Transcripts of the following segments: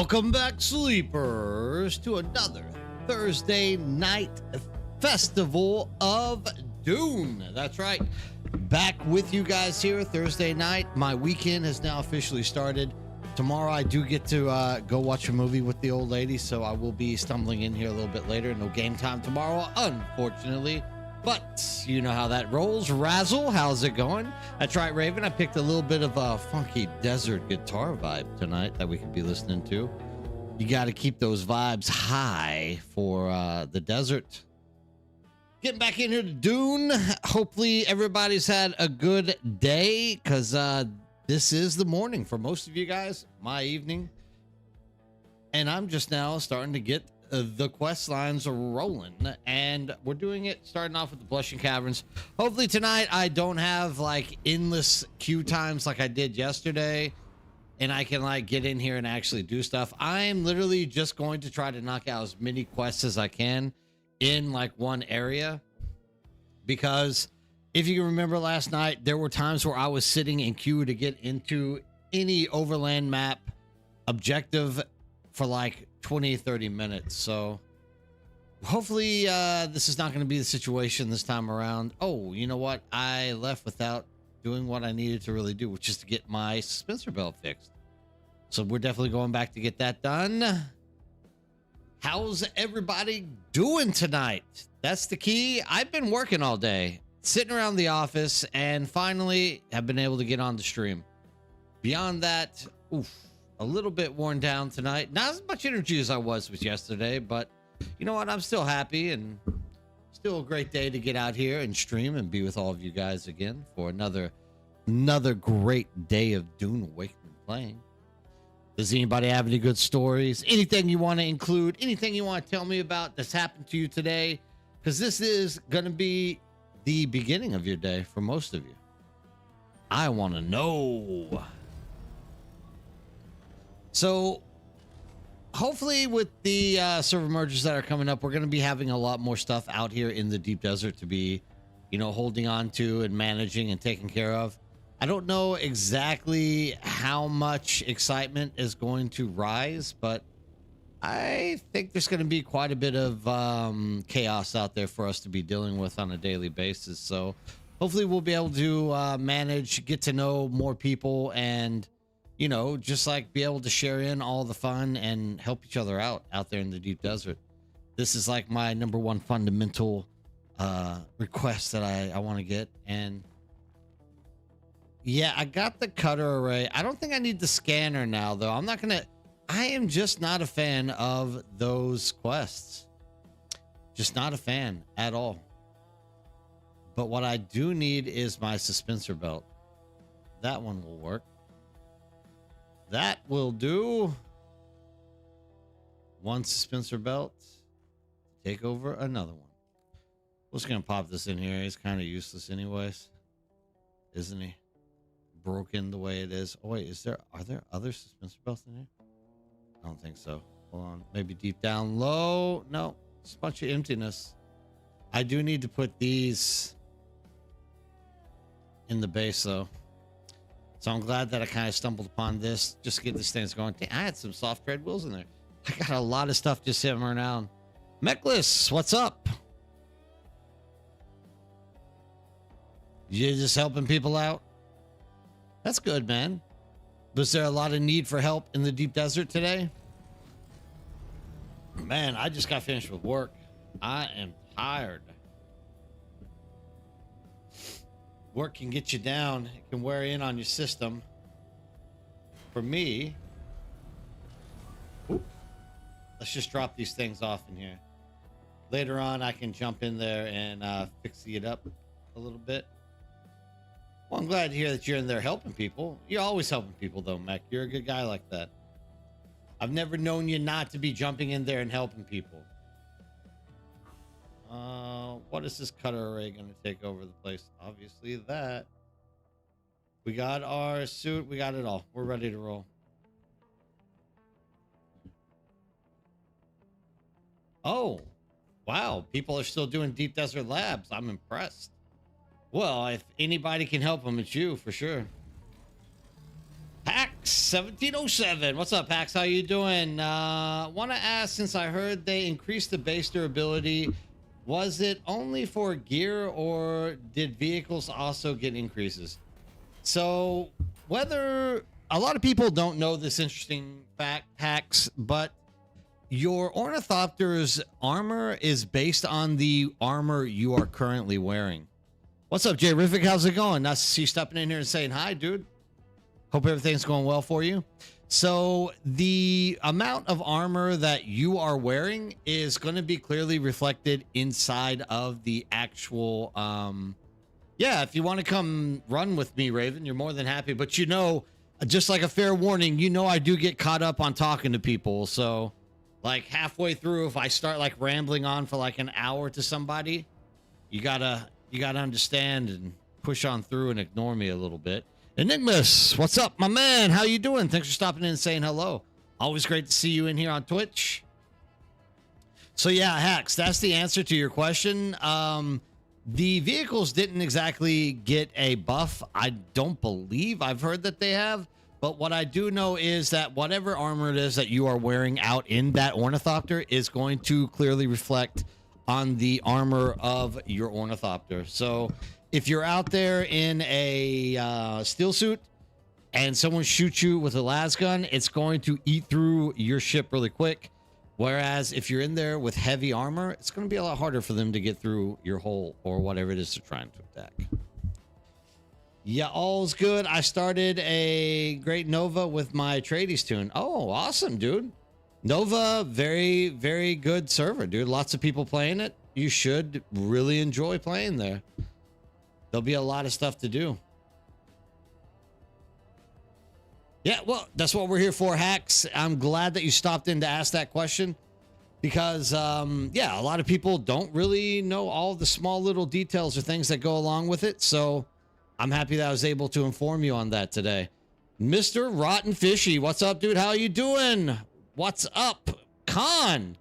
Welcome back, sleepers, to another Thursday night festival of Dune. That's right. Back with you guys here Thursday night. My weekend has now officially started. Tomorrow I do get to go watch a movie with the old lady, so I will be stumbling in here a little bit later. No game time tomorrow, unfortunately. But you know how that rolls. Razzle, how's it going? That's right, Raven. I picked a little bit of a funky desert guitar vibe tonight that we could be listening to. You got to keep those vibes high for the desert. Getting back in here to Dune. Hopefully everybody's had a good day, because this is the morning for most of you guys, my evening. And I'm just now starting to get the quest lines are rolling, and we're doing it starting off with the Blushing Caverns. Hopefully tonight I don't have like endless queue times like I did yesterday, and I can like get in here and actually do stuff. I'm literally just going to try to knock out as many quests as I can in like one area, because if you can remember last night, there were times where I was sitting in queue to get into any overland map objective for like 20-30 minutes. So hopefully this is not going to be the situation this time around. Oh, you know what? I left without doing what I needed to really do, which is to get my suspensor belt fixed. So we're definitely going back to get that done. How's everybody doing tonight? That's the key. I've been working all day, sitting around the office, and finally have been able to get on the stream. Beyond that, oof, a little bit worn down tonight. Not as much energy as I was with yesterday, but you know what? I'm still happy, and still a great day to get out here and stream and be with all of you guys again for another great day of Dune Awakening playing. Does anybody have any good stories? Anything you want to include? Anything you want to tell me about that's happened to you today? Because this is going to be the beginning of your day for most of you. I want to know. So hopefully with the server mergers that are coming up, we're going to be having a lot more stuff out here in the deep desert to be, you know, holding on to and managing and taking care of. I don't know exactly how much excitement is going to rise, but I think there's going to be quite a bit of chaos out there for us to be dealing with on a daily basis. So hopefully we'll be able to manage, get to know more people, and you know, just like be able to share in all the fun and help each other out there in the deep desert. This is like my number one fundamental request that I want to get. And yeah, I got the cutter array. I don't think I need the scanner now, though. I am just not a fan of those quests. Just not a fan at all. But what I do need is my suspensor belt. That one will work. That will do. One suspensor belt. Take over another one. We're just gonna pop this in here. He's kind of useless anyways, isn't he? Broken the way it is. Oh wait, are there other suspensor belts in here? I don't think so. Hold on. Maybe deep down low. No, it's a bunch of emptiness. I do need to put these in the base though. So I'm glad that I kind of stumbled upon this just to get this thing going. I had some soft tread wheels in there. I got a lot of stuff just sitting around. Meckless, what's up? You just helping people out? That's good, man. Was there a lot of need for help in the deep desert today? Man, I just got finished with work. I am tired. Work can get you down. It can wear in on your system. For me, let's just drop these things off in here. Later on, I can jump in there and fix it up a little bit. Well, I'm glad to hear that you're in there helping people. You're always helping people, though, Mech. You're a good guy like that. I've never known you not to be jumping in there and helping people. What is this cutter array going to take over the place? Obviously that. We got our suit. We got it all. We're ready to roll. Oh, wow. People are still doing deep desert labs. I'm impressed. Well, if anybody can help them, it's you for sure. Pack Hacks 1707. What's up, Hacks? How you doing? Want to ask, since I heard they increased the base durability, was it only for gear or did vehicles also get increases? So whether a lot of people don't know this interesting fact, Hacks, but your Ornithopter's armor is based on the armor you are currently wearing. What's up, Jay Riffic? How's it going? Nice to see you stepping in here and saying hi, dude. Hope everything's going well for you. So the amount of armor that you are wearing is going to be clearly reflected inside of the actual, yeah, if you want to come run with me, Raven, you're more than happy. But you know, just like a fair warning, you know I do get caught up on talking to people. So like halfway through, if I start like rambling on for like an hour to somebody, you gotta understand and push on through and ignore me a little bit. Enigmas, what's up, my man? How you doing? Thanks for stopping in and saying hello. Always great to see you in here on Twitch. So yeah, Hacks, that's the answer to your question. The vehicles didn't exactly get a buff. I don't believe I've heard that they have, but what I do know is that whatever armor it is that you are wearing out in that Ornithopter is going to clearly reflect on the armor of your Ornithopter. So if you're out there in a steel suit and someone shoots you with a las gun, it's going to eat through your ship really quick. Whereas if you're in there with heavy armor, it's going to be a lot harder for them to get through your hull or whatever it is they're trying to attack. Yeah, all's good. I started a Great Nova with my Atreides tune. Oh, awesome, dude. Nova, very, very good server, dude. Lots of people playing it. You should really enjoy playing there. There'll be a lot of stuff to do. Yeah, well, that's what we're here for, Hacks. I'm glad that you stopped in to ask that question because, yeah, a lot of people don't really know all the small little details or things that go along with it. So I'm happy that I was able to inform you on that today. Mr. Rotten Fishy, what's up, dude? How you doing? What's up? Khan,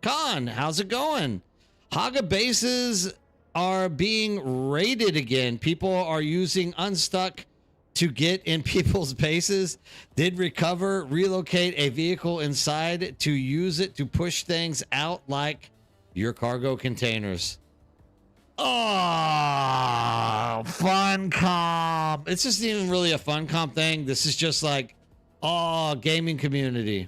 how's it going? Haga bases are being raided again. People are using Unstuck to get in people's bases. Did recover, relocate a vehicle inside to use it to push things out like your cargo containers. Oh, fun comp. It's just even really a fun comp thing. This is just like, oh, gaming community.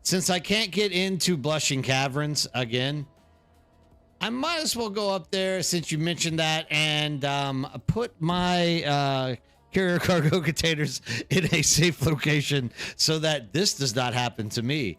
Since I can't get into Blushing Caverns again, I might as well go up there since you mentioned that and put my carrier cargo containers in a safe location so that this does not happen to me.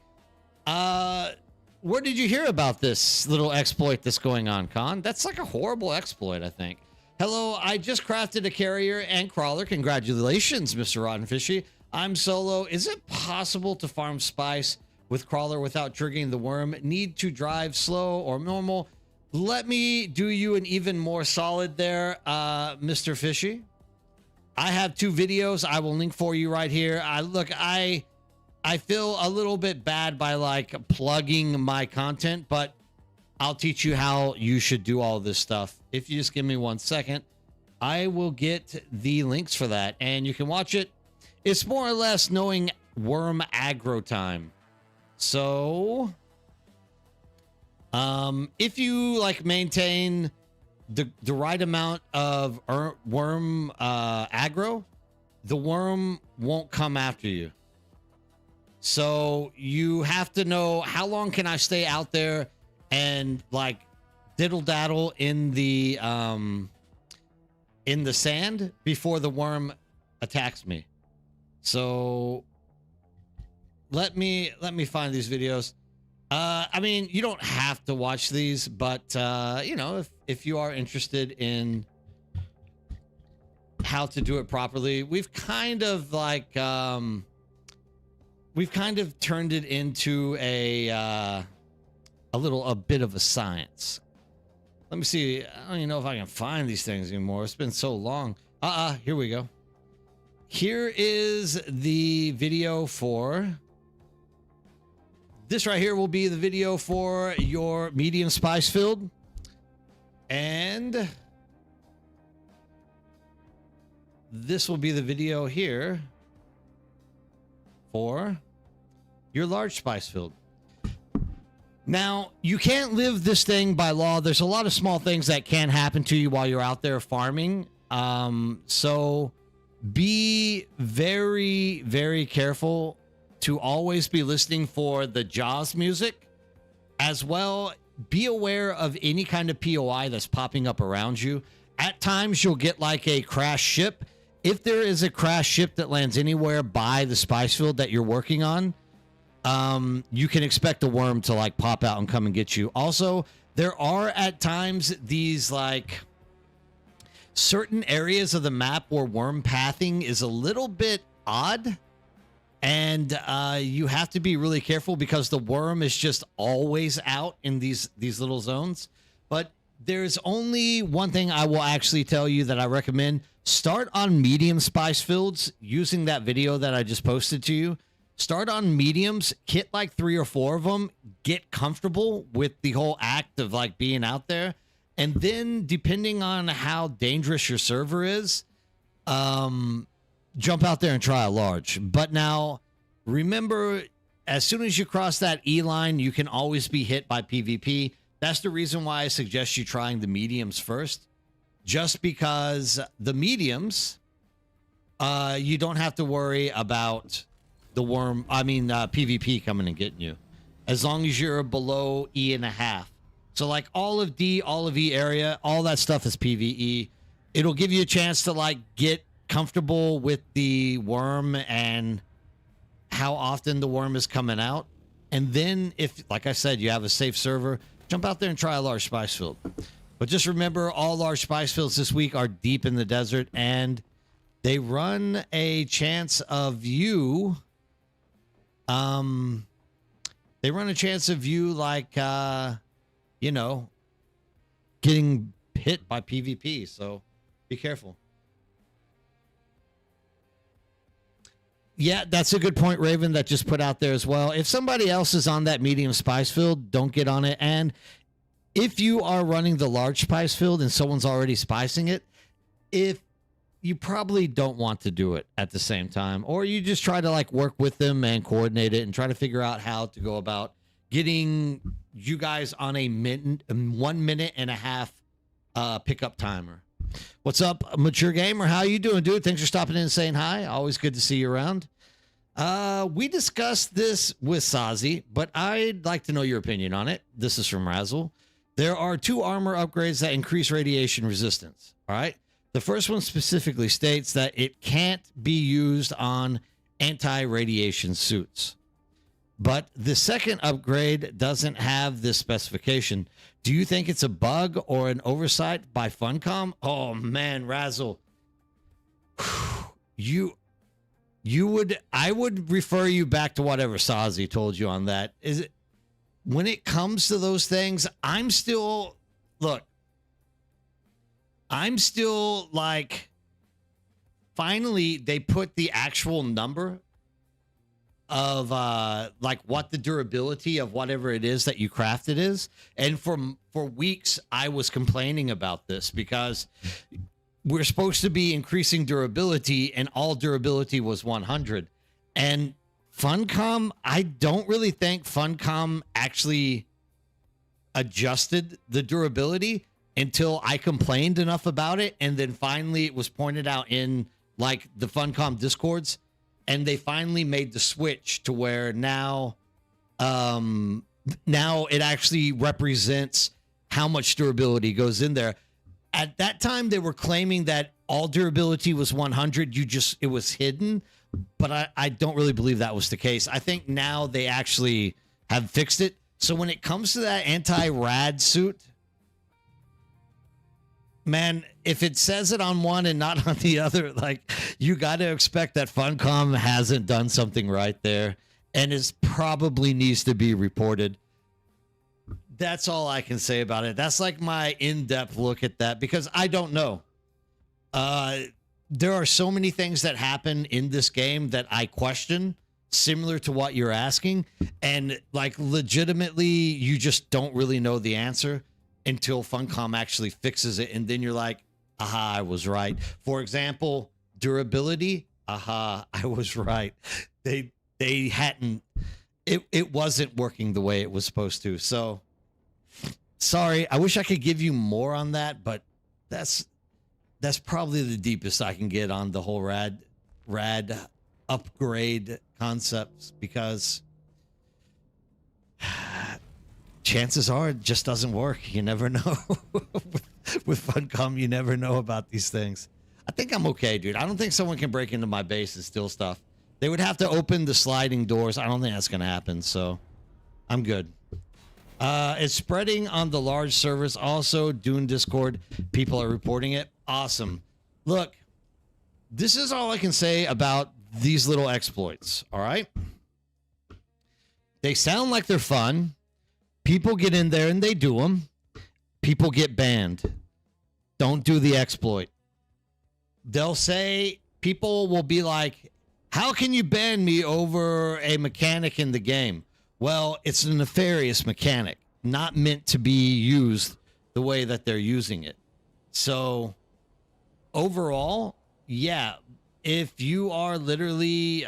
Where did you hear about this little exploit that's going on, Khan? That's like a horrible exploit, I think. Hello, I just crafted a carrier and crawler. Congratulations, Mr. Rotten Fishy. I'm solo. Is it possible to farm spice with crawler without triggering the worm? Need to drive slow or normal? Let me do you an even more solid there, Mr. Fishy. I have 2 videos I will link for you right here. I feel a little bit bad by like plugging my content, but I'll teach you how you should do all this stuff. If you just give me 1 second, I will get the links for that and you can watch it. It's more or less knowing worm aggro time. So, if you like maintain the right amount of worm aggro, the worm won't come after you. So you have to know how long can I stay out there and like diddle daddle in the sand before the worm attacks me. So let me find these videos. I mean, you don't have to watch these, but you know, if you are interested in how to do it properly, we've kind of like turned it into a bit of a science. Let me see. I don't even know if I can find these things anymore. It's been so long. Here we go. Here is the video for this right here will be the video for your medium spice field. And this will be the video here for your large spice field. Now, you can't live this thing by law. There's a lot of small things that can happen to you while you're out there farming. So be very, very careful to always be listening for the Jaws music. As well, be aware of any kind of POI that's popping up around you. At times, you'll get like a crash ship. If there is a crash ship that lands anywhere by the spice field that you're working on, you can expect a worm to like pop out and come and get you. Also, there are at times these like certain areas of the map where worm pathing is a little bit odd, and you have to be really careful because the worm is just always out in these little zones. But there's only one thing I will actually tell you that I recommend. Start on medium spice fields using that video that I just posted to you. Start on mediums, hit like 3 or 4 of them, get comfortable with the whole act of like being out there. And then depending on how dangerous your server is, jump out there and try a large. But now remember, as soon as you cross that E line, you can always be hit by PvP. That's the reason why I suggest you trying the mediums first, just because the mediums, you don't have to worry about the worm, PvP coming and getting you, as long as you're below E.5. So like all of D, all of E area, all that stuff is PvE. It'll give you a chance to like get comfortable with the worm and how often the worm is coming out. And then if, like I said, you have a safe server, jump out there and try a large spice field. But just remember, all large spice fields this week are deep in the desert, and they run a chance of you like you know, getting hit by PvP, so be careful. Yeah, that's a good point, Raven, that just put out there as well. If somebody else is on that medium spice field, don't get on it. And if you are running the large spice field and someone's already spicing it, if you probably don't want to do it at the same time, or you just try to like work with them and coordinate it and try to figure out how to go about getting you guys on a 1 minute and a half pickup timer. What's up, Mature Gamer? How you doing, dude? Thanks for stopping in and saying hi. Always good to see you around. We discussed this with Sazi, but I'd like to know your opinion on it. This is from Razzle. There are 2 armor upgrades that increase radiation resistance. All right. The first one specifically states that it can't be used on anti-radiation suits. But the second upgrade doesn't have this specification. Do you think it's a bug or an oversight by Funcom? Oh man, Razzle. I would refer you back to whatever Sazi told you on that. Is it when it comes to those things, I'm still like, finally they put the actual number of like what the durability of whatever it is that you crafted is. And for weeks I was complaining about this because we're supposed to be increasing durability and all durability was 100. And Funcom, I don't really think Funcom actually adjusted the durability until I complained enough about it, and then finally it was pointed out in like the Funcom discords, and they finally made the switch to where now it actually represents how much durability goes in there. At that time they were claiming that all durability was 100, it was hidden, but I don't really believe that was the case. I think now they actually have fixed it. So when it comes to that anti-rad suit, man, if it says it on one and not on the other, like, you got to expect that Funcom hasn't done something right there, and it probably needs to be reported. That's all I can say about it. That's like my in-depth look at that, because I don't know. There are so many things that happen in this game that I question, similar to what you're asking, and like legitimately, you just don't really know the answer until Funcom actually fixes it, and then you're like, aha, I was right. For example, durability. Aha, I was right. They hadn't it wasn't working the way it was supposed to. So sorry. I wish I could give you more on that, but that's probably the deepest I can get on the whole rad upgrade concepts, because chances are it just doesn't work. You never know. with Funcom, you never know about these things. I think I'm okay, dude. I don't think someone can break into my base and steal stuff. They would have to open the sliding doors. I don't think that's going to happen, so I'm good. It's spreading on the large servers. Also, Dune Discord, people are reporting it. Awesome. Look, this is all I can say about these little exploits, all right? They sound like they're fun. People get in there and they do them. People get banned. Don't do the exploit. They'll say, people will be like, how can you ban me over a mechanic in the game? Well, it's a nefarious mechanic, not meant to be used the way that they're using it. So overall, yeah, if you are literally,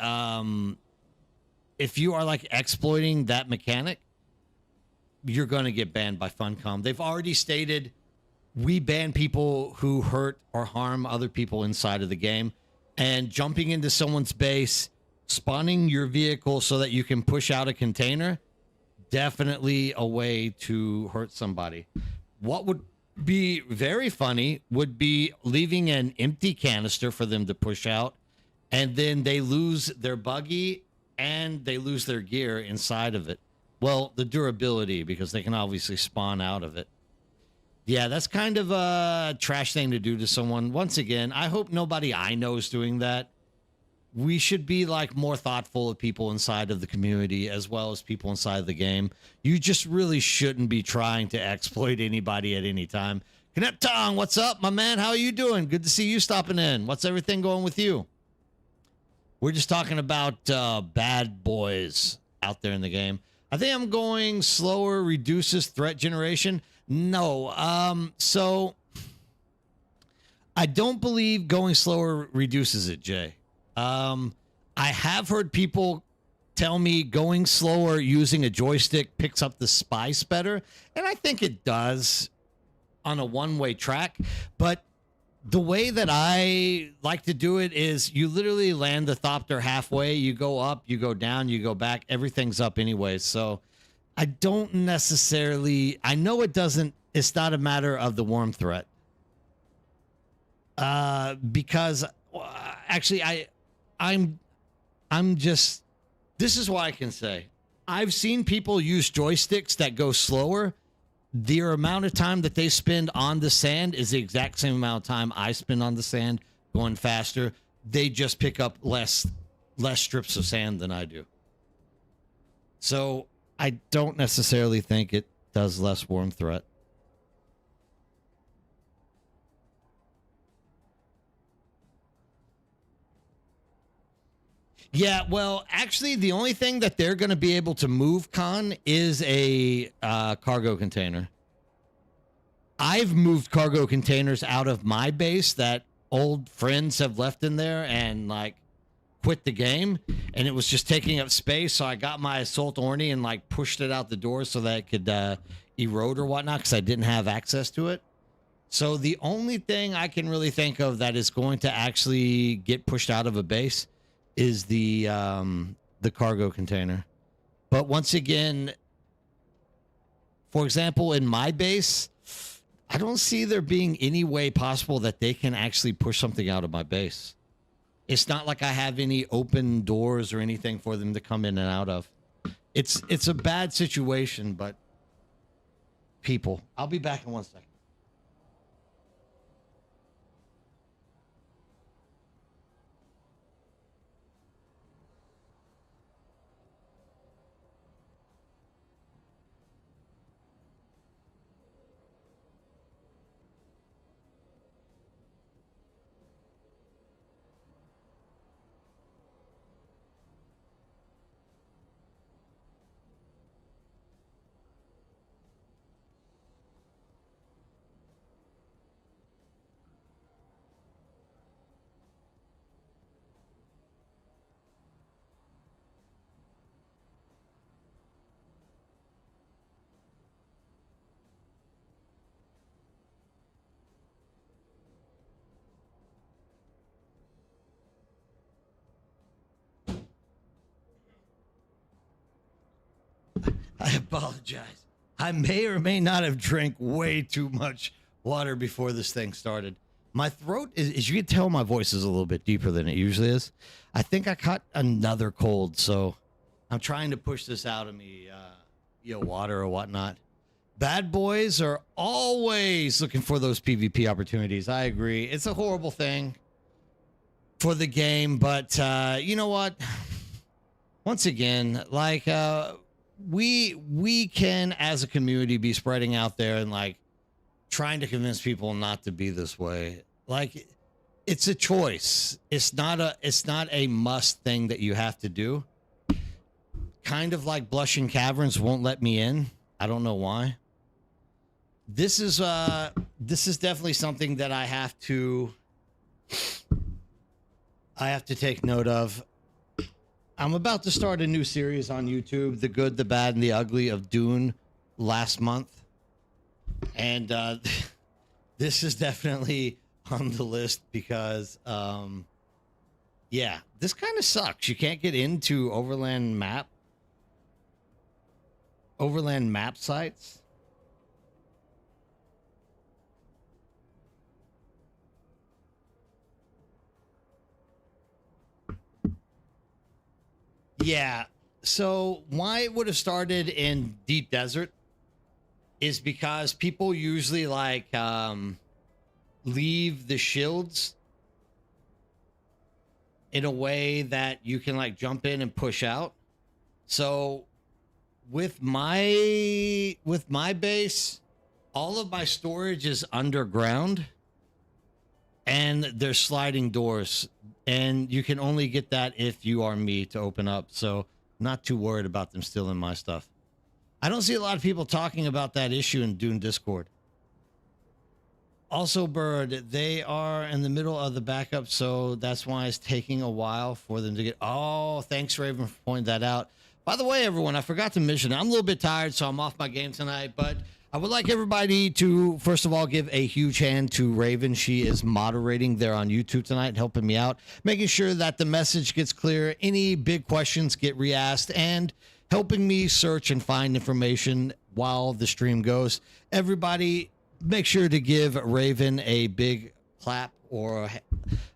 if you are like exploiting that mechanic, you're going to get banned by Funcom. They've already stated, we ban people who hurt or harm other people inside of the game. And jumping into someone's base, spawning your vehicle so that you can push out a container, definitely a way to hurt somebody. What would be very funny would be leaving an empty canister for them to push out, and then they lose their buggy and they lose their gear inside of it. Well, the durability, because they can obviously spawn out of it. Yeah, that's kind of a trash thing to do to someone. Once again, I hope nobody I know is doing that. We should be like more thoughtful of people inside of the community as well as people inside of the game. You just really shouldn't be trying to exploit anybody at any time. Connect Tong, what's up, my man? How are you doing? Good to see you stopping in. What's everything going with you? We're just talking about bad boys out there in the game. I think I'm going slower reduces threat generation. No. So I don't believe going slower reduces it, Jay. I have heard people tell me going slower using a joystick picks up the spice better, and I think it does on a one-way track. But the way that I like to do it is you literally land the Thopter halfway, you go up, you go down, you go back, everything's up anyway. So I don't necessarily, I know it doesn't, it's not a matter of the worm threat. Because actually I'm just, this is what I can say. I've seen people use joysticks that go slower. The amount of time that they spend on the sand is the exact same amount of time I spend on the sand going faster. They just pick up less strips of sand than I do. So I don't necessarily think it does less worm threat. Yeah, well, actually, the only thing that they're going to be able to move, Con, is a cargo container. I've moved cargo containers out of my base that old friends have left in there and, like, quit the game. And it was just taking up space, so I got my Assault Orny and, like, pushed it out the door so that it could erode or whatnot because I didn't have access to it. So the only thing I can really think of that is going to actually get pushed out of a base is the cargo container. But once again, for example, in my base, I don't see there being any way possible that they can actually push something out of my base. It's not like I have any open doors or anything for them to come in and out of. It's a bad situation, but people. I'll be back in 1 second. I apologize. I may or may not have drank way too much water before this thing started. My throat is, as you can tell, my voice is a little bit deeper than it usually is. I think I caught another cold, so I'm trying to push this out of me, water or whatnot. Bad boys are always looking for those PvP opportunities. I agree. It's a horrible thing for the game, but you know what? Once again, like we can, as a community, be spreading out there and like trying to convince people not to be this way. Like, it's a choice. It's not a must thing that you have to do. Kind of like Blushing Caverns won't let me in. I don't know why. This is definitely something that I have to take note of. I'm about to start a new series on YouTube, The Good, the Bad, and the Ugly of Dune last month. And this is definitely on the list because, yeah, this kind of sucks. You can't get into overland map sites. Yeah. So why it would have started in Deep Desert is because people usually like leave the shields in a way that you can like jump in and push out. So with my base, all of my storage is underground and there's sliding doors, and you can only get that if you are me to open up. So not too worried about them stealing my stuff. I don't see a lot of people talking about that issue in Dune Discord. Also, Bird, they are in the middle of the backup, so that's why it's taking a while for them to get... Oh, thanks, Raven, for pointing that out. By the way, everyone, I forgot to mention, I'm a little bit tired, so I'm off my game tonight, but I would like everybody to, first of all, give a huge hand to Raven. She is moderating there on YouTube tonight and helping me out, making sure that the message gets clear, any big questions get re-asked, and helping me search and find information while the stream goes. Everybody, make sure to give Raven a big clap or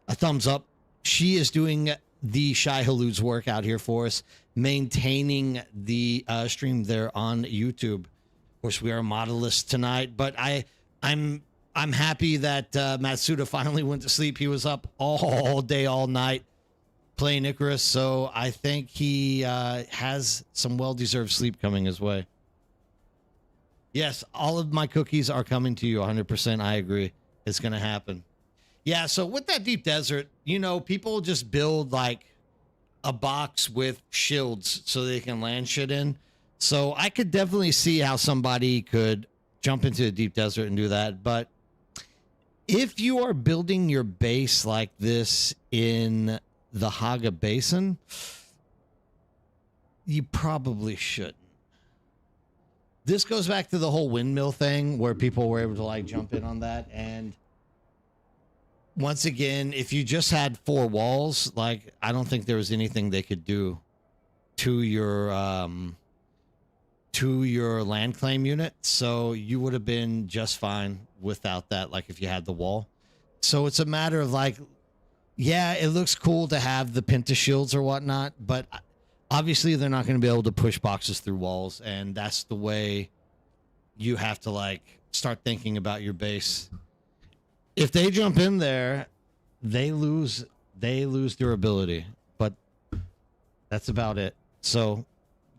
a thumbs up. She is doing the Shy Halud's work out here for us, maintaining the stream there on YouTube. Of course, we are modelless tonight, but I'm happy that Matsuda finally went to sleep. He was up all day, all night playing Icarus, so I think he has some well-deserved sleep coming his way. Yes, all of my cookies are coming to you 100%. I agree. It's going to happen. Yeah, so with that Deep Desert, you know, people just build like a box with shields so they can land shit in. So I could definitely see how somebody could jump into the Deep Desert and do that. But if you are building your base like this in the Haga Basin, you probably shouldn't. This goes back to the whole windmill thing where people were able to like jump in on that. And once again, if you just had 4 walls, like I don't think there was anything they could do to your land claim unit. So you would have been just fine without that, like if you had the wall. So it's a matter of like, yeah, it looks cool to have the Penta shields or whatnot, but obviously they're not going to be able to push boxes through walls, and that's the way you have to like start thinking about your base. If they jump in there, they lose durability, but that's about it. So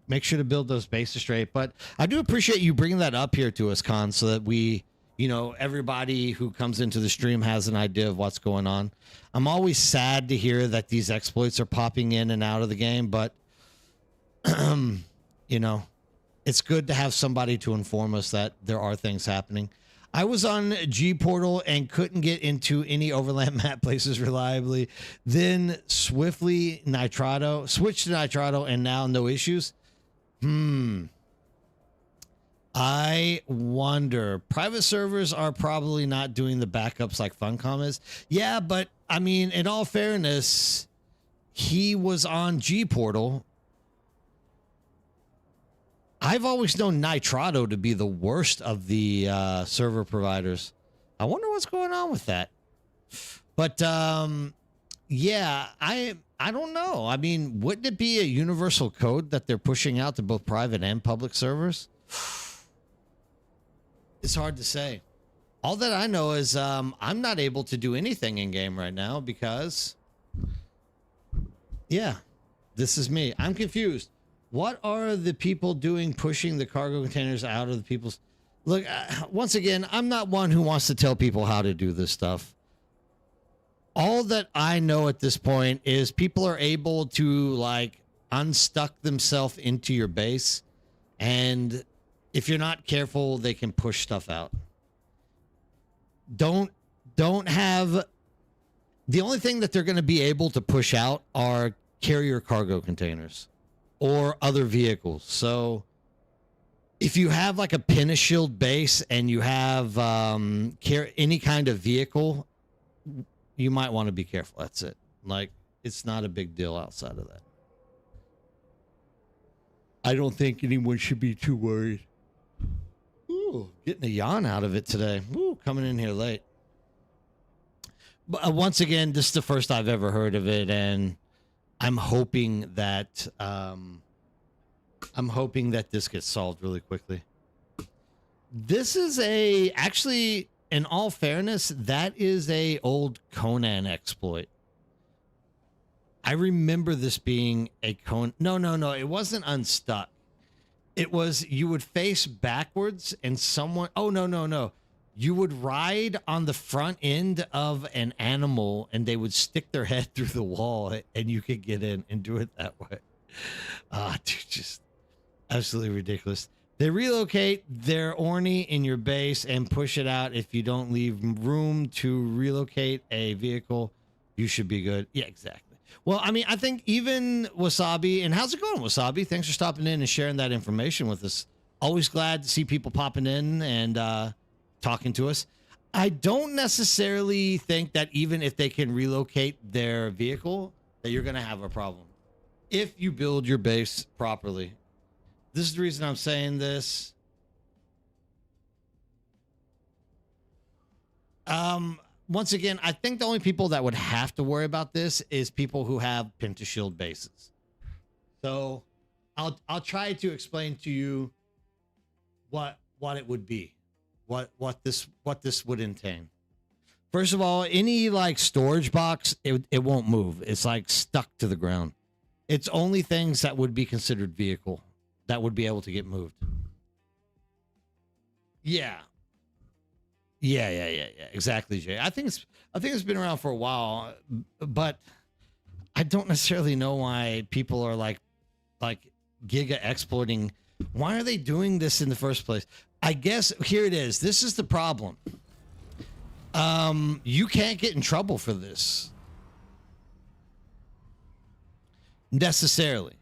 make sure to build those bases straight. But I do appreciate you bringing that up here to us, Con, so that we, you know, everybody who comes into the stream has an idea of what's going on. I'm always sad to hear that these exploits are popping in and out of the game, but you know, it's good to have somebody to inform us that there are things happening. I was on G Portal and couldn't get into any overland map places reliably. Then switched to Nitrado, and now no issues. I wonder. Private servers are probably not doing the backups like Funcom is. Yeah, but I mean, in all fairness, he was on G Portal. I've always known Nitrado to be the worst of the server providers. I wonder what's going on with that. But yeah, I don't know. I mean, wouldn't it be a universal code that they're pushing out to both private and public servers? It's hard to say. All that I know is I'm not able to do anything in game right now because, yeah, this is me. I'm confused. What are the people doing pushing the cargo containers out of the people's... Look, once again, I'm not one who wants to tell people how to do this stuff. All that I know at this point is people are able to, like, unstuck themselves into your base. And if you're not careful, they can push stuff out. Don't have... The only thing that they're going to be able to push out are carrier cargo containers or other vehicles. So if you have like a Pin-a-Shield base and you have any kind of vehicle, you might want to be careful. That's it. Like, it's not a big deal outside of that. I don't think anyone should be too worried. Ooh, getting a yawn out of it today. Ooh, coming in here late. But once again, this is the first I've ever heard of it, and I'm hoping that this gets solved really quickly. This is actually, in all fairness, that is a old Conan exploit. I remember this being a Conan. No, it wasn't unstuck. It was you would face backwards and someone. Oh, no. You would ride on the front end of an animal and they would stick their head through the wall and you could get in and do it that way. Dude, just absolutely ridiculous. They relocate their Orny in your base and push it out. If you don't leave room to relocate a vehicle, you should be good. Yeah, exactly. Well, I mean, I think even Wasabi, and how's it going, Wasabi? Thanks for stopping in and sharing that information with us. Always glad to see people popping in and talking to us. I don't necessarily think that even if they can relocate their vehicle, that you're going to have a problem if you build your base properly. This is the reason I'm saying this. Once again, I think the only people that would have to worry about this is people who have Pin-a-Shield bases. So I'll try to explain to you what it would be, what this would entail. First of all, any like storage box, it won't move. It's like stuck to the ground. It's only things that would be considered vehicle that would be able to get moved. Yeah. Exactly, Jay. I think it's been around for a while, but I don't necessarily know why people are like giga exploiting. Why are they doing this in the first place? I guess here it is. This is the problem. You can't get in trouble for this necessarily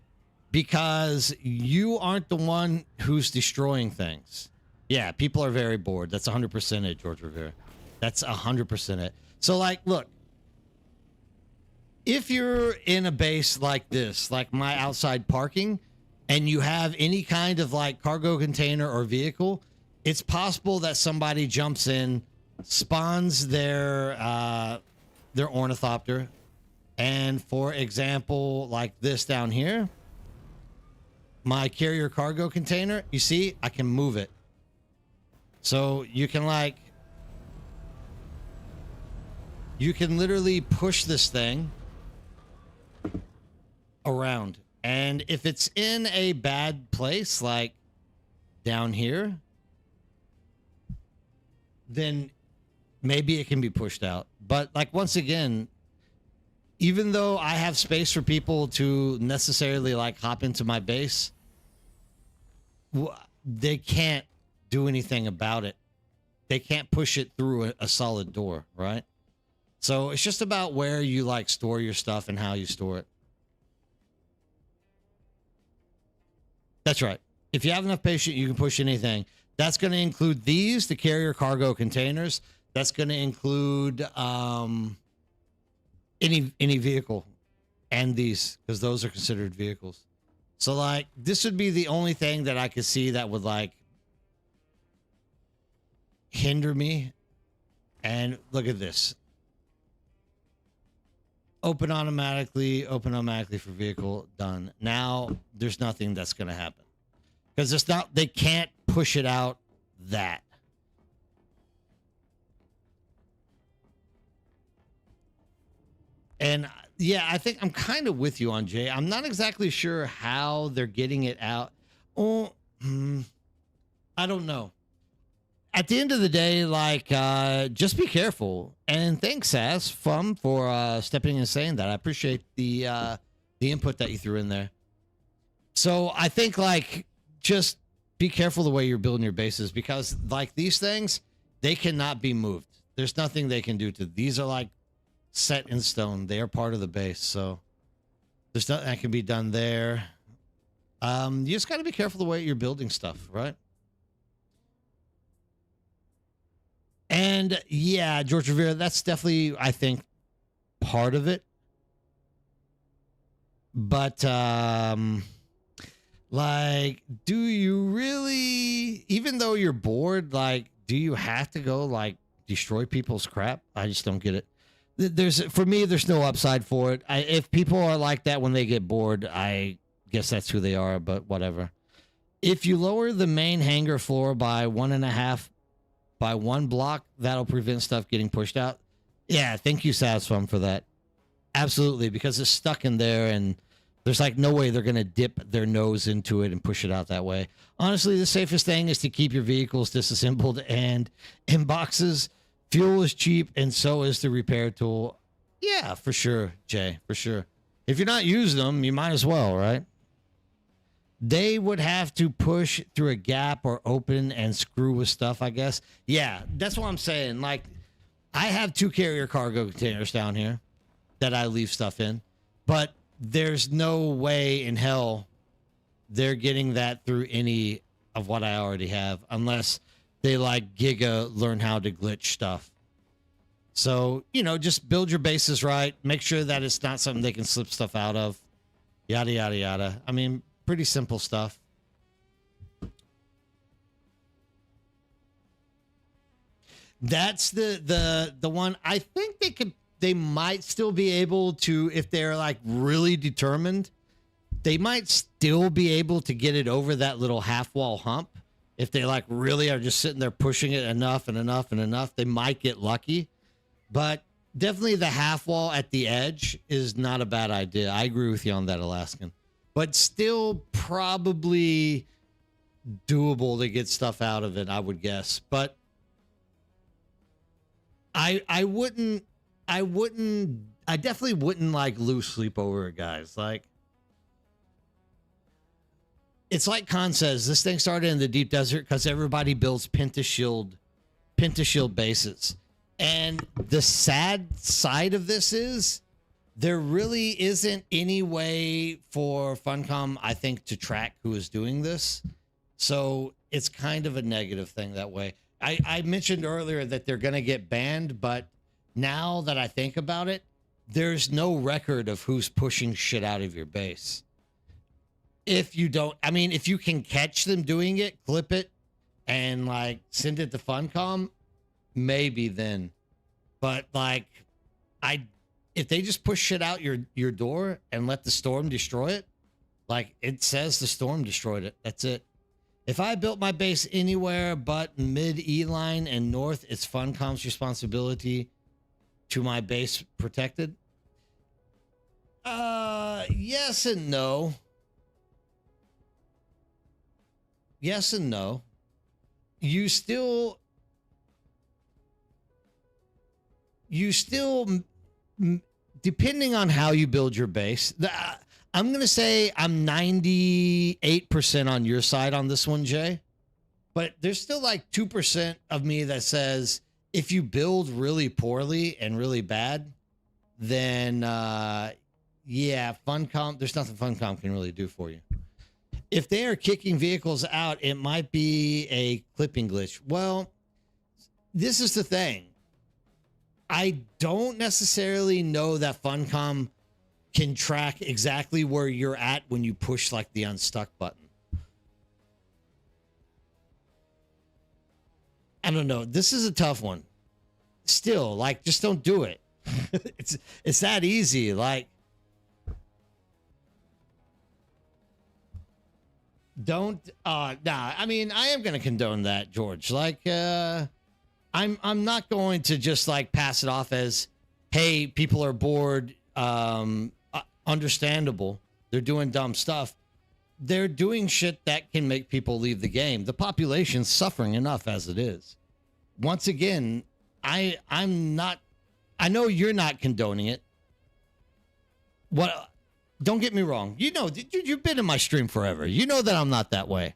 because you aren't the one who's destroying things. Yeah, people are very bored. That's 100% it, George Rivera. That's 100% it. So, like, look, if you're in a base like this, like my outside parking, and you have any kind of like cargo container or vehicle, it's possible that somebody jumps in, spawns their ornithopter, and for example, like this down here, my carrier cargo container, you see, I can move it. So you can literally push this thing around. And if it's in a bad place, like down here, then maybe it can be pushed out. But like, once again, even though I have space for people to necessarily like hop into my base, they can't do anything about it. They can't push it through a solid door, right? So it's just about where you like store your stuff and how you store it. That's right. If you have enough patience, you can push anything. That's going to include these, the carrier cargo containers. That's going to include any vehicle and these, because those are considered vehicles. So like this would be the only thing that I could see that would like hinder me. And look at this. Open automatically for vehicle, done. Now there's nothing that's going to happen. Because it's not, they can't push it out that. And yeah, I think I'm kind of with you on Jay. I'm not exactly sure how they're getting it out. Oh, I don't know. At the end of the day, like, just be careful. And thanks, Sass Fum, for stepping in and saying that. I appreciate the input that you threw in there. So I think, like, just be careful the way you're building your bases, because, like, these things, they cannot be moved. There's nothing they can do to. These are like set in stone. They are part of the base. So there's nothing that can be done there. You just got to be careful the way you're building stuff, right? And yeah, George Rivera, that's definitely, I think, part of it. But like, do you really, even though you're bored, like, do you have to go like destroy people's crap? I just don't get it. There's, for me, there's no upside for it. If people are like that when they get bored, I guess that's who they are, but whatever. If you lower the main hangar floor by 1.5 by 1 block, that'll prevent stuff getting pushed out. Yeah, thank you, Sassfum, for that. Absolutely, because it's stuck in there, and there's like no way they're going to dip their nose into it and push it out that way. Honestly, the safest thing is to keep your vehicles disassembled and in boxes. Fuel is cheap, and so is the repair tool. Yeah, for sure, Jay, for sure. If you're not using them, you might as well, right? They would have to push through a gap or open and screw with stuff, I guess. Yeah, that's what I'm saying. Like, I have 2 carrier cargo containers down here that I leave stuff in, but there's no way in hell they're getting that through any of what I already have, unless they like Giga learn how to glitch stuff. So, you know, just build your bases right. Make sure that it's not something they can slip stuff out of. Yada, yada, yada. I mean, pretty simple stuff. That's the one. I think they might still be able to, if they're like really determined, they might still be able to get it over that little half wall hump. If they like really are just sitting there pushing it enough and enough and enough, they might get lucky. But definitely the half wall at the edge is not a bad idea. I agree with you on that, Alaskan. But still probably doable to get stuff out of it, I would guess. But I definitely wouldn't like lose sleep over it, guys. Like, it's like Khan says, this thing started in the deep desert because everybody builds pentashield bases. And the sad side of this is there really isn't any way for Funcom, I think, to track who is doing this. So it's kind of a negative thing that way. I mentioned earlier that they're going to get banned, but now that I think about it, there's no record of who's pushing shit out of your base. If you don't, I mean, if you can catch them doing it, clip it, and like send it to Funcom, maybe then. But like, if they just push shit out your door and let the storm destroy it, like it says the storm destroyed it. That's it. If I built my base anywhere but mid E-line and north, it's Funcom's responsibility to my base protected. Yes and no. Yes and no. You still, depending on how you build your base, I'm going to say I'm 98% on your side on this one, Jay. But there's still like 2% of me that says if you build really poorly and really bad, then yeah, Funcom, there's nothing Funcom can really do for you. If they are kicking vehicles out, it might be a clipping glitch. Well, this is the thing. I don't necessarily know that Funcom can track exactly where you're at when you push like the unstuck button. I don't know. This is a tough one. Still, like, just don't do it. It's that easy. Like, don't nah, I mean, I am gonna condone that, George. Like, I'm not going to just like pass it off as, hey, people are bored. Understandable. They're doing dumb stuff. They're doing shit that can make people leave the game. The population's suffering enough as it is. Once again, I'm not, I know you're not condoning it. What? Don't get me wrong. You know, you've been in my stream forever. You know that I'm not that way.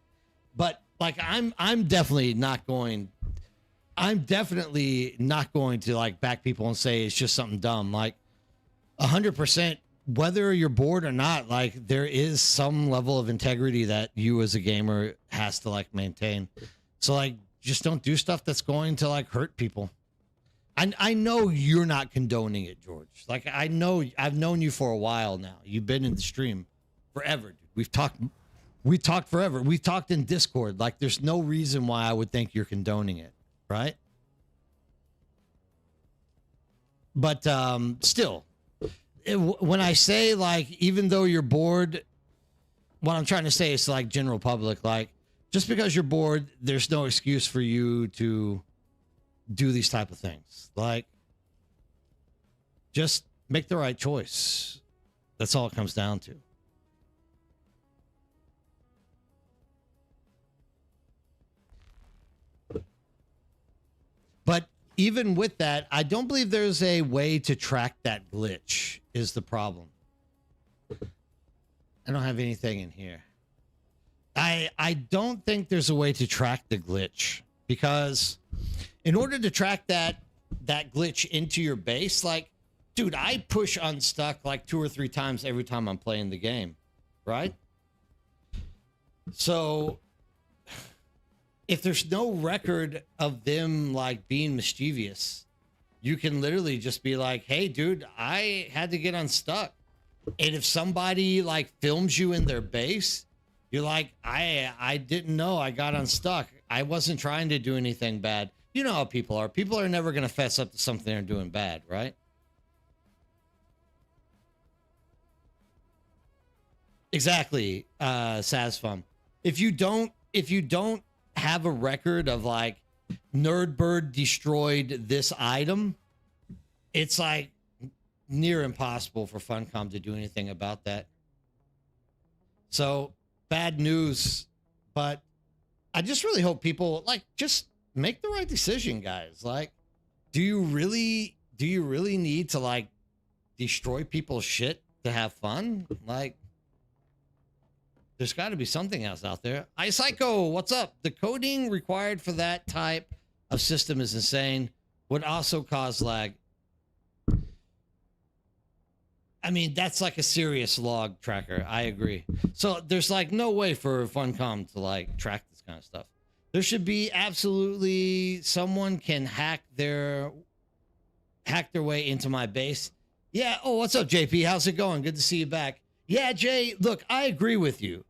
But like, I'm definitely not going to like back people and say it's just something dumb. Like 100%, whether you're bored or not, like there is some level of integrity that you as a gamer has to like maintain. So like, just don't do stuff that's going to like hurt people. I know you're not condoning it, George. Like, I know, I've known you for a while now. You've been in the stream forever, dude. We talked forever. We've talked in Discord. Like, there's no reason why I would think you're condoning it, right? But still, when I say, like, even though you're bored, what I'm trying to say is to, like, general public, like, just because you're bored, there's no excuse for you to do these type of things. Like, just make the right choice. That's all it comes down to. But even with that, I don't believe there's a way to track that glitch is the problem. I don't have anything in here. I don't think there's a way to track the glitch, because in order to track that glitch into your base, like, dude, I push unstuck like 2 or 3 times every time I'm playing the game, right? So if there's no record of them like being mischievous, you can literally just be like, hey, dude, I had to get unstuck. And if somebody like films you in their base, you're like, I didn't know I got unstuck. I wasn't trying to do anything bad. You know how people are. People are never going to fess up to something they're doing bad, right? Exactly, Sazfum. If you don't have a record of like Nerdbird destroyed this item, it's like near impossible for Funcom to do anything about that. So bad news, but I just really hope people like just make the right decision, guys. Like, do you really need to like destroy people's shit to have fun? Like, there's got to be something else out there. iPsycho, what's up? The coding required for that type of system is insane. Would also cause lag. I mean, that's like a serious log tracker. I agree. So there's like no way for Funcom to like track this kind of stuff. There should be absolutely someone can hack their way into my base. Yeah. Oh, what's up, JP? How's it going? Good to see you back. Yeah, Jay, look, I agree with you.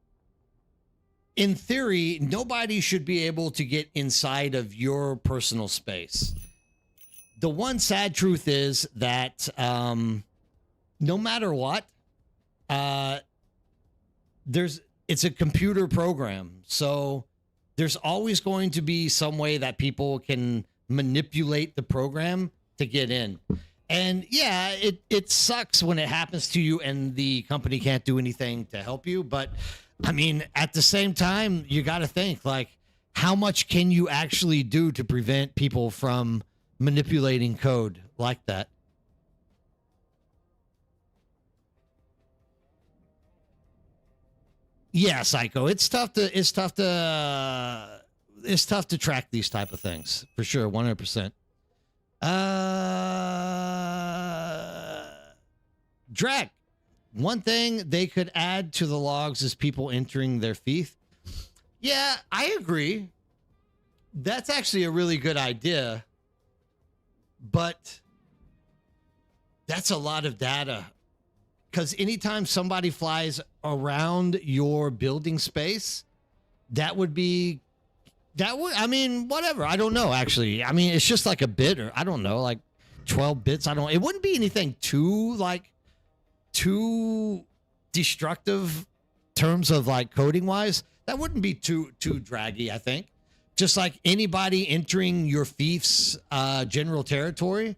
In theory, nobody should be able to get inside of your personal space. The one sad truth is that no matter what, it's a computer program. So there's always going to be some way that people can manipulate the program to get in. And yeah, it sucks when it happens to you and the company can't do anything to help you. But I mean, at the same time, you got to think like, how much can you actually do to prevent people from manipulating code like that? Yeah, Psycho. It's tough to track these type of things for sure. 100%. Drac, one thing they could add to the logs is people entering their thief. Yeah, I agree. That's actually a really good idea, but that's a lot of data because anytime somebody flies around your building space, that would be I mean, whatever. I don't know, actually. I mean, it's just like a bit, or I don't know, like 12 bits. It wouldn't be anything too destructive terms of like coding wise. That wouldn't be too draggy, I think. Just like anybody entering your fief's general territory,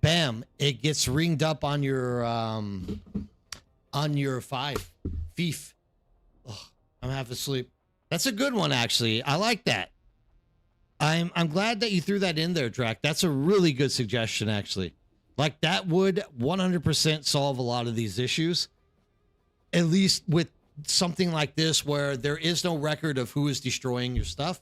bam, it gets ringed up on your fief. Oh, I'm half asleep. That's a good one, actually. I like that. I'm glad that you threw that in there, Drac. That's a really good suggestion, actually. Like, that would 100% solve a lot of these issues. At least with something like this where there is no record of who is destroying your stuff.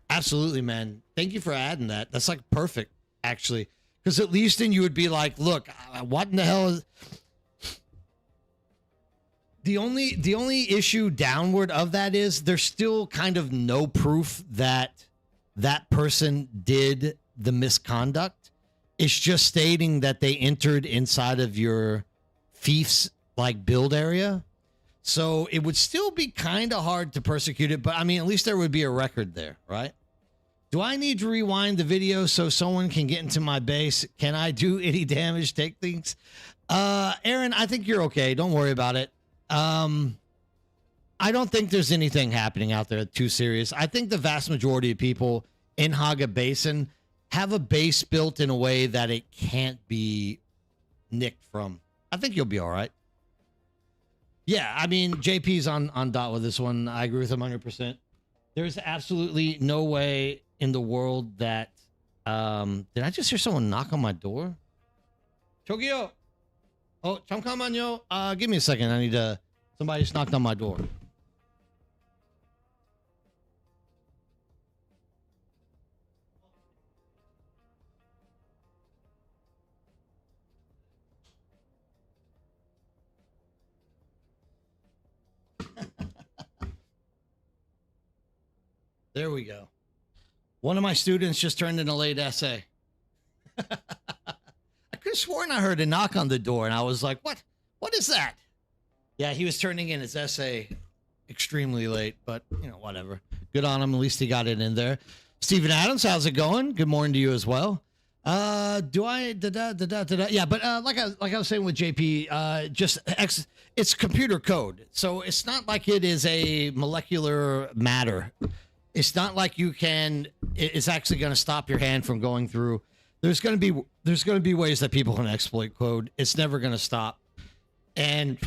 Absolutely, man. Thank you for adding that. That's like perfect, actually. Because at least then you would be like, look, what in the hell is... The only issue downward of that is there's still kind of no proof that that person did the misconduct. It's just stating that they entered inside of your fief's like build area. So it would still be kind of hard to persecute it, but I mean, at least there would be a record there, right? Do I need to rewind the video so someone can get into my base? Can I do any damage, take things? Aaron, I think you're okay. Don't worry about it. I don't think there's anything happening out there too serious. I think the vast majority of people in Haga Basin have a base built in a way that it can't be nicked from. I think you'll be all right. Yeah, I mean, JP's on dot with this one. I agree with him 100%. There's absolutely no way in the world that... did I just hear someone knock on my door? Chogyo! Oh, 잠깐만요. Give me a second. I need to... Somebody just knocked on my door. There we go. One of my students just turned in a late essay. I could have sworn I heard a knock on the door, and I was like, what? What is that? Yeah, he was turning in his essay extremely late, but, you know, whatever. Good on him. At least he got it in there. Stephen Adams, how's it going? Good morning to you as well. Yeah, but like I was saying with JP, it's computer code. So it's not like it is a molecular matter. It's not like it's actually going to stop your hand from going through. There's going to be ways that people can exploit code. It's never going to stop. And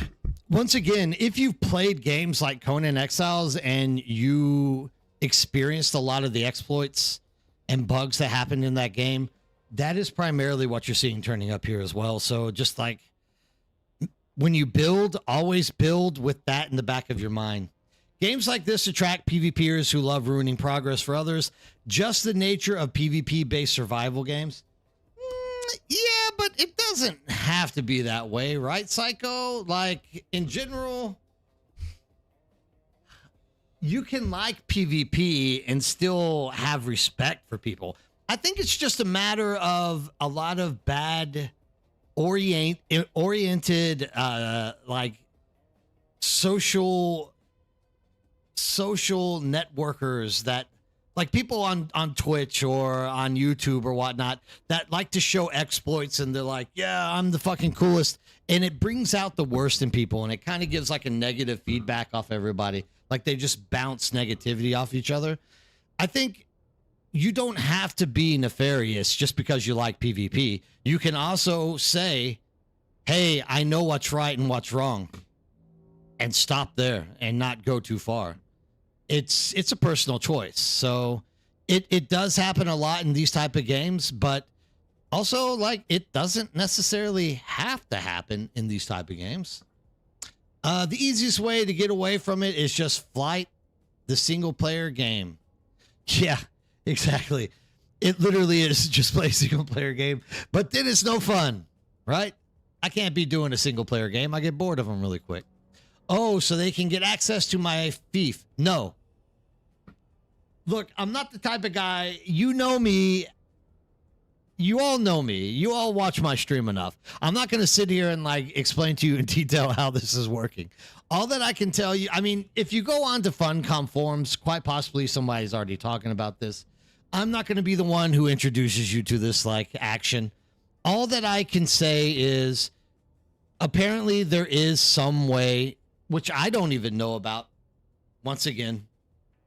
once again, if you've played games like Conan Exiles and you experienced a lot of the exploits and bugs that happened in that game, that is primarily what you're seeing turning up here as well. So just like when you build, always build with that in the back of your mind. Games like this attract PvPers who love ruining progress for others. Just the nature of PvP-based survival games. Yeah, but it doesn't have to be that way, right, Psycho? Like, in general, you can like PvP and still have respect for people. I think it's just a matter of a lot of bad oriented, like, social networkers that like people on Twitch or on YouTube or whatnot that like to show exploits and they're like, yeah, I'm the fucking coolest. And it brings out the worst in people and it kind of gives like a negative feedback off everybody. Like they just bounce negativity off each other. I think you don't have to be nefarious just because you like PvP. You can also say, hey, I know what's right and what's wrong, and stop there and not go too far. It's a personal choice. So it does happen a lot in these type of games, but also like it doesn't necessarily have to happen in these type of games. The easiest way to get away from it is just Flight, the single player game. Yeah, exactly. It literally is just play a single player game, but then it's no fun, right? I can't be doing a single player game. I get bored of them really quick. Oh, so they can get access to my fief. No. Look, I'm not the type of guy, you know me. you all know me. You all watch my stream enough. I'm not going to sit here and like explain to you in detail how this is working. All that I can tell you, I mean, if you go on to Funcom forums, quite possibly somebody's already talking about this. I'm not going to be the one who introduces you to this like action. All that I can say is apparently there is some way, which I don't even know about. Once again,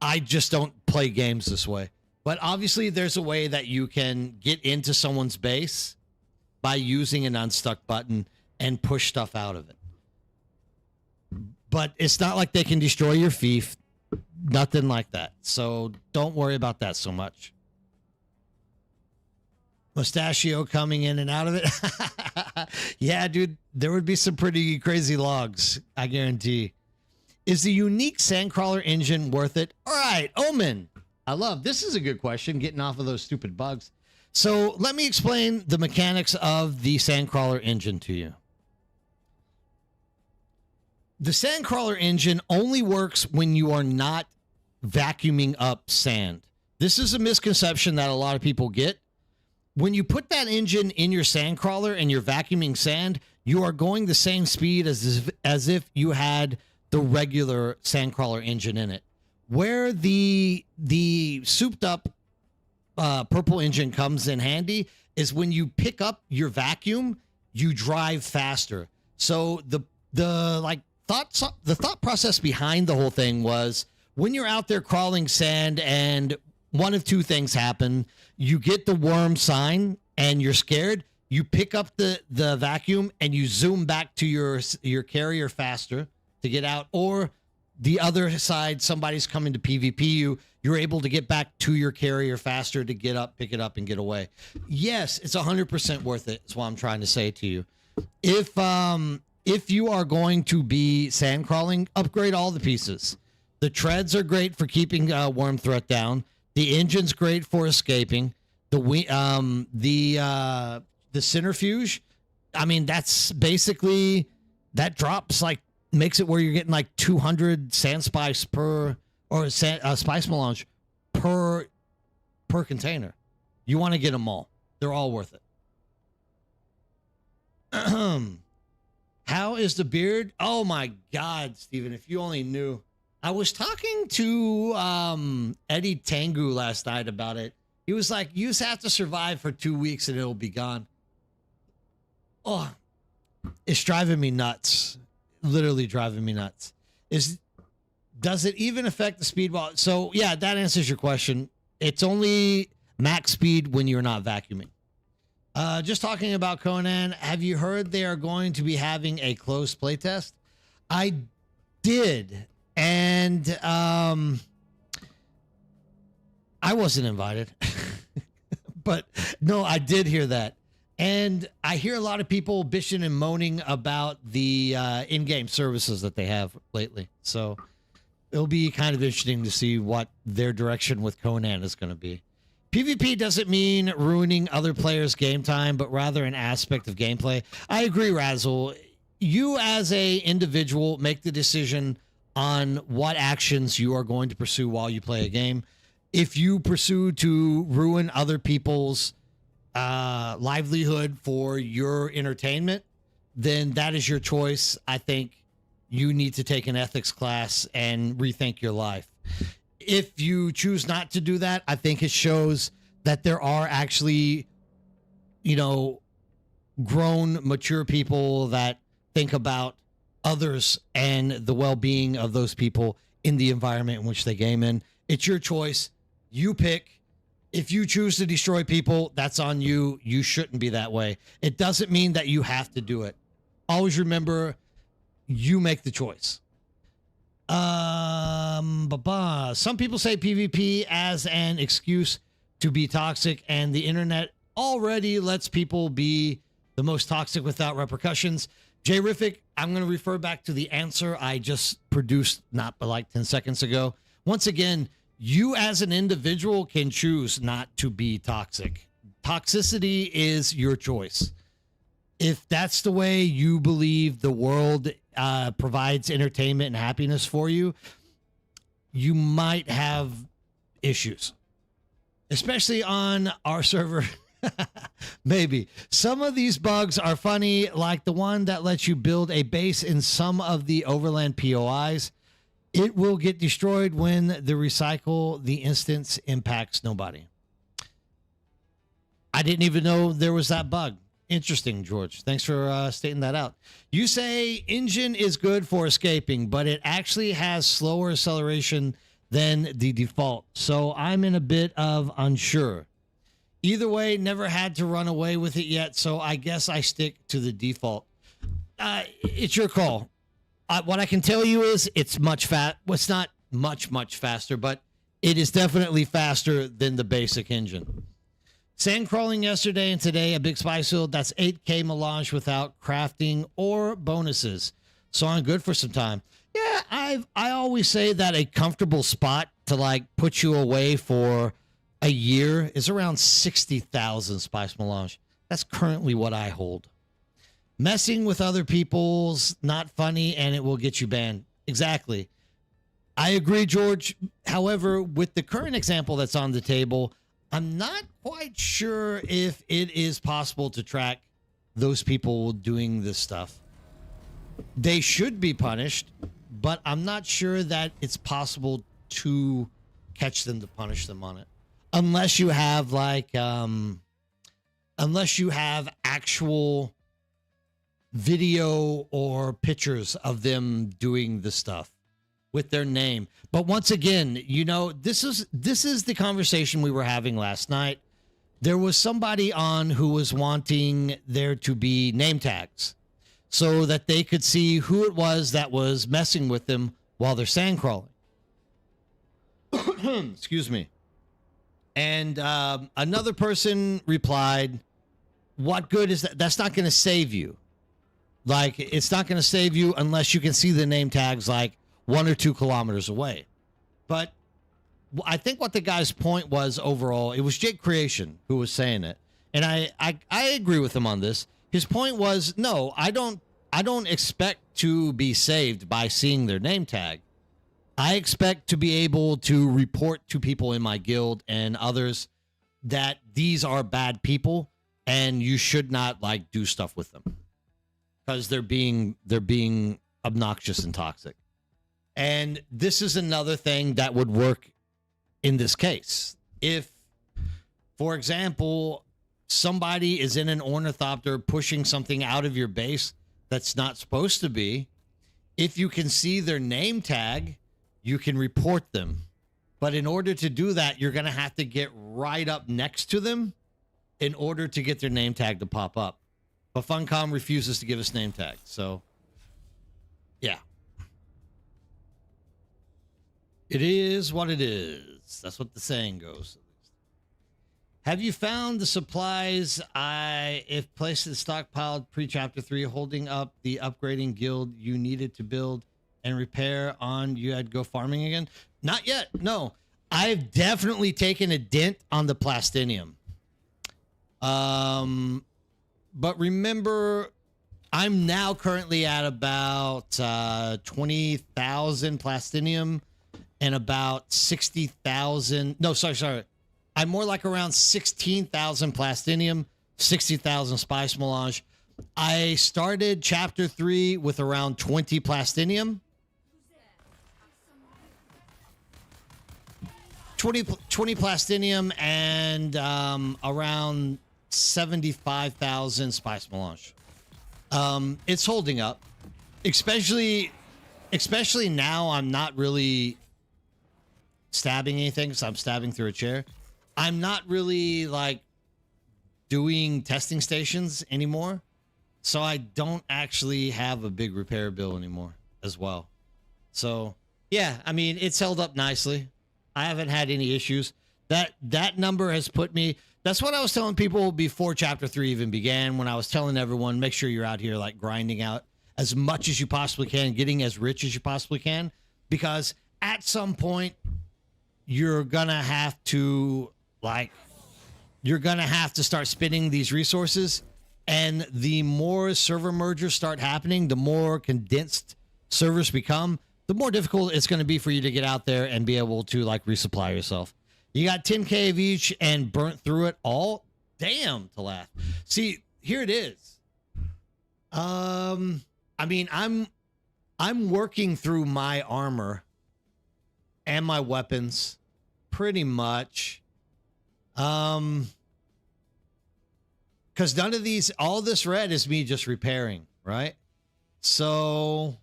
I just don't play games this way. But obviously there's a way that you can get into someone's base by using an unstuck button and push stuff out of it. But it's not like they can destroy your fief. Nothing like that. So don't worry about that so much. Mustachio coming in and out of it. Yeah, dude, there would be some pretty crazy logs, I guarantee. Is the unique Sandcrawler engine worth it? All right, Omen. I love, this is a good question, getting off of those stupid bugs. So let me explain the mechanics of the Sandcrawler engine to you. The Sandcrawler engine only works when you are not vacuuming up sand. This is a misconception that a lot of people get. When you put that engine in your Sandcrawler and you're vacuuming sand, you are going the same speed as if you had the regular Sandcrawler engine in it. Where the souped up purple engine comes in handy is when you pick up your vacuum, you drive faster. So the thought process behind the whole thing was when you're out there crawling sand and one of two things happen. You get the worm sign and you're scared. You pick up the vacuum and you zoom back to your carrier faster to get out. Or the other side, somebody's coming to PvP you. You're able to get back to your carrier faster to get up, pick it up, and get away. Yes, it's 100% worth it. That's what I'm trying to say to you. If you are going to be sand crawling, upgrade all the pieces. The treads are great for keeping worm threat down. The engine's great for escaping. The centrifuge, I mean, that's basically, that drops like, makes it where you're getting like 200 sand spice per, or spice melange per container. You want to get them all. They're all worth it. How is the beard? Oh my God, Steven, if you only knew. I was talking to Eddie Tengu last night about it. He was like, you just have to survive for 2 weeks and it'll be gone. Oh, it's driving me nuts. Literally driving me nuts. Does it even affect the speed? Well, so yeah, that answers your question. It's only max speed when you're not vacuuming. Just talking about Conan, have you heard they are going to be having a closed playtest? I did. And I wasn't invited. But no, I did hear that. And I hear a lot of people bitching and moaning about the in-game services that they have lately. So it'll be kind of interesting to see what their direction with Conan is going to be. PvP doesn't mean ruining other players' game time, but rather an aspect of gameplay. I agree, Razzle. You as a individual make the decision on what actions you are going to pursue while you play a game. If you pursue to ruin other people's livelihood for your entertainment, then that is your choice. I think you need to take an ethics class and rethink your life. If you choose not to do that, I think it shows that there are actually, grown, mature people that think about others and the well-being of those people in the environment in which they game in. It's your choice. You pick. If you choose to destroy people, that's on you. You shouldn't be that way. It doesn't mean that you have to do it. Always remember, you make the choice. Some people say PvP as an excuse to be toxic, and the internet already lets people be the most toxic without repercussions. Jay-rific, I'm going to refer back to the answer I just produced not but like 10 seconds ago. Once again, you as an individual can choose not to be toxic. Toxicity is your choice. If that's the way you believe the world provides entertainment and happiness for you, you might have issues, especially on our server. Maybe. Some of these bugs are funny, like the one that lets you build a base in some of the overland POIs. It will get destroyed when the recycle the instance impacts nobody. I didn't even know there was that bug. Interesting, George. Thanks for stating that out. You say engine is good for escaping, but it actually has slower acceleration than the default. So I'm in a bit of unsure. Either way, never had to run away with it yet, so I guess I stick to the default. It's your call. What I can tell you is it's much fast. Well, it's not much faster, but it is definitely faster than the basic engine. Sand crawling yesterday and today, a big spice field. That's 8K melange without crafting or bonuses. So I'm good for some time. Yeah, I always say that a comfortable spot to like put you away for a year is around 60,000 spice melange. That's currently what I hold. Messing with other people's not funny and it will get you banned. Exactly. I agree, George. However, with the current example that's on the table, I'm not quite sure if it is possible to track those people doing this stuff. They should be punished, but I'm not sure that it's possible to catch them to punish them on it. Unless you have like, unless you have actual video or pictures of them doing the stuff with their name. But once again, you know, this is the conversation we were having last night. There was somebody on who was wanting there to be name tags so that they could see who it was that was messing with them while they're sand crawling. Excuse me. And another person replied, what good is that? That's not going to save you. Like, it's not going to save you unless you can see the name tags like 1 or 2 kilometers away. But I think what the guy's point was overall, it was Jake Creation who was saying it. And I agree with him on this. His point was, no, I don't expect to be saved by seeing their name tag. I expect to be able to report to people in my guild and others that these are bad people and you should not like do stuff with them because they're being obnoxious and toxic. And this is another thing that would work in this case. If, for example, somebody is in an ornithopter pushing something out of your base that's not supposed to be, if you can see their name tag, you can report them. But in order to do that, you're going to have to get right up next to them in order to get their name tag to pop up. But Funcom refuses to give us name tags. So, yeah. It is what it is. That's what the saying goes. Have you found the supplies if placed in stockpiled pre-chapter 3 holding up the upgrading guild you needed to build and repair on you had to go farming again? Not yet. No. I've definitely taken a dent on the plastinium. But remember, I'm now currently at about 20,000 plastinium and about 60,000. No, sorry. I'm more like around 16,000 plastinium, 60,000 spice melange. I started chapter 3 with around 20 plastinium. 20 plastinium and around 75,000 spice melange. It's holding up, especially now. I'm not really stabbing anything because I'm stabbing through a chair. I'm not really like doing testing stations anymore, so I don't actually have a big repair bill anymore as well. So yeah, I mean, it's held up nicely. I haven't had any issues. That number has put me. That's what I was telling people before chapter 3 even began, when I was telling everyone, make sure you're out here like grinding out as much as you possibly can, getting as rich as you possibly can, because at some point you're gonna have to start spending these resources, and the more server mergers start happening, the more condensed servers become, the more difficult it's going to be for you to get out there and be able to like resupply yourself. You got 10K of each and burnt through it all. damn to laugh. See, here it is. I mean, I'm working through my armor and my weapons pretty much. Because none of these, all this red is me just repairing, right? So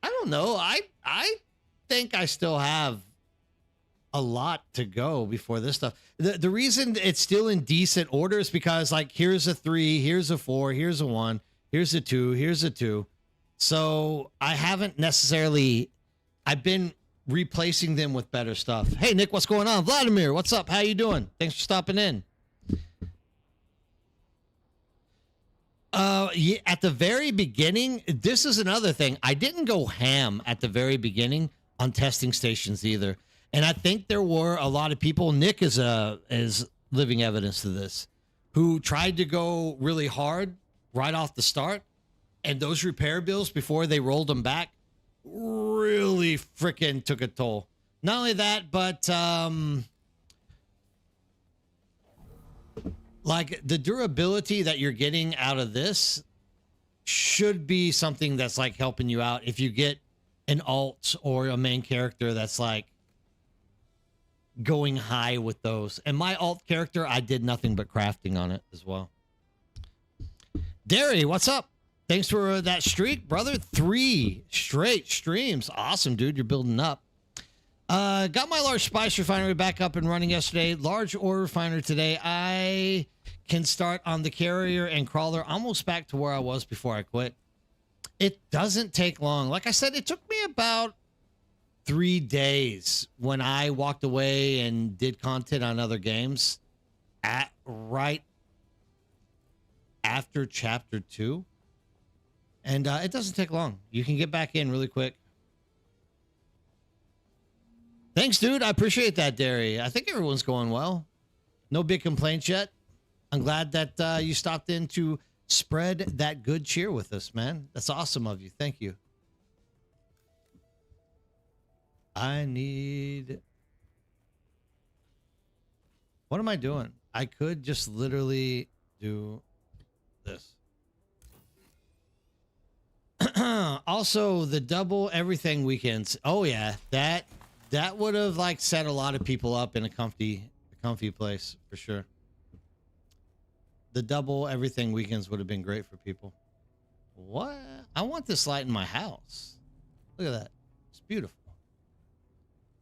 I don't know. I think I still have a lot to go before this stuff. The reason it's still in decent order is because, like, here's a 3, here's a 4, here's a 1, here's a 2, here's a 2. So I haven't necessarily, I've been replacing them with better stuff. Hey, Nick, what's going on? Vladimir, what's up? How you doing? Thanks for stopping in. Yeah, at the very beginning, this is another thing. I didn't go ham at the very beginning on testing stations either. And I think there were a lot of people, Nick is living evidence to this, who tried to go really hard right off the start. And those repair bills before they rolled them back really freaking took a toll. Not only that, but like the durability that you're getting out of this should be something that's like helping you out if you get an alt or a main character that's like going high with those. And my alt character, I did nothing but crafting on it as well. Derry, what's up? Thanks for that streak, brother. 3 straight streams. Awesome, dude. You're building up. Got my large spice refinery back up and running yesterday. Large ore refiner today. I can start on the carrier and crawler almost back to where I was before I quit. It doesn't take long. Like I said, it took me about 3 days when I walked away and did content on other games right after chapter 2. And it doesn't take long. You can get back in really quick. Thanks, dude. I appreciate that, Derry. I think everyone's going well. No big complaints yet. I'm glad that you stopped in to spread that good cheer with us, man. That's awesome of you. Thank you. I need... What am I doing? I could just literally do this. Also, the double everything weekends. Oh yeah, that would have like set a lot of people up in a comfy place for sure. The double everything weekends would have been great for people. What? I want this light in my house. Look at that. It's beautiful.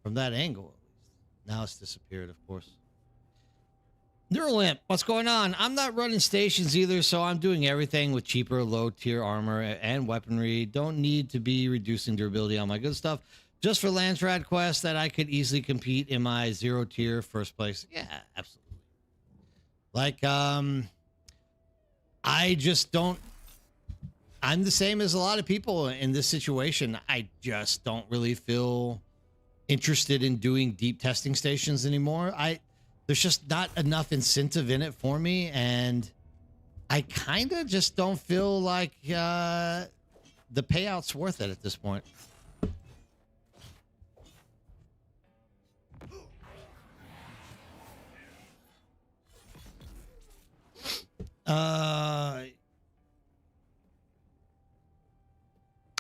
From that angle, at least. Now it's disappeared, of course. Neuralimp, what's going on? I'm not running stations either, so I'm doing everything with cheaper, low-tier armor and weaponry. Don't need to be reducing durability on my good stuff. Just for Landsrad quests that I could easily compete in my 0-tier first place. Yeah, absolutely. Like, I just don't... I'm the same as a lot of people in this situation. I just don't really feel interested in doing deep testing stations anymore. There's just not enough incentive in it for me, and I kind of just don't feel like the payout's worth it at this point.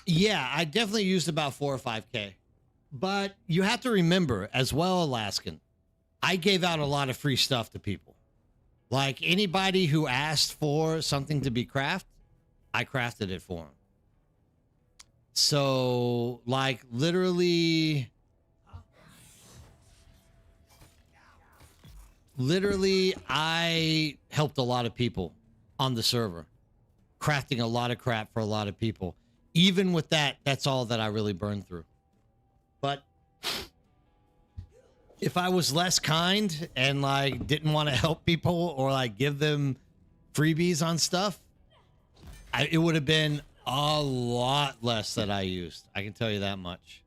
Yeah, I definitely used about 4 or 5K. But you have to remember as well, Alaskan, I gave out a lot of free stuff to people. Like anybody who asked for something to be crafted, I crafted it for them. So like literally I helped a lot of people on the server, crafting a lot of crap for a lot of people. Even with that, that's all that I really burned through. But if I was less kind and like didn't want to help people or like give them freebies on stuff, it would have been a lot less that I used. I can tell you that much.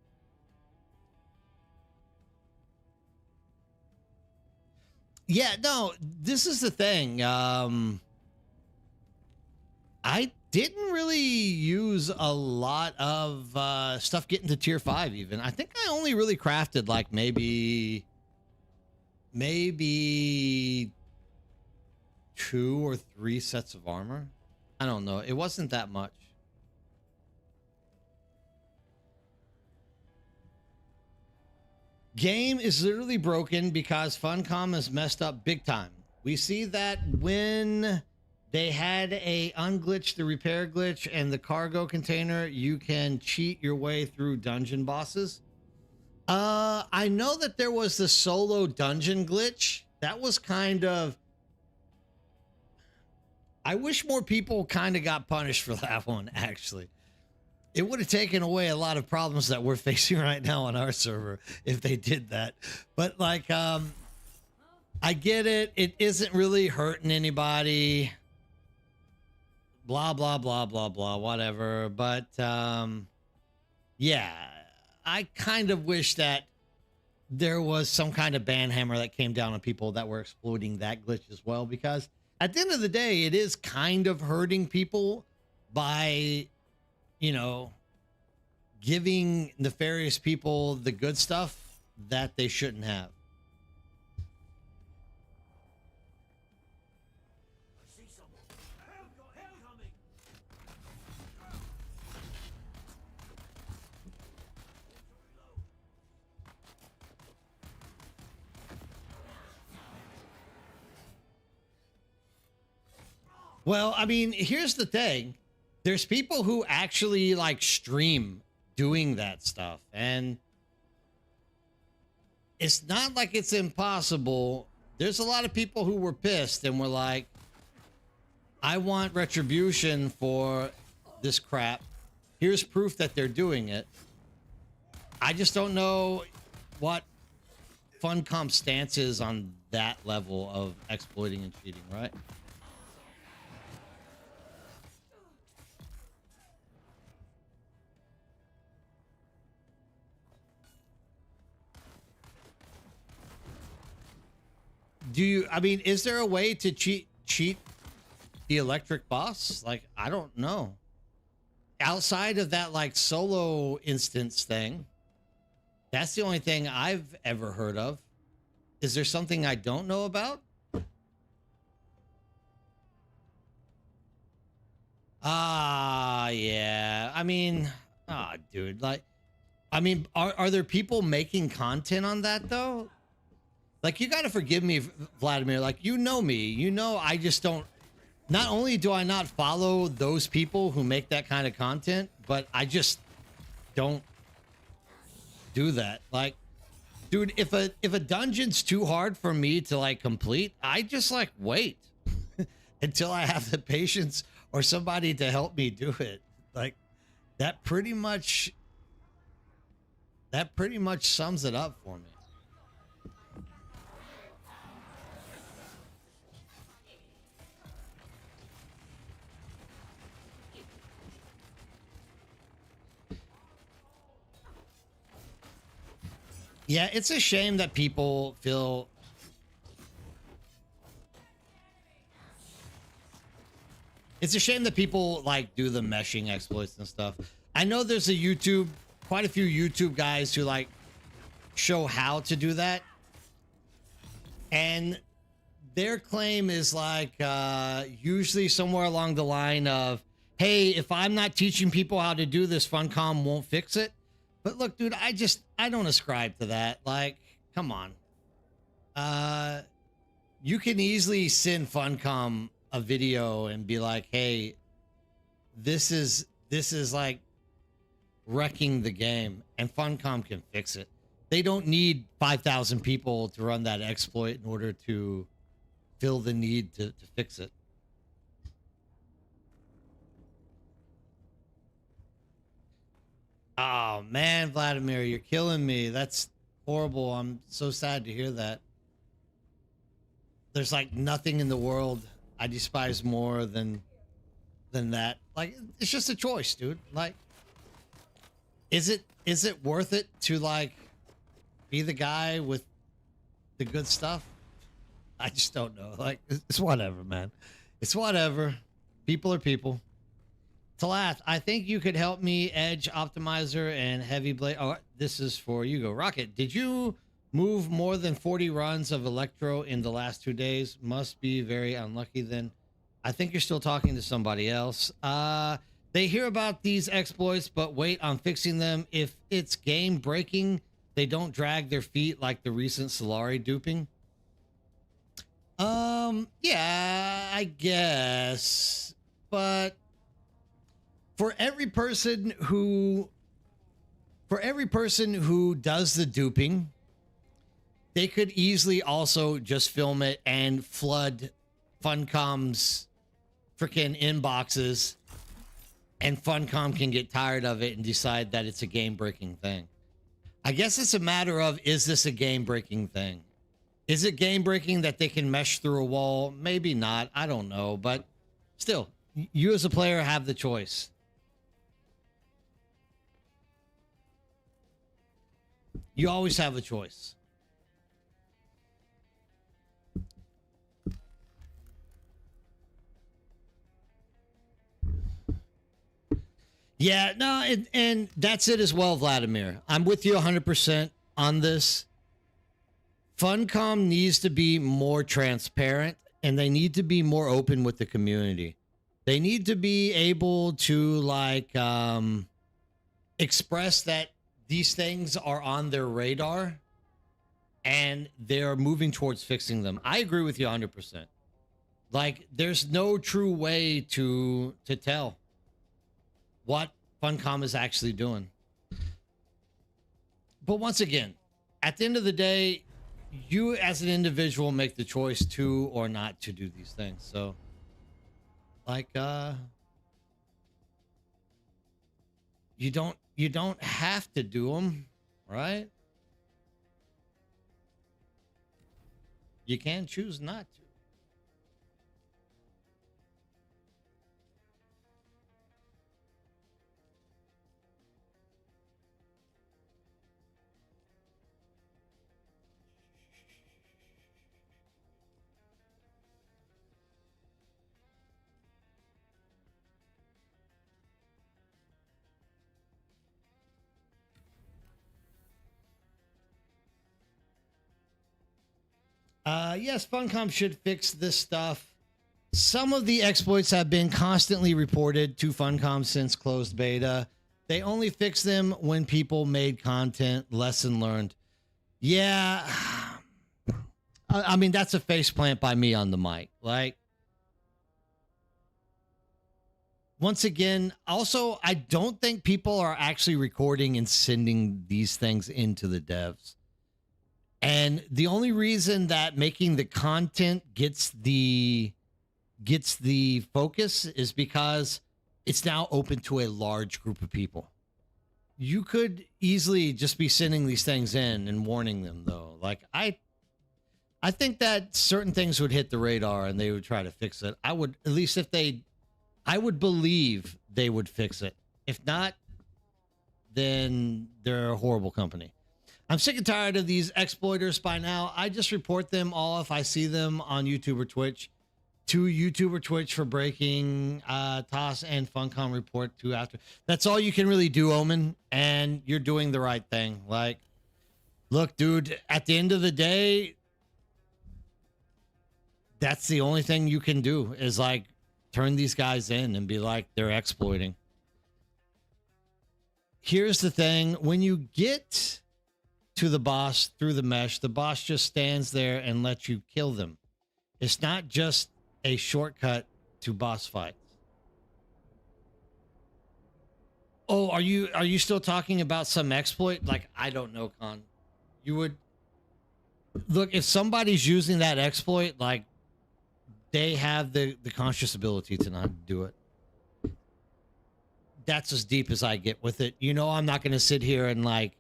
Yeah, no, this is the thing. I didn't really use a lot of stuff getting to tier 5 even. I think I only really crafted like maybe maybe 2 or 3 sets of armor. I don't know. It wasn't that much. Game is literally broken because Funcom is messed up big time. We see that when they had a unglitch, the repair glitch, and the cargo container, you can cheat your way through dungeon bosses. I know that there was the solo dungeon glitch. That was kind of... I wish more people kind of got punished for that one, actually. It would have taken away a lot of problems that we're facing right now on our server if they did that. But like, I get it. It isn't really hurting anybody. Blah, blah, blah, blah, blah, whatever. But yeah, I kind of wish that there was some kind of ban hammer that came down on people that were exploiting that glitch as well. Because at the end of the day, it is kind of hurting people by... you know, giving nefarious people the good stuff that they shouldn't have. Well, I mean, here's the thing. There's people who actually like stream doing that stuff, and it's not like it's impossible. There's a lot of people who were pissed and were like, I want retribution for this crap. Here's proof that they're doing it. I just don't know what Funcom's stance is on that level of exploiting and cheating, right? Do you, I mean, is there a way to cheat the electric boss? Like, I don't know. Outside of that, like, solo instance thing, that's the only thing I've ever heard of. Is there something I don't know about? Ah, yeah. I mean, dude, like, I mean, are there people making content on that though? Like, you got to forgive me, Vladimir. Like, you know me. You know I just don't... Not only do I not follow those people who make that kind of content, but I just don't do that. Like, dude, if a dungeon's too hard for me to, like, complete, I just, like, wait until I have the patience or somebody to help me do it. Like, that pretty much sums it up for me. Yeah, it's a shame that people feel... It's a shame that people, like, do the meshing exploits and stuff. I know there's quite a few YouTube guys who, like, show how to do that. And their claim is, like, usually somewhere along the line of, hey, if I'm not teaching people how to do this, Funcom won't fix it. But look, dude, I don't ascribe to that. Like, come on. You can easily send Funcom a video and be like, hey, this is like wrecking the game, and Funcom can fix it. They don't need 5,000 people to run that exploit in order to fill the need to fix it. Oh, man, Vladimir, you're killing me. That's horrible. I'm so sad to hear that. There's like nothing in the world I despise more than that. Like, it's just a choice, dude. Like, is it worth it to, like, be the guy with the good stuff? I just don't know. Like, it's whatever, man. It's whatever. People are people. Talath, I think you could help me Edge Optimizer and Heavy Blade. Oh, this is for you. Go Rocket. Did you Move more than 40 runs of Electro in the last 2 days. Must be very unlucky then. I think you're still talking to somebody else. They hear about these exploits, but wait on fixing them. If it's game breaking, they don't drag their feet like the recent Solari duping. Yeah, I guess. But for every person who does the duping, they could easily also just film it and flood Funcom's freaking inboxes, and Funcom can get tired of it and decide that it's a game-breaking thing. I guess it's a matter of, is this a game-breaking thing? Is it game-breaking that they can mesh through a wall? Maybe not. I don't know. But still, you as a player have the choice. You always have a choice. Yeah, no, and that's it as well, Vladimir. I'm with you 100% on this. Funcom needs to be more transparent, and they need to be more open with the community. They need to be able to, like, express that these things are on their radar, and they're moving towards fixing them. I agree with you 100%. Like, there's no true way to tell what Funcom is actually doing. But once again, at the end of the day, you as an individual make the choice to or not to do these things. So, like, you don't have to do them, right? You can choose not to. Yes, Funcom should fix this stuff. Some of the exploits have been constantly reported to Funcom since closed beta. They only fix them when people made content. Lesson learned. Yeah. I mean, that's a faceplant by me on the mic. Like, once again, also, I don't think people are actually recording and sending these things into the devs. And the only reason that making the content gets the focus is because it's now open to a large group of people. You could easily just be sending these things in and warning them, though. Like, I think that certain things would hit the radar and they would try to fix it. I would, at least if they, I would believe they would fix it. If not, then they're a horrible company. I'm sick and tired of these exploiters by now. I just report them all if I see them on YouTube or Twitch. To YouTube or Twitch for breaking. Toss and Funcom report to after. That's all you can really do, Omen. And you're doing the right thing. Like, look, dude, at the end of the day, that's the only thing you can do is, like, turn these guys in and be like, they're exploiting. Here's the thing. When you get to the boss through the mesh, the boss just stands there and lets you kill them. It's not just a shortcut to boss fights. Oh, are you still talking about some exploit? Like, I don't know, Con. You would look, if somebody's using that exploit, like, they have the conscious ability to not do it. That's as deep as I get with it. You know, I'm not going to sit here and, like,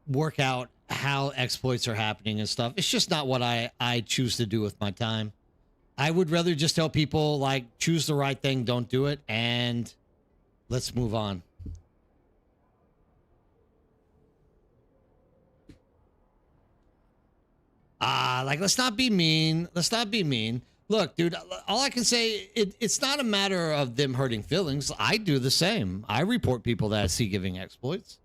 work out how exploits are happening and stuff. It's just not what I choose to do with my time. I would rather just tell people, like, choose the right thing, don't do it, and let's move on. Like, let's not be mean. Let's not be mean. Look, dude, all I can say, it's not a matter of them hurting feelings. I do the same. I report people that I see giving exploits.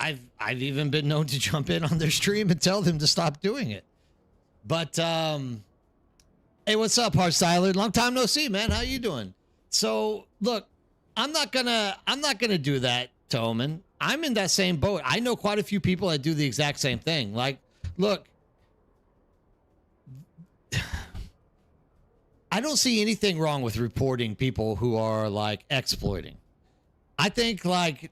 I've even been known to jump in on their stream and tell them to stop doing it. But hey, what's up, Hardstyler? Long time no see, man. How you doing? So look, I'm not gonna do that to Omen. I'm in that same boat. I know quite a few people that do the exact same thing. Like, look, I don't see anything wrong with reporting people who are like exploiting. I think like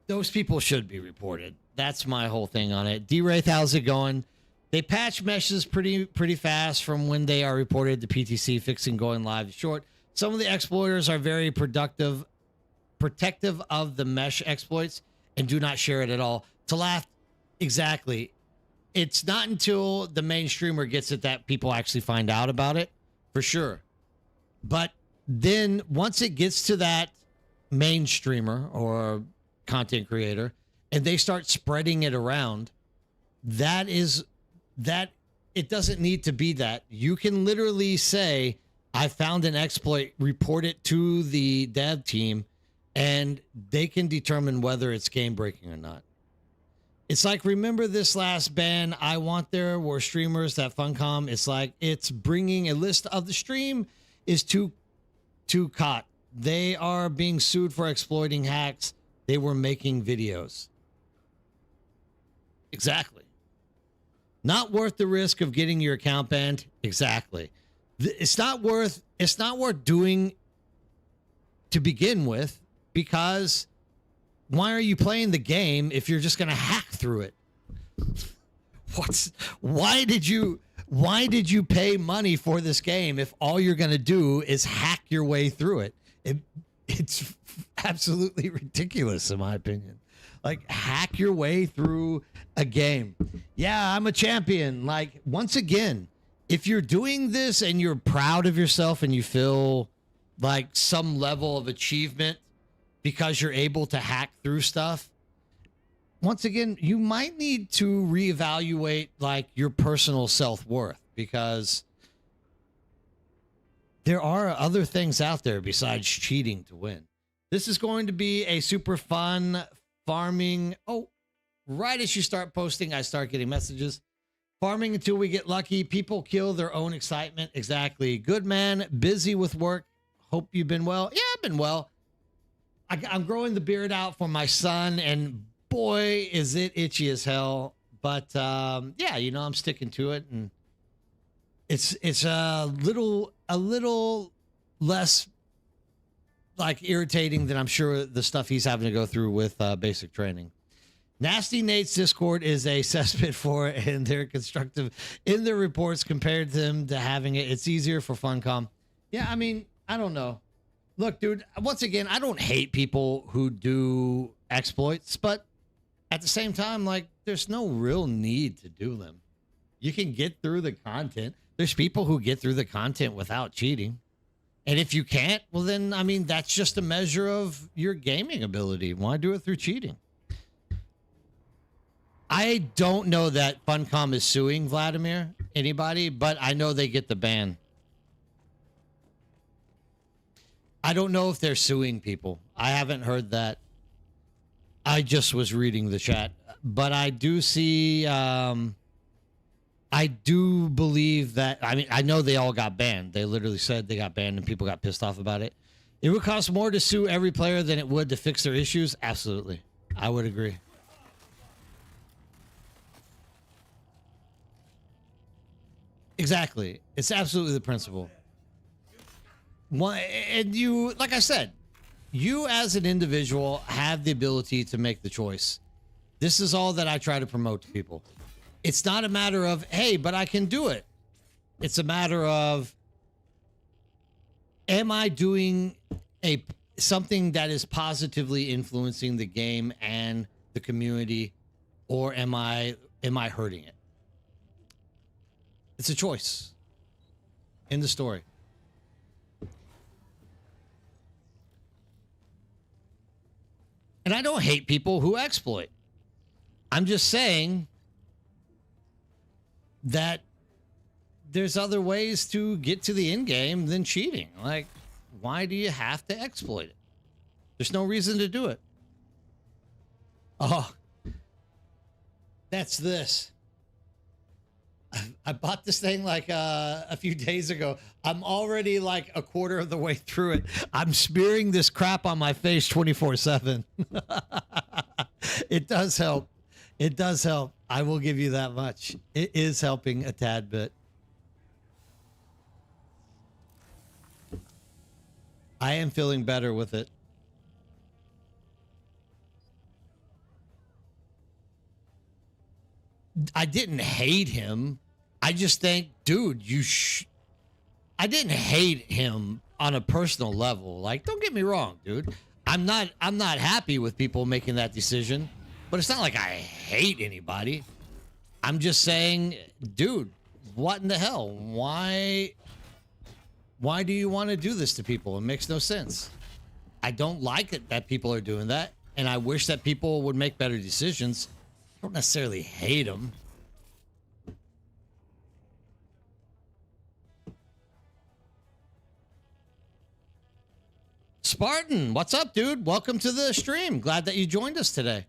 those people should be reported. That's my whole thing on it. D-Wraith, how's it going? They patch meshes pretty fast from when they are reported to PTC, fixing going live short. Some of the exploiters are very protective of the mesh exploits and do not share it at all. To laugh, exactly. It's not until the main streamer gets it that people actually find out about it, for sure. But then once it gets to that main streamer or content creator and they start spreading it around, it doesn't need to be that. You can literally say, I found an exploit, report it to the dev team, and they can determine whether it's game breaking or not. It's like, remember this last ban I want there were streamers that Funcom, it's like, it's bringing a list of the stream is too caught. They are being sued for exploiting hacks. They were making videos. Exactly. Not worth the risk of getting your account banned. Exactly. It's not worth doing to begin with, because why are you playing the game if you're just going to hack through it? Why did you pay money for this game if all you're going to do is hack your way through it? It's absolutely ridiculous, in my opinion. Like, hack your way through a game. Yeah, I'm a champion. Like, once again, if you're doing this and you're proud of yourself and you feel like some level of achievement because you're able to hack through stuff, once again, you might need to reevaluate like your personal self-worth, because there are other things out there besides cheating to win. This is going to be a super fun farming. Oh, right as you start posting, I start getting messages. Farming until we get lucky. People kill their own excitement. Exactly. Good man. Busy with work. Hope you've been well. Yeah, I've been well. I'm growing the beard out for my son, and boy, is it itchy as hell. But yeah, you know, I'm sticking to it, and it's a little less like irritating than I'm sure the stuff he's having to go through with basic training. Nasty Nate's Discord is a cesspit for it, and they're constructive in their reports compared to them to having it. It's easier for Funcom. Yeah, I mean, I don't know. Look, dude, once again, I don't hate people who do exploits, but at the same time, like, there's no real need to do them. You can get through the content. There's people who get through the content without cheating. And if you can't, well, then, I mean, that's just a measure of your gaming ability. Why do it through cheating? I don't know that Funcom is suing Vladimir, anybody, but I know they get the ban. I don't know if they're suing people. I haven't heard that. I just was reading the chat. But I do see, I do believe that, I mean, I know they all got banned. They literally said they got banned and people got pissed off about it. It would cost more to sue every player than it would to fix their issues. Absolutely. I would agree. Exactly. It's absolutely the principle. One, and you, like I said, you as an individual have the ability to make the choice. This is all that I try to promote to people. It's not a matter of, hey, but I can do it. It's a matter of, am I doing something that is positively influencing the game and the community, or am I hurting it? It's a choice in the story. And I don't hate people who exploit. I'm just saying that there's other ways to get to the end game than cheating. Like, why do you have to exploit it? There's no reason to do it. Oh, that's this. I bought this thing like a few days ago. I'm already like a quarter of the way through it. I'm smearing this crap on my face 24/7. It does help. It does help. I will give you that much. It is helping a tad bit. I am feeling better with it. I didn't hate him. I just think, dude, I didn't hate him on a personal level. Like, don't get me wrong, dude. I'm not happy with people making that decision, but it's not like I hate anybody. I'm just saying, dude, what in the hell? Why do you want to do this to people? It makes no sense. I don't like it that people are doing that, and I wish that people would make better decisions. I don't necessarily hate them. Spartan, what's up, dude? Welcome to the stream. Glad that you joined us today.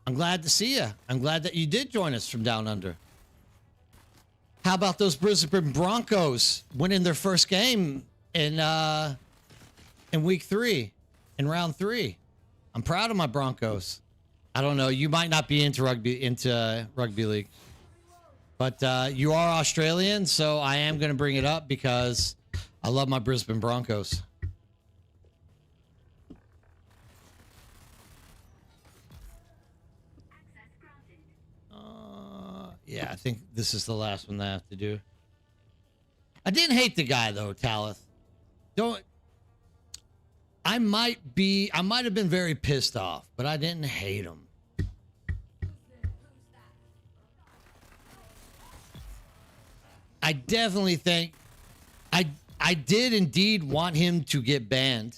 I'm glad to see you. I'm glad that you did join us from down under. How about those Brisbane Broncos winning their first game in week 3, in round 3? I'm proud of my Broncos. I don't know. You might not be into rugby league, but you are Australian, so I am going to bring it up because I love my Brisbane Broncos. Yeah, I think this is the last one that I have to do. I didn't hate the guy though, Talith. I might have been very pissed off, but I didn't hate him. I definitely think I did indeed want him to get banned.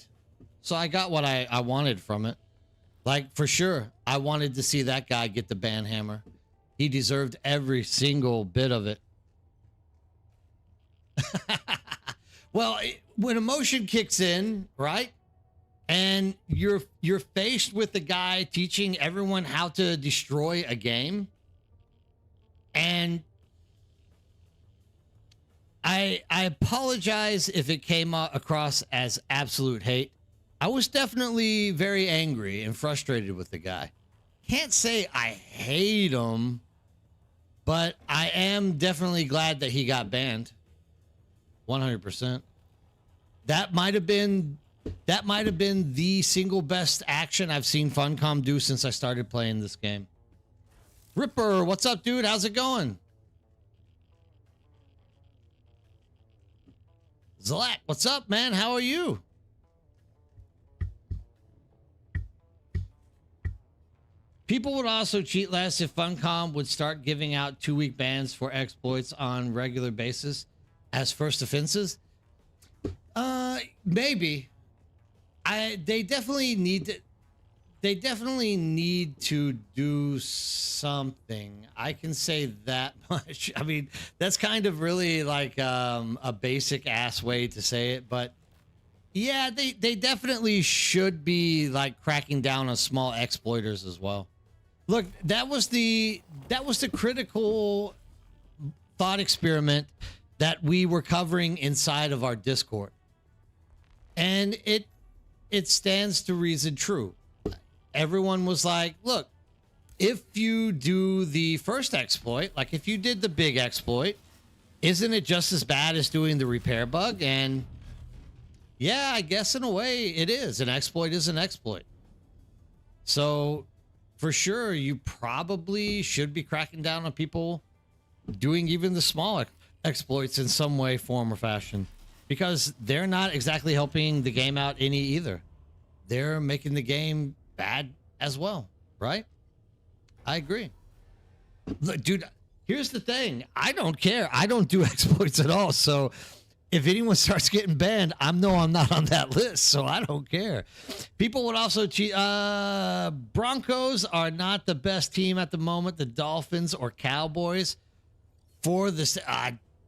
So I got what I wanted from it. Like, for sure, I wanted to see that guy get the ban hammer. He deserved every single bit of it. Well, when emotion kicks in, right? And you're faced with the guy teaching everyone how to destroy a game. And I apologize if it came across as absolute hate. I was definitely very angry and frustrated with the guy. Can't say I hate him, but I am definitely glad that he got banned. 100%. That might have been the single best action I've seen Funcom do since I started playing this game. Ripper, what's up, dude? How's it going? Zlat, what's up, man? How are you? People would also cheat less if Funcom would start giving out 2-week bans for exploits on regular basis as first offenses. Maybe. They definitely need to do something. I can say that much. I mean, that's kind of really like a basic ass way to say it, but yeah, they definitely should be like cracking down on small exploiters as well. Look, that was the critical thought experiment that we were covering inside of our Discord. And it stands to reason true. Everyone was like, look, if you do the first exploit, like if you did the big exploit, isn't it just as bad as doing the repair bug? And yeah, I guess in a way it is. An exploit is an exploit. So for sure, you probably should be cracking down on people doing even the small exploits in some way, form, or fashion, because they're not exactly helping the game out any either. They're making the game bad as well, right? I agree. Look, dude, here's the thing. I don't care. I don't do exploits at all. So if anyone starts getting banned, I'm not on that list, so I don't care. People would also cheat. Broncos are not the best team at the moment. The Dolphins or Cowboys for this.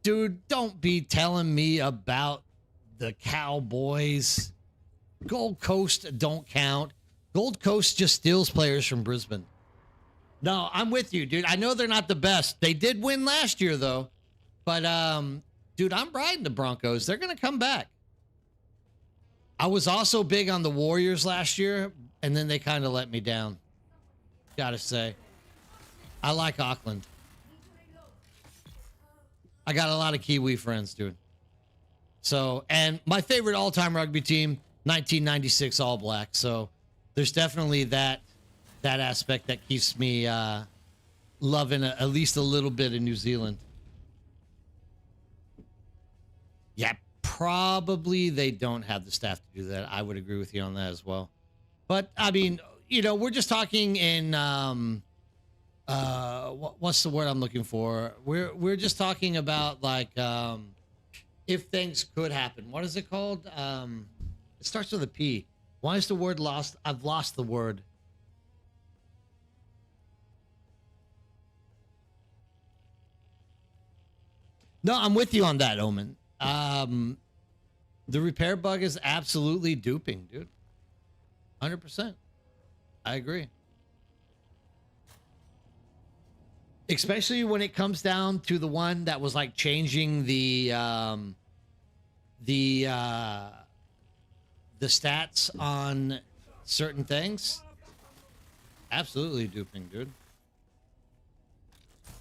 Dude, don't be telling me about the Cowboys. Gold Coast don't count. Gold Coast just steals players from Brisbane. No, I'm with you, dude. I know they're not the best. They did win last year, though. But, dude, I'm riding the Broncos. They're going to come back. I was also big on the Warriors last year, and then they kind of let me down. Gotta say. I like Auckland. I got a lot of Kiwi friends, dude. So, and my favorite all-time rugby team, 1996 All Blacks. So, there's definitely that aspect that keeps me loving at least a little bit of New Zealand. Yeah, probably they don't have the staff to do that. I would agree with you on that as well. But I mean, you know, we're just talking in what's the word I'm looking for? We're just talking about like if things could happen. What is it called? It starts with a P. Why is the word lost? I've lost the word. No, I'm with you on that, Omen. The repair bug is absolutely duping, dude. 100%. I agree. Especially when it comes down to the one that was like changing the stats on certain things. Absolutely duping, dude.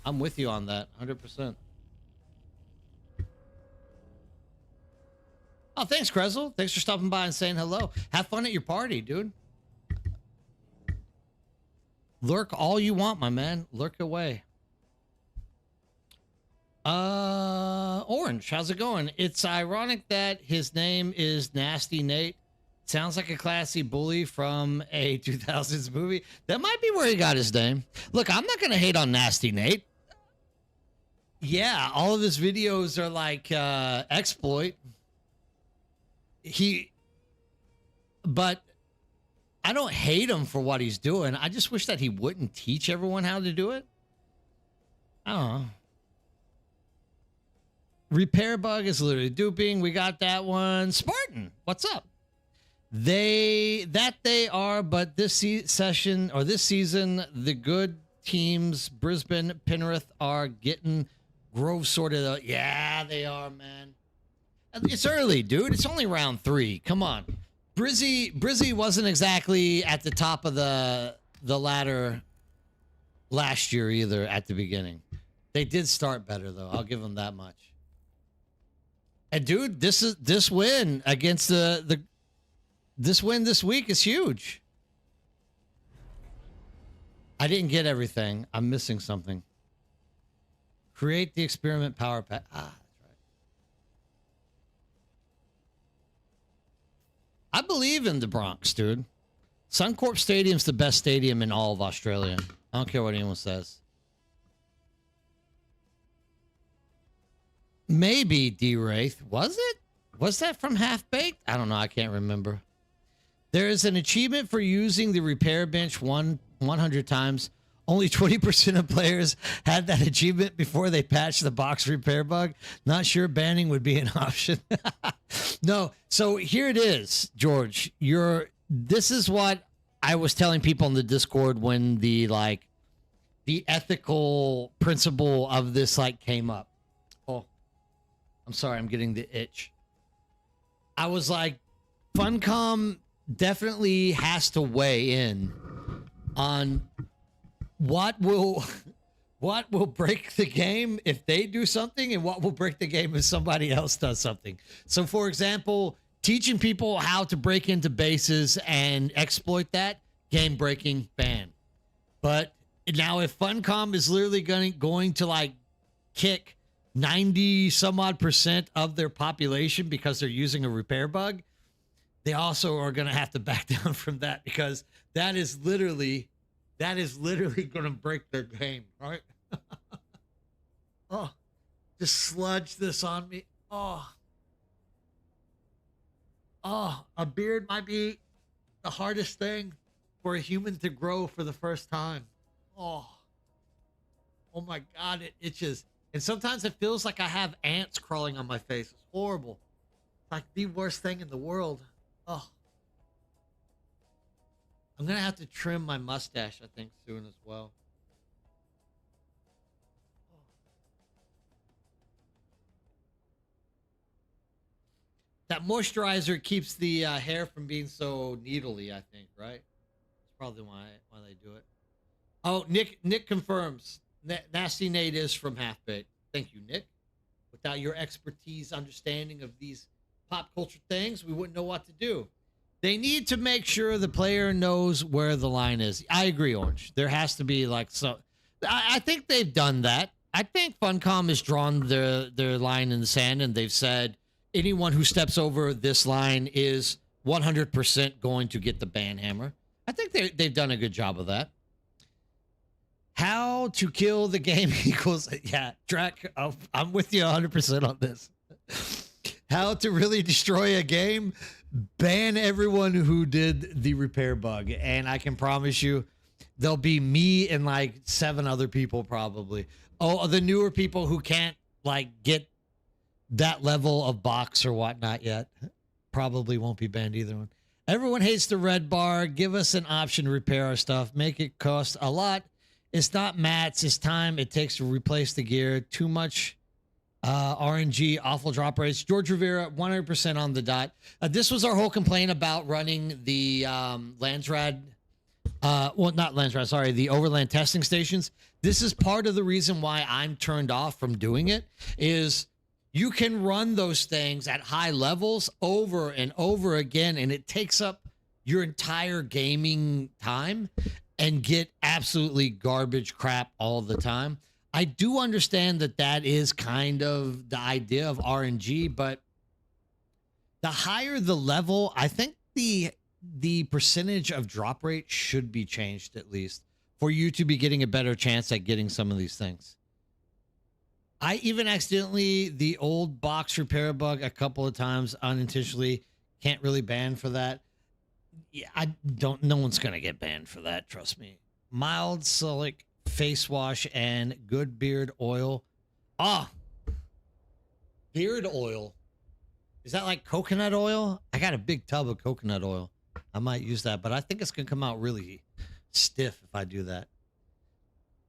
I'm with you on that, 100%. Oh, thanks, Krezel. Thanks for stopping by and saying hello. Have fun at your party, dude. Lurk all you want, my man. Lurk away. Orange, how's it going? It's ironic that his name is Nasty Nate. Sounds like a classy bully from a 2000s movie. That might be where he got his name. Look, I'm not going to hate on Nasty Nate. Yeah, all of his videos are like exploit. But I don't hate him for what he's doing. I just wish that he wouldn't teach everyone how to do it. I don't know. Repair bug is literally duping. We got that one. Spartan, what's up? They are, but this season, the good teams, Brisbane, Penrith, are getting Grove sorted out. Yeah, they are, man. It's early, dude. It's only round 3. Come on. Brizzy wasn't exactly at the top of the ladder last year either at the beginning. They did start better, though. I'll give them that much. And, dude, this win against this win this week is huge. I didn't get everything. I'm missing something. Create the experiment power pack. Ah. I believe in the Bronx, dude. Suncorp Stadium's the best stadium in all of Australia. I don't care what anyone says. Maybe D-Wraith. Was it? Was that from Half Baked? I don't know. I can't remember. There is an achievement for using the repair bench 100 times. Only 20% of players had that achievement before they patched the box repair bug. Not sure banning would be an option. No. So here it is, George. This is what I was telling people in the Discord when the ethical principle of this came up. Oh, I'm sorry. I'm getting the itch. I was like, Funcom definitely has to weigh in on what will break the game if they do something, and what will break the game if somebody else does something. So, for example, teaching people how to break into bases and exploit that, game breaking, ban. But now if Funcom is literally going to kick 90 some odd % of their population because they're using a repair bug, they also are going to have to back down from that, because that is literally going to break their game, right? Oh, just sludge this on me. Oh, a beard might be the hardest thing for a human to grow for the first time. Oh my God, it itches. And sometimes it feels like I have ants crawling on my face. It's horrible. It's like the worst thing in the world. Oh. I'm gonna have to trim my mustache, I think, soon as well. That moisturizer keeps the hair from being so needly, I think, right? That's probably why they do it. Oh, Nick confirms. Nasty Nate is from Half Baked. Thank you, Nick. Without your expertise, understanding of these pop culture things, we wouldn't know what to do. They need to make sure the player knows where the line is. I agree, Orange. There has to be like so. I think they've done that. I think Funcom has drawn their line in the sand, and they've said anyone who steps over this line is 100% going to get the ban hammer. I think they've done a good job of that. How to kill the game equals, yeah, Drac, I'm with you 100% on this. How to really destroy a game, ban everyone who did the repair bug. And I can promise you, there'll be me and like 7 other people probably. Oh, the newer people who can't like get that level of box or whatnot yet probably won't be banned either one. Everyone hates the red bar. Give us an option to repair our stuff. Make it cost a lot. It's not mats. It's time it takes to replace the gear. Too much RNG, awful drop rates. George Rivera, 100% on the dot. This was our whole complaint about running the Landsrad. Well, not Landsrad, sorry, the Overland testing stations. This is part of the reason why I'm turned off from doing it is you can run those things at high levels over and over again, and it takes up your entire gaming time and get absolutely garbage crap all the time. I do understand that that is kind of the idea of RNG, but the higher the level, I think the percentage of drop rate should be changed at least for you to be getting a better chance at getting some of these things. I even accidentally the old box repair bug a couple of times unintentionally. Can't really ban for that. Yeah, I don't. No one's gonna get banned for that. Trust me. Mild silic face wash and good beard oil. Ah, beard oil. Is that like coconut oil? I got a big tub of coconut oil. I might use that, but I think it's gonna come out really stiff if I do that.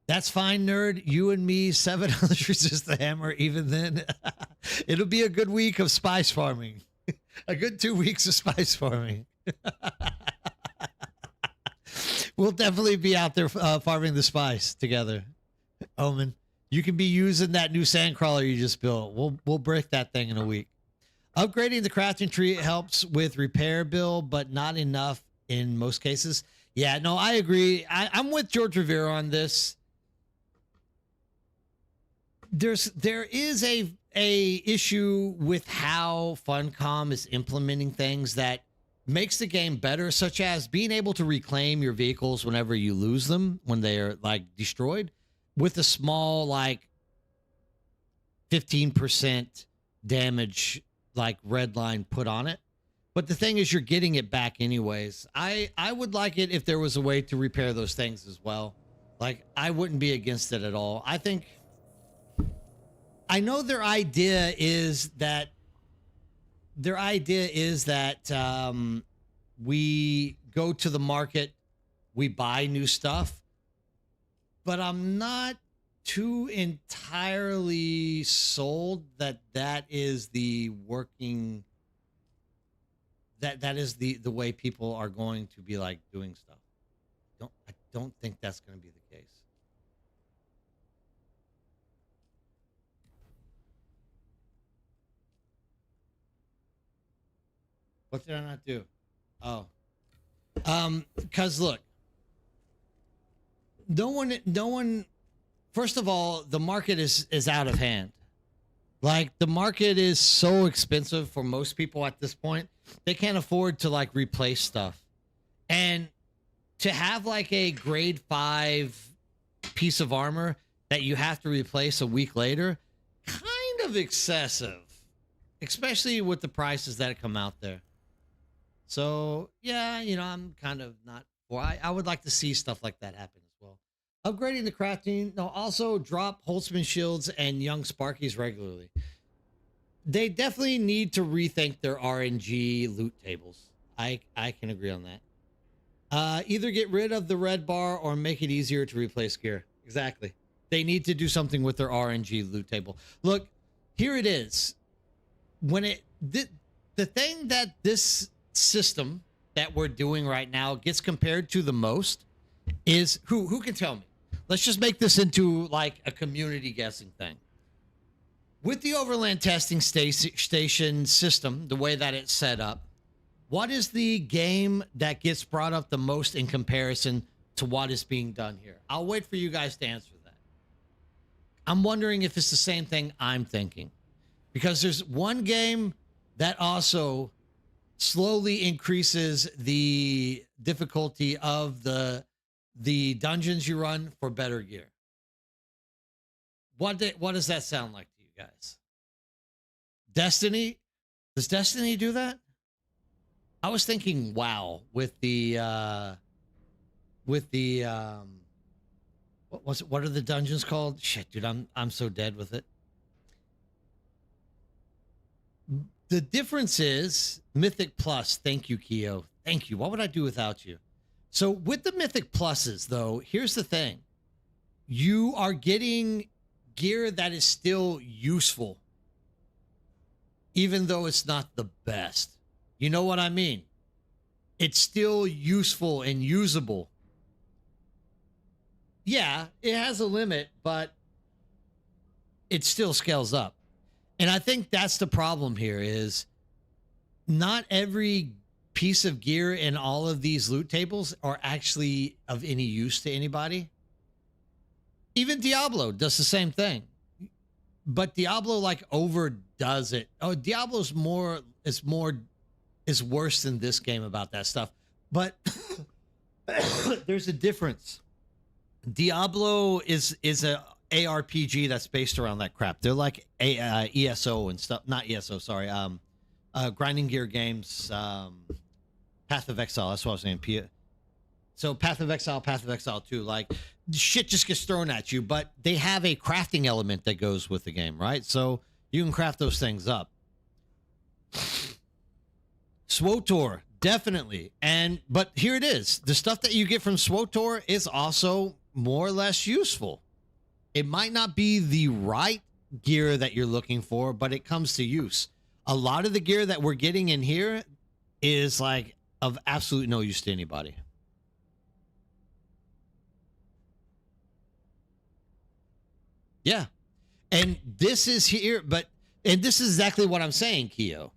That's fine, nerd. You and me, 7 others resist the hammer. Even then, it'll be a good week of spice farming. A good 2 weeks of spice farming. We'll definitely be out there farming the spice together. Omen, you can be using that new sand crawler you just built. We'll break that thing in a week. Upgrading the crafting tree helps with repair bill, but not enough in most cases. Yeah, no, I agree. I'm with George Rivera on this. There is a issue with how Funcom is implementing things that makes the game better, such as being able to reclaim your vehicles whenever you lose them when they are like destroyed with a small like 15% damage like red line put on it. But the thing is, you're getting it back anyways. I would like it if there was a way to repair those things as well. Like, I wouldn't be against it at all. I know their idea is that we go to the market, we buy new stuff, but I'm not too entirely sold that that is the working, that is the way people are going to be like doing stuff. I don't think that's going to be the case. What did I not do? Oh, because look, no one. First of all, the market is out of hand. Like, the market is so expensive for most people at this point. They can't afford to like replace stuff, and to have like a grade 5 piece of armor that you have to replace a week later, kind of excessive, especially with the prices that come out there. So yeah, I'm kind of not. Well, I would like to see stuff like that happen as well. Upgrading the crafting. No, also drop Holtzman shields and young Sparkies regularly. They definitely need to rethink their RNG loot tables. I can agree on that. Either get rid of the red bar or make it easier to replace gear. Exactly. They need to do something with their RNG loot table. Look, here it is. When the thing that this system that we're doing right now gets compared to the most is who can tell me? Let's just make this into like a community guessing thing. With the overland testing station system, the way that it's set up, what is the game that gets brought up the most in comparison to what is being done here? I'll wait for you guys to answer that. I'm wondering if it's the same thing I'm thinking. Because there's one game that also slowly increases the difficulty of the dungeons you run for better gear. What does that sound like to you guys? Destiny? Does Destiny do that? I was thinking WoW with the what are the dungeons called? Shit, dude, I'm so dead with it. The difference is Mythic Plus. Thank you, Keo. Thank you. What would I do without you? So with the Mythic Pluses, though, here's the thing. You are getting gear that is still useful, even though it's not the best. You know what I mean? It's still useful and usable. Yeah, it has a limit, but it still scales up. And I think that's the problem here is not every piece of gear in all of these loot tables are actually of any use to anybody. Even Diablo does the same thing. But Diablo like overdoes it. Oh, Diablo's is worse than this game about that stuff. But there's a difference. Diablo is a ARPG that's based around that crap. They're like ESO and stuff. Not ESO, sorry. Grinding gear games. Path of Exile. That's what I was saying. So Path of Exile 2. Like shit just gets thrown at you, but they have a crafting element that goes with the game, right? So you can craft those things up. SWOTOR, definitely. But here it is. The stuff that you get from SWOTOR is also more or less useful. It might not be the right gear that you're looking for, but it comes to use. A lot of the gear that we're getting in here is like of absolute no use to anybody. Yeah. And this is here, and this is exactly what I'm saying, Keo.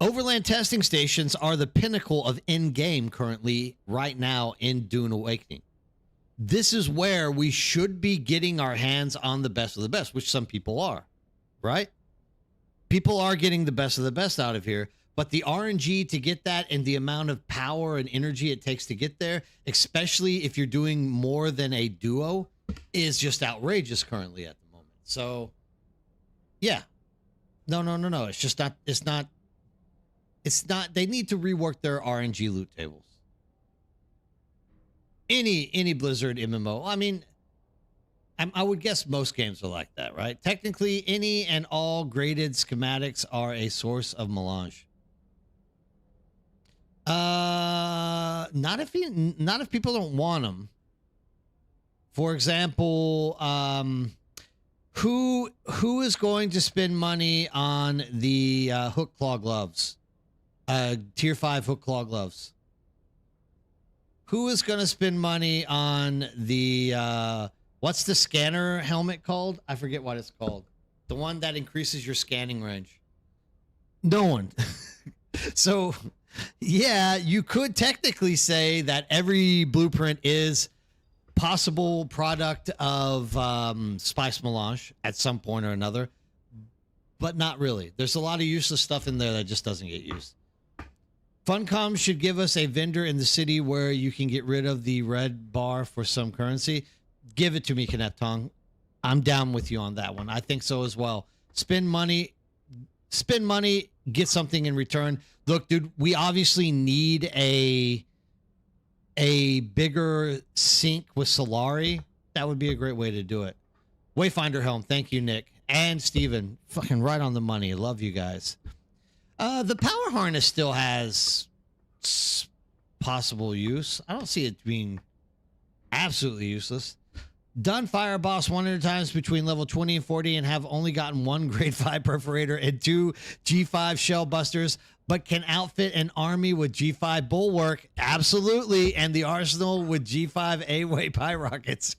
Overland testing stations are the pinnacle of in-game currently right now in Dune Awakening. This is where we should be getting our hands on the best of the best, which some people are, right? People are getting the best of the best out of here, but the RNG to get that and the amount of power and energy it takes to get there, especially if you're doing more than a duo, is just outrageous currently at the moment. So, yeah. No. It's not, they need to rework their RNG loot tables. Any Blizzard MMO. I mean, I would guess most games are like that, right? Technically, any and all graded schematics are a source of melange. Not if people don't want them. For example, who is going to spend money on the hook claw gloves? Tier 5 hook claw gloves. Who is going to spend money on the what's the scanner helmet called? I forget what it's called. The one that increases your scanning range. No one. So, yeah, you could technically say that every blueprint is possible product of Spice Melange at some point or another, but not really. There's a lot of useless stuff in there that just doesn't get used. Funcom should give us a vendor in the city where you can get rid of the red bar for some currency. Give it to me, Kenneth Tong. I'm down with you on that one. I think so as well. Spend money, get something in return. Look, dude, we obviously need a bigger sync with Solari. That would be a great way to do it. Wayfinder Helm, thank you, Nick. And Steven, fucking right on the money. Love you guys. The power harness still has possible use. I don't see it being absolutely useless. Done fire boss 100 times between level 20 and 40 and have only gotten one grade 5 perforator and 2 G5 shell busters, but can outfit an army with G5 bulwark. Absolutely. And the arsenal with G5 A-way pie rockets.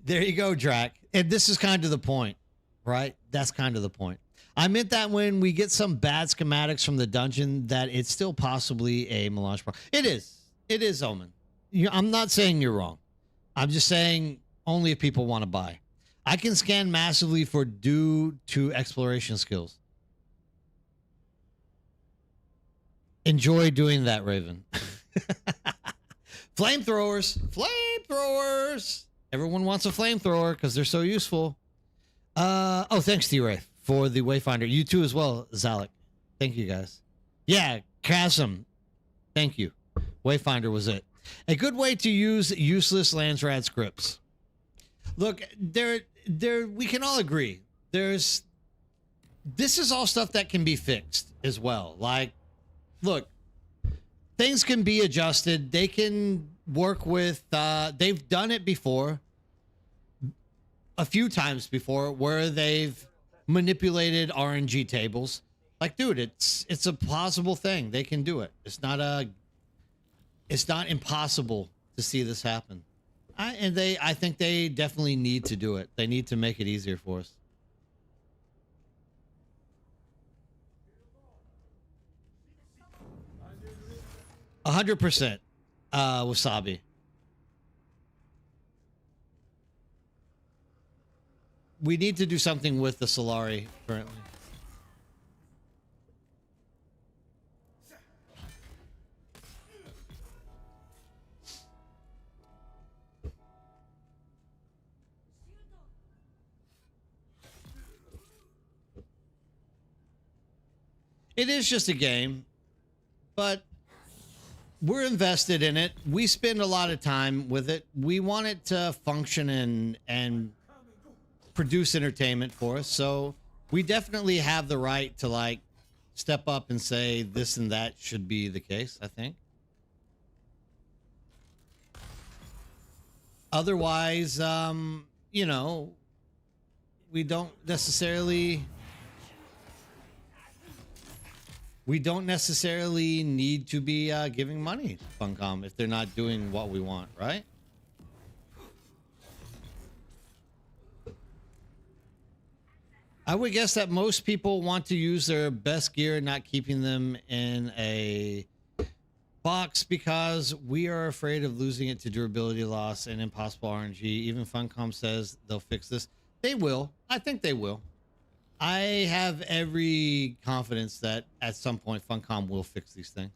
There you go, Drac. And this is kind of the point, right? That's kind of the point. I meant that when we get some bad schematics from the dungeon, that it's still possibly a melange. It is. It is, Omen. I'm not saying you're wrong. I'm just saying only if people want to buy. I can scan massively for due to exploration skills. Enjoy doing that, Raven. Flamethrowers. Flamethrowers. Everyone wants a flamethrower because they're so useful. Oh, thanks, T-Ray, for the Wayfinder. You too as well, Zalek. Thank you, guys. Yeah, Chasm. Thank you. Wayfinder was it. A good way to use useless Landsrad scripts. Look, we can all agree. This is all stuff that can be fixed as well. Like, look, things can be adjusted. They can work with, they've done it before, a few times before, where they've manipulated RNG tables. Like, dude, it's a plausible thing. They can do it. It's not impossible to see this happen. I think they definitely need to do it. They need to make it easier for us. 100%, Wasabi. We need to do something with the Solari currently. It is just a game, but we're invested in it. We spend a lot of time with it. We want it to function and produce entertainment for us. So we definitely have the right to, like, step up and say this and that should be the case, I think. Otherwise, you know, we don't necessarily need to be giving money to Funcom if they're not doing what we want, right? I would guess that most people want to use their best gear, not keeping them in a box, because we are afraid of losing it to durability loss and impossible RNG. Even Funcom says they'll fix this. They will. I think they will. I have every confidence that at some point Funcom will fix these things.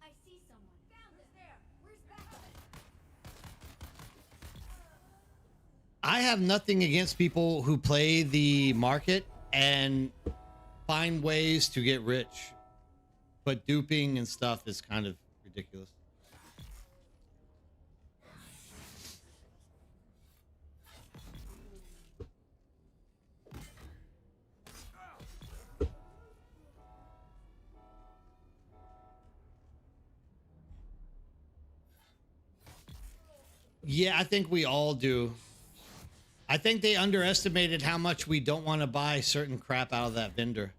I see someone. Found it there. Where's that? I have nothing against people who play the market and find ways to get rich, but duping and stuff is kind of ridiculous. Yeah, I think we all do. I think they underestimated how much we don't want to buy certain crap out of that vendor.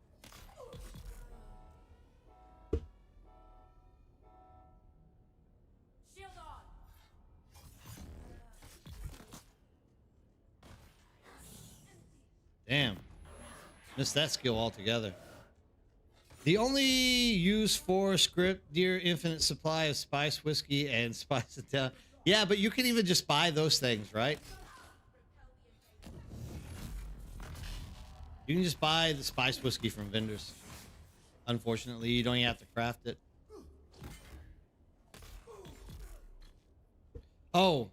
Shield on. Damn. Missed that skill altogether. The only use for script, dear infinite supply of spice whiskey and spice Italian. Yeah, but you can even just buy those things, right? You can just buy the spice whiskey from vendors. Unfortunately, you don't even have to craft it. Oh.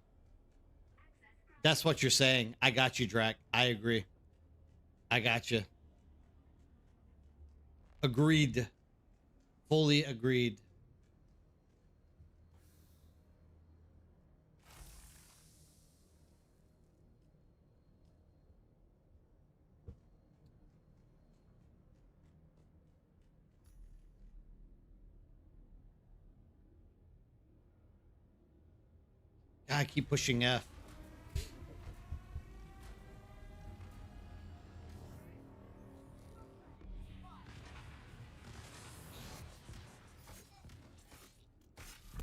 That's what you're saying. I got you, Drac. I agree. I got you. Agreed. Fully agreed. God, I keep pushing F.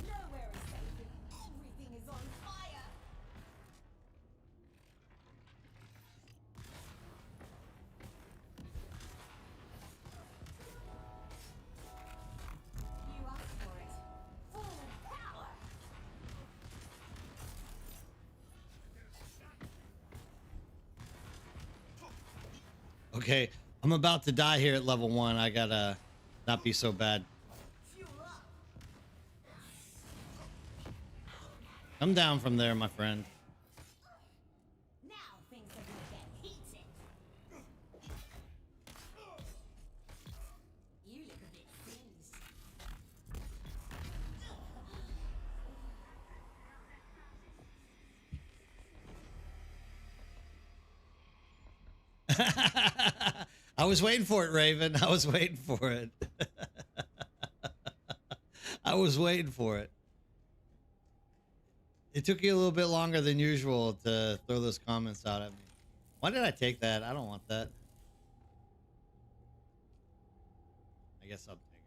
Nowhere is safe. Everything is on fire. You asked for it. Full power. Okay, I'm about to die here at level 1. I gotta not be so bad. Fuel up. Come down from there, my friend. Now things are gonna get heated. You look a bit singed. I was waiting for it, Raven. I was waiting for it. I was waiting for it. It took you a little bit longer than usual to throw those comments out at me. Why did I take that? I don't want that. I guess I'm taking it.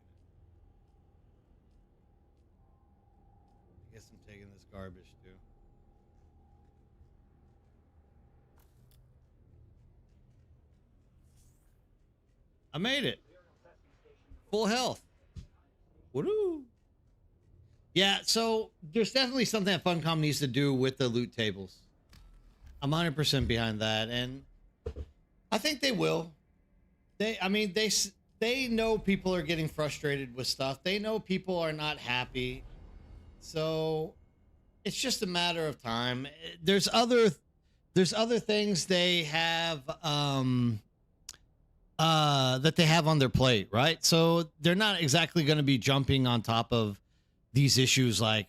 I guess I'm taking this garbage too. I made it. Full health. Woo! Yeah, so there's definitely something that Funcom needs to do with the loot tables. I'm 100% behind that, and I think they will. I mean, they know people are getting frustrated with stuff. They know people are not happy, so it's just a matter of time. There's other things they have that they have on their plate, right? So they're not exactly going to be jumping on top of these issues like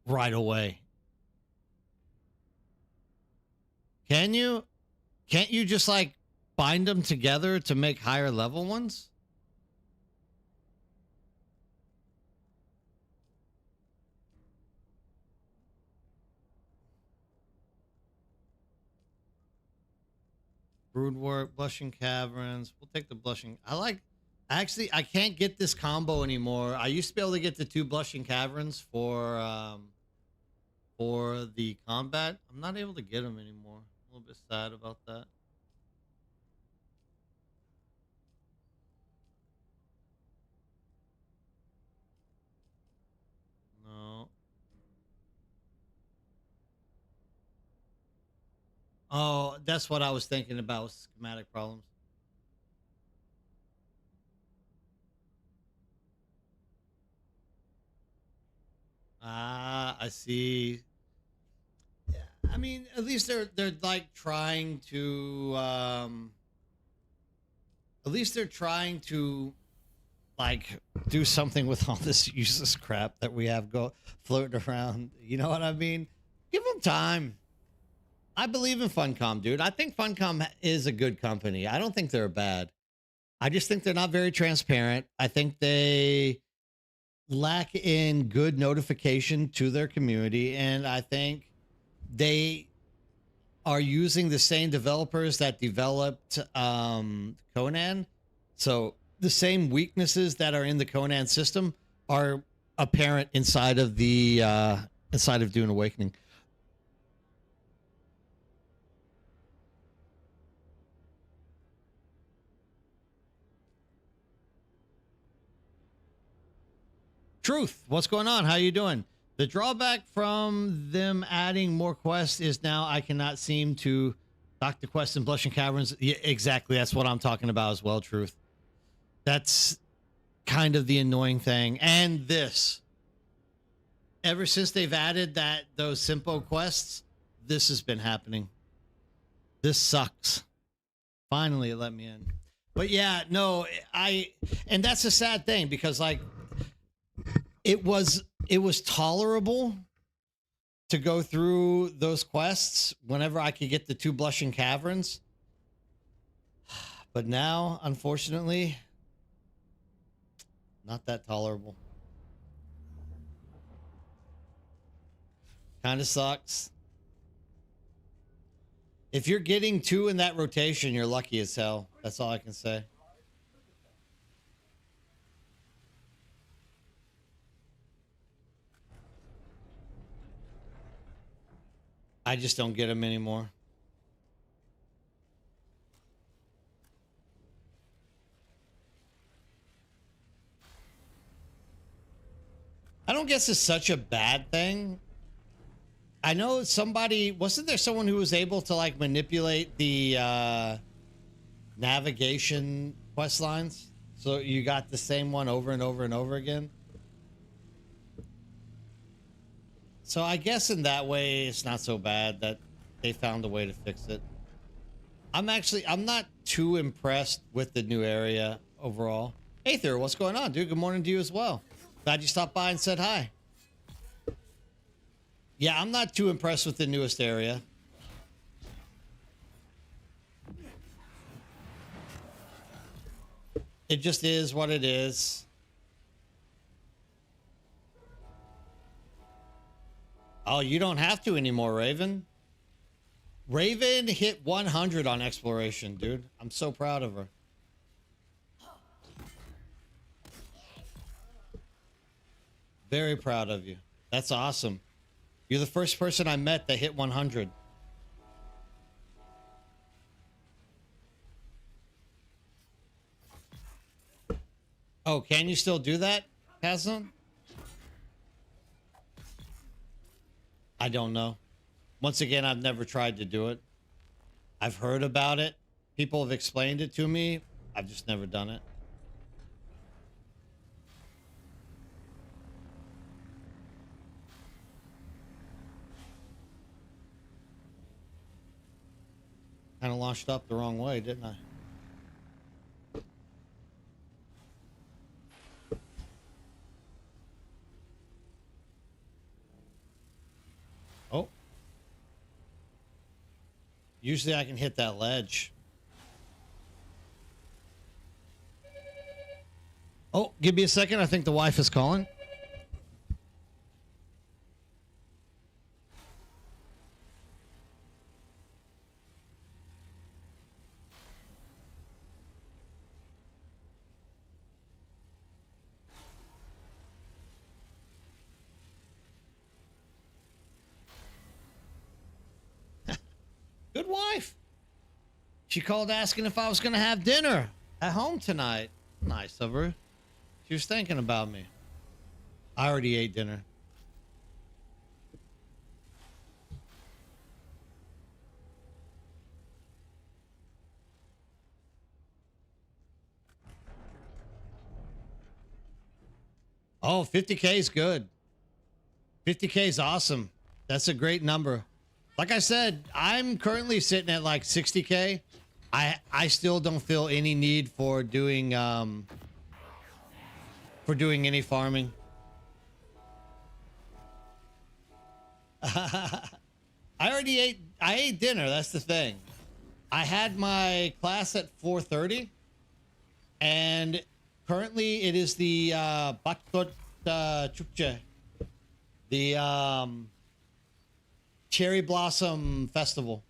right away. Can't you just like bind them together to make higher level ones? Broodwork, Blushing Caverns. We'll take the Blushing. Actually, I can't get this combo anymore. I used to be able to get the 2 Blushing Caverns for the combat. I'm not able to get them anymore. A little bit sad about that. No. Oh, that's what I was thinking about, schematic problems. Ah, I see. Yeah, I mean, at least they're like trying to at least they're trying to like do something with all this useless crap that we have floating around. You know what I mean? Give them time. I believe in Funcom, dude. I think Funcom is a good company. I don't think they're bad. I just think they're not very transparent. I think they lack in good notification to their community, and I think they are using the same developers that developed Conan. So the same weaknesses that are in the Conan system are apparent inside of Dune Awakening. Truth, what's going on? How you doing? The drawback from them adding more quests is now I cannot seem to dock the quest in Blushing Caverns. Yeah, exactly. That's what I'm talking about as well, Truth. That's kind of the annoying thing. And this, ever since they've added those Simpo quests, this has been happening. This sucks. Finally, it let me in. But yeah, no, and that's a sad thing because like it was tolerable to go through those quests whenever I could get the 2 Blushing Caverns. But now, unfortunately, not that tolerable. Kind of sucks. If you're getting 2 in that rotation, you're lucky as hell. That's all I can say. I just don't get them anymore. I don't guess it's such a bad thing. I know somebody, wasn't there someone who was able to like manipulate the navigation quest lines? So you got the same one over and over and over again? So I guess in that way, it's not so bad that they found a way to fix it. I'm not too impressed with the new area overall. Aether, what's going on, dude? Good morning to you as well. Glad you stopped by and said hi. Yeah, I'm not too impressed with the newest area. It just is what it is. Oh, you don't have to anymore, Raven. Raven hit 100 on exploration, dude. I'm so proud of her. Very proud of you. That's awesome. You're the first person I met that hit 100. Oh, can you still do that, Kazan? I don't know. Once again, I've never tried to do it. I've heard about it. People have explained it to me. I've just never done it. Kind of launched up the wrong way, didn't I? Oh. Usually I can hit that ledge. Oh, give me a second. I think the wife is calling. Good wife. She called asking if I was going to have dinner at home tonight. Nice of her. She was thinking about me. I already ate dinner. Oh, 50K is good. 50K is awesome. That's a great number. Like I said, I'm currently sitting at like 60K. I still don't feel any need for doing any farming. I ate dinner, that's the thing. I had my class at 4:30 and currently it is the Batot Chukche. The Cherry Blossom Festival.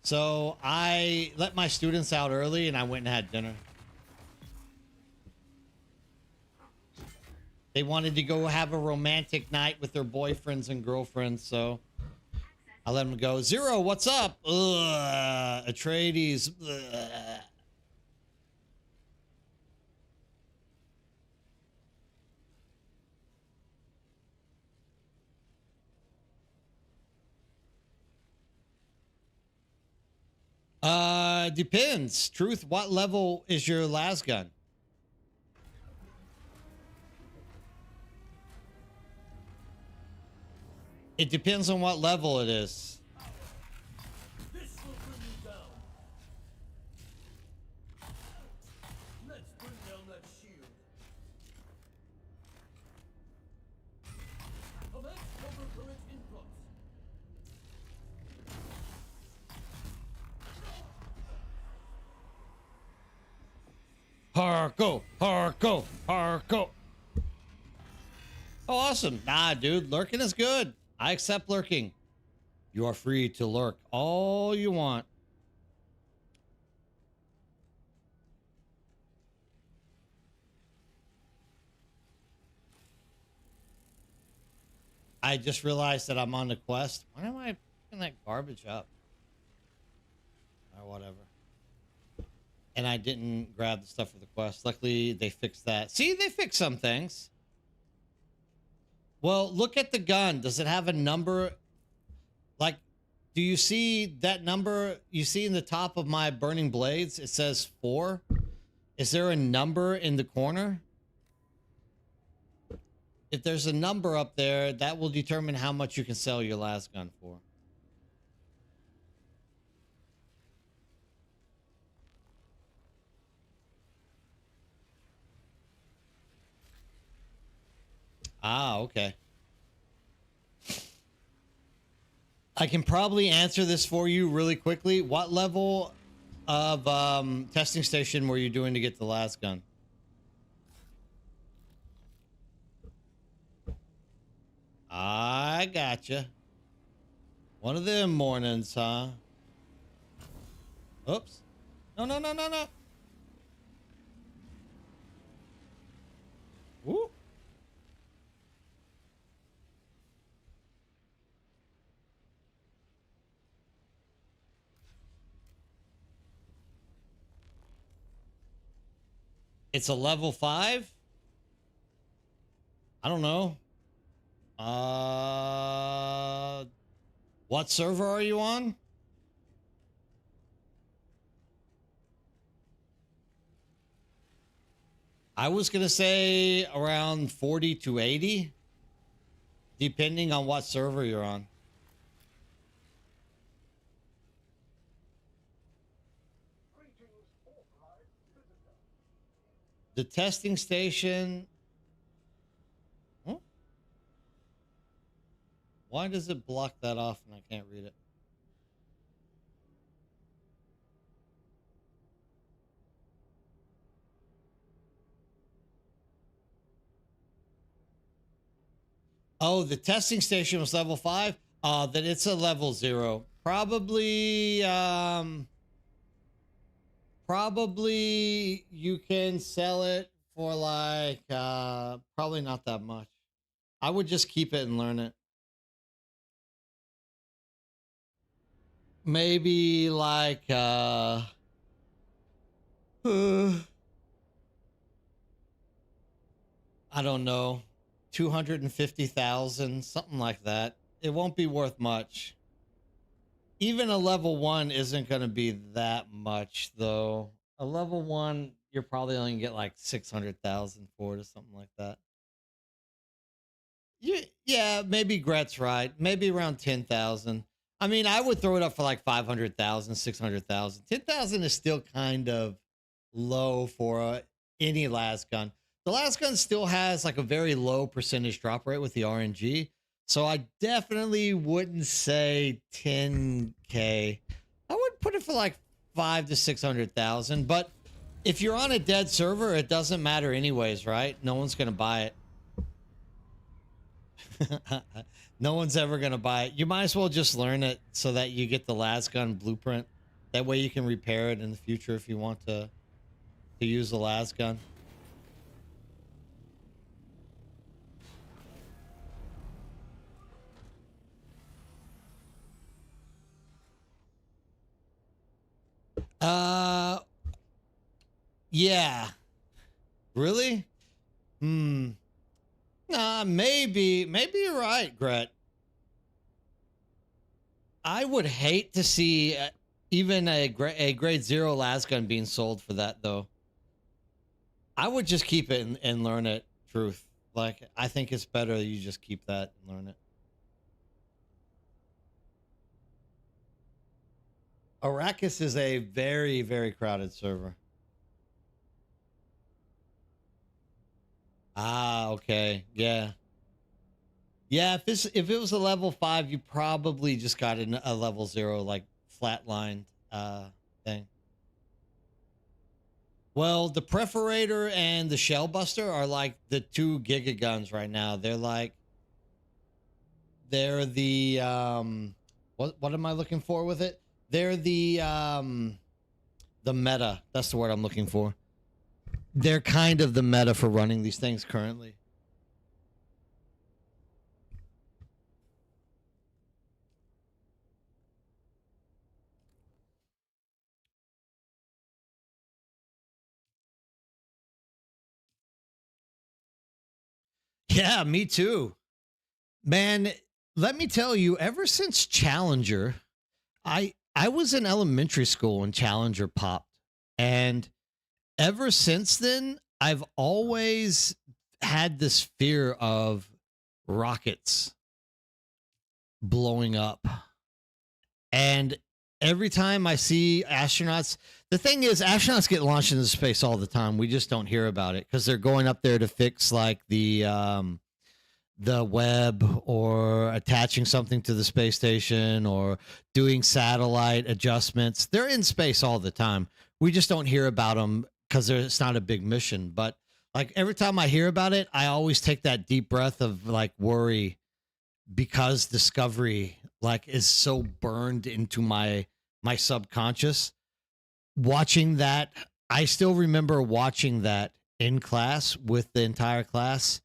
So I let my students out early and I went and had dinner. They wanted to go have a romantic night with their boyfriends and girlfriends, so I let them go. Zero, what's up? Ugh, Atreides. Ugh. Depends. Truth, what level is your las gun? It depends on what level it is. This will bring you down. Let's bring down that shield. Commence overcurrent influx. Harko, Harko. Oh, awesome. Nah, dude, lurking is good. I accept lurking. You are free to lurk all you want. I just realized that I'm on the quest. Why am I picking that garbage up? Or whatever. And I didn't grab the stuff for the quest. Luckily, they fixed that. See, they fixed some things. Well, look at the gun. Does it have a number? Like, do you see that number you see in the top of my burning blades? It says 4. Is there a number in the corner? If there's a number up there, that will determine how much you can sell your last gun for. Ah, okay. I can probably answer this for you really quickly. What level of testing station were you doing to get the last gun? I gotcha. One of them mornings, huh? Oops. No, no, no, no, no. Woo. It's a level 5? I don't know. What server are you on? I was gonna say around 40 to 80, depending on what server you're on. The testing station. Huh? Why does it block that off and I can't read it? Oh, the testing station was level 5. Then it's a level 0. Probably you can sell it for like probably not that much. I would just keep it and learn it. Maybe like I don't know, 250,000, something like that. It won't be worth much. Even a level 1 isn't going to be that much, though. A level 1, you're probably only going to get like 600,000 for it or something like that. Yeah, maybe Gret's right. Maybe around 10,000. I mean, I would throw it up for like 500,000, 600,000. 10,000 is still kind of low for any las gun. The las gun still has like a very low percentage drop rate with the RNG. So I definitely wouldn't say 10K. I would put it for like 5 to 600,000. But if you're on a dead server, it doesn't matter anyways, right? No one's going to buy it. No one's ever going to buy it. You might as well just learn it so that you get the las gun blueprint. That way you can repair it in the future if you want to use the las gun. Yeah. Really? Nah, maybe you're right, Gret. I would hate to see even a grade 0 las gun being sold for that, though. I would just keep it and learn it. Truth. Like, I think it's better you just keep that and learn it. Arrakis is a very, very crowded server. Ah, okay. Yeah. Yeah, if it was a level 5, you probably just got a level 0, like flatlined thing. Well, the Perforator and the Shellbuster are like the 2 giga guns right now. They're the what am I looking for with it? They're the meta. That's the word I'm looking for. They're kind of the meta for running these things currently. Yeah, me too. Man, let me tell you, ever since Challenger, I was in elementary school when Challenger popped. And ever since then, I've always had this fear of rockets blowing up. And every time I see astronauts, the thing is, astronauts get launched into space all the time. We just don't hear about it because they're going up there to fix like the web or attaching something to the space station or doing satellite adjustments. They're in space all the time. We just don't hear about them because it's not a big mission. But like every time I hear about it, I always take that deep breath of like worry because Discovery like is so burned into my subconscious. Watching that, I still remember watching that in class with the entire class.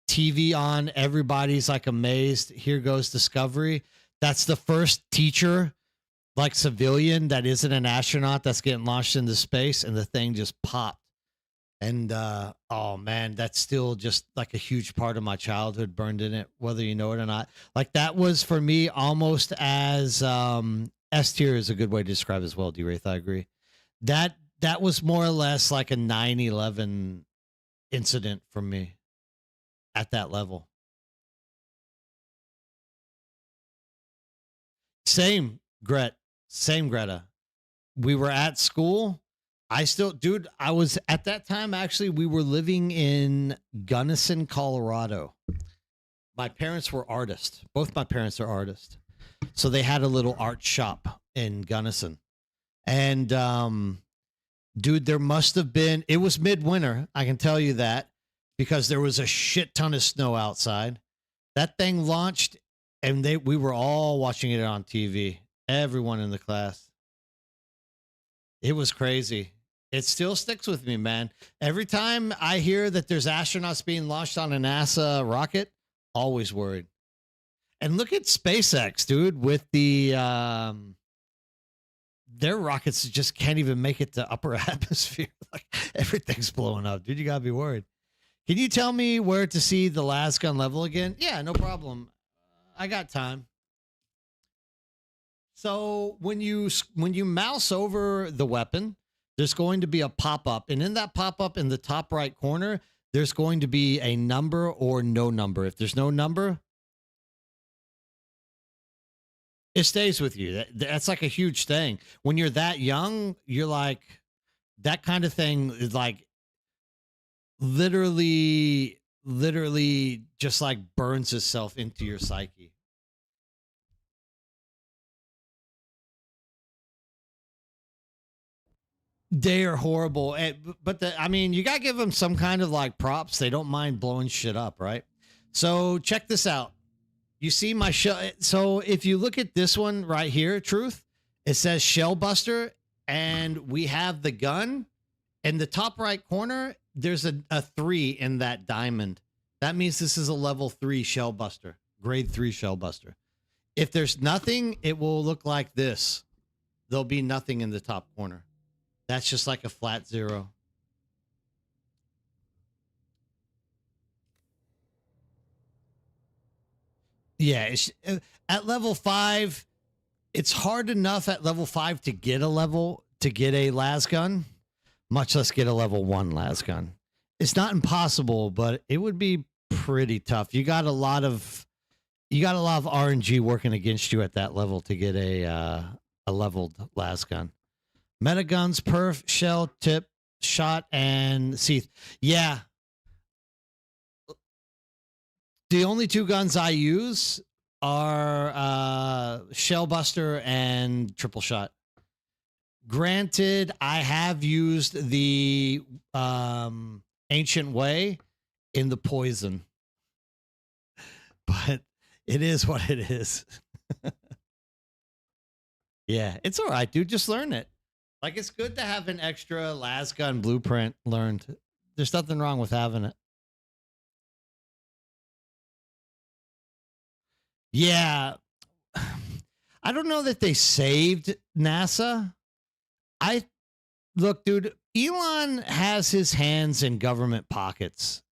TV on, everybody's like amazed. Here goes Discovery. That's the first teacher, like civilian, that isn't an astronaut that's getting launched into space, and the thing just popped. And oh man, that's still just like a huge part of my childhood burned in it, whether you know it or not. Like that was for me almost as S tier is a good way to describe it as well, D-Wraith, I agree. That was more or less like a 9/11 incident for me at that level. Same, Same, Greta. We were at school. I still, dude, I was at that time, actually, we were living in Gunnison, Colorado. My parents were artists. Both my parents are artists. So they had a little art shop in Gunnison. And, dude, there must have been, it was midwinter. I can tell you that because there was a shit ton of snow outside. That thing launched and we were all watching it on TV. Everyone in the class. It was crazy. It still sticks with me, man. Every time I hear that there's astronauts being launched on a NASA rocket, always worried. And look at SpaceX, dude, with their rockets just can't even make it to upper atmosphere. Like everything's blowing up, dude. You gotta be worried. Can you tell me where to see the last gun level again? Yeah, no problem. I got time. So when you mouse over the weapon, there's going to be a pop-up, and in that pop-up in the top right corner, there's going to be a number or no number. If there's no number, it stays with you. That's like a huge thing. When you're that young, you're like, that kind of thing is like literally just like burns itself into your psyche. They are horrible. But I mean, you got to give them some kind of like props. They don't mind blowing shit up, right? So check this out. You see my shell. So if you look at this one right here, Truth, it says Shell Buster, and we have the gun. In the top right corner, there's a 3 in that diamond. That means this is a level 3 Shell Buster, grade 3 Shell Buster. If there's nothing, it will look like this. There'll be nothing in the top corner. That's just like a flat 0. Yeah, at level 5, it's hard enough at level 5 to get a las gun, much less get a level 1 las gun. It's not impossible, but it would be pretty tough. You got a lot of RNG working against you at that level to get a leveled las gun. Meta guns, perf, shell, tip, shot, and Seath. Yeah. The only 2 guns I use are Shell Buster and Triple Shot. Granted, I have used the Ancient Way in the Poison. But It is what it is. Yeah, it's all right, dude. Just learn it. Like, it's good to have an extra lasgun blueprint learned. There's nothing wrong with having it. Yeah. I don't know that they saved NASA. I look, dude, Elon has his hands in government pockets.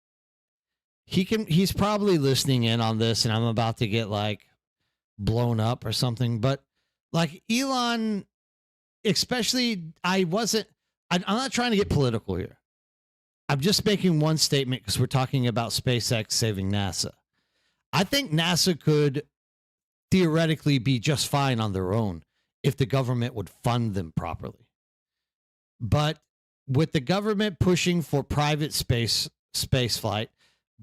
He's probably listening in on this, and I'm about to get like blown up or something. But like Elon, especially, I'm not trying to get political here. I'm just making one statement because we're talking about SpaceX saving NASA. I think NASA could theoretically be just fine on their own if the government would fund them properly. But with the government pushing for private space flight,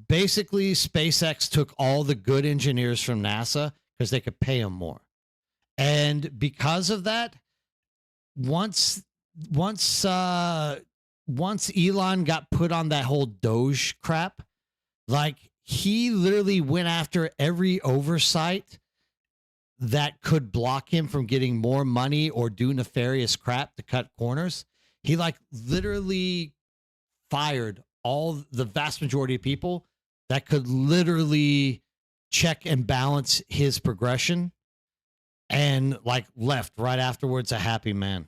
basically SpaceX took all the good engineers from NASA because they could pay them more. And because of that, once Elon got put on that whole Doge crap, like he literally went after every oversight that could block him from getting more money or do nefarious crap to cut corners. He like literally fired all the vast majority of people that could literally check and balance his progression, and like left right afterwards a happy man.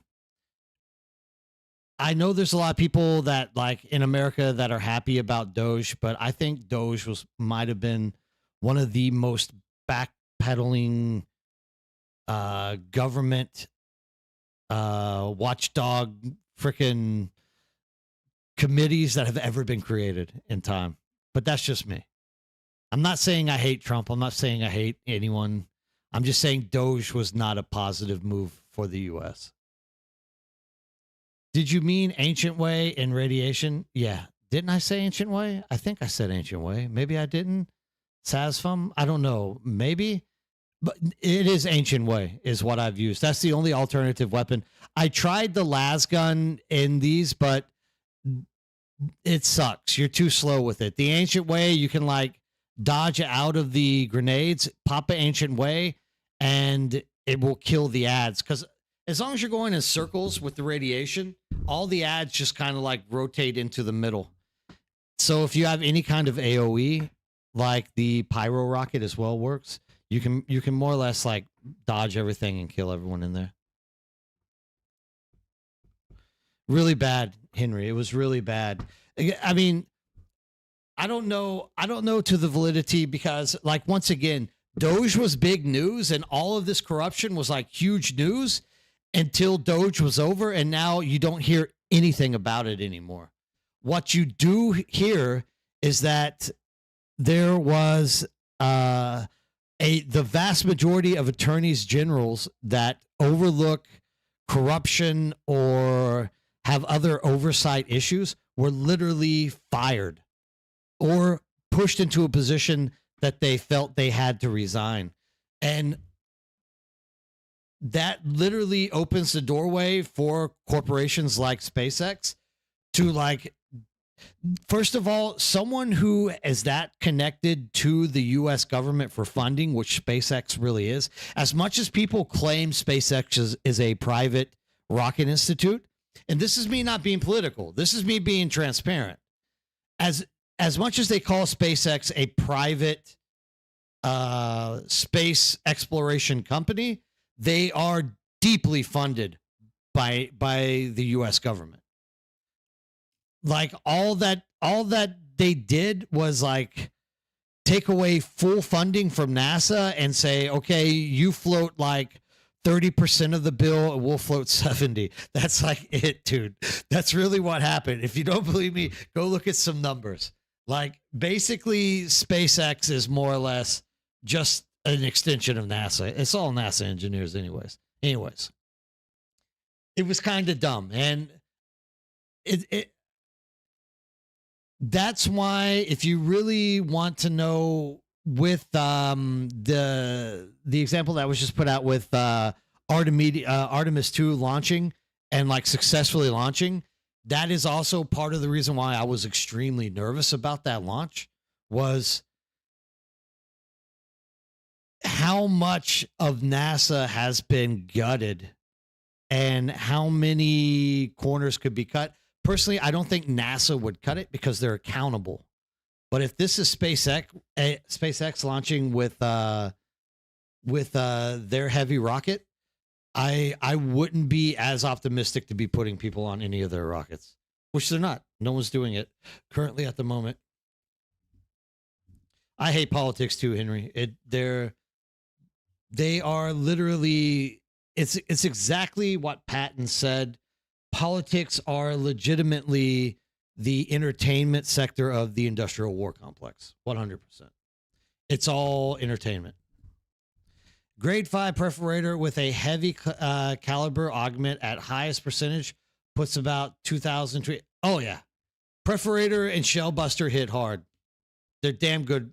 I know there's a lot of people that like in America that are happy about Doge, but I think Doge might have been one of the most backpedaling government watchdog freaking committees that have ever been created in time. But that's just me. I'm not saying I hate Trump. I'm not saying I hate anyone. I'm just saying Doge was not a positive move for the U.S. Did you mean ancient way and radiation? Yeah. Didn't I say ancient way? I think I said ancient way. Maybe I didn't. Sasfum? I don't know. Maybe. But it is ancient way is what I've used. That's the only alternative weapon. I tried the las gun in these, but it sucks. You're too slow with it. The ancient way, you can like dodge out of the grenades, pop an ancient way, and it will kill the ads. Because as long as you're going in circles with the radiation, all the ads just kind of like rotate into the middle. So if you have any kind of AoE, like the pyro rocket as well works, you can more or less like dodge everything and kill everyone in there. Really bad, Henry. It was really bad. I mean, I don't know to the validity because like once again, Doge was big news and all of this corruption was like huge news until Doge was over, and now you don't hear anything about it anymore. What you do hear is that there was the vast majority of attorneys generals that overlook corruption or have other oversight issues were literally fired or pushed into a position that they felt they had to resign. And that literally opens the doorway for corporations like SpaceX to like, first of all, someone who is that connected to the U.S. government for funding, which SpaceX really is. As much as people claim SpaceX is a private rocket institute, and this is me not being political, this is me being transparent. As much as they call SpaceX a private space exploration company, they are deeply funded by the U.S. government. Like all that they did was like take away full funding from NASA and say, okay, you float like 30% of the bill, we'll float 70. That's like it, dude. That's really what happened. If you don't believe me, go look at some numbers. Like basically SpaceX is more or less just an extension of NASA. It's all NASA engineers anyways. It was kind of dumb. And that's why if you really want to know with the example that was just put out with Artemis 2 launching and like successfully launching, that is also part of the reason why I was extremely nervous about that launch was how much of NASA has been gutted and how many corners could be cut. Personally, I don't think NASA would cut it because they're accountable. But if this is SpaceX launching with their heavy rocket, I wouldn't be as optimistic to be putting people on any of their rockets, which they're not. No one's doing it currently at the moment. I hate politics too, Henry. They are literally, it's exactly what Patton said. Politics are legitimately the entertainment sector of the industrial war complex. 100%. It's all entertainment. Grade 5 perforator with a heavy caliber augment at highest percentage puts about 2,000. Oh, yeah. Perforator and shell buster hit hard. They're damn good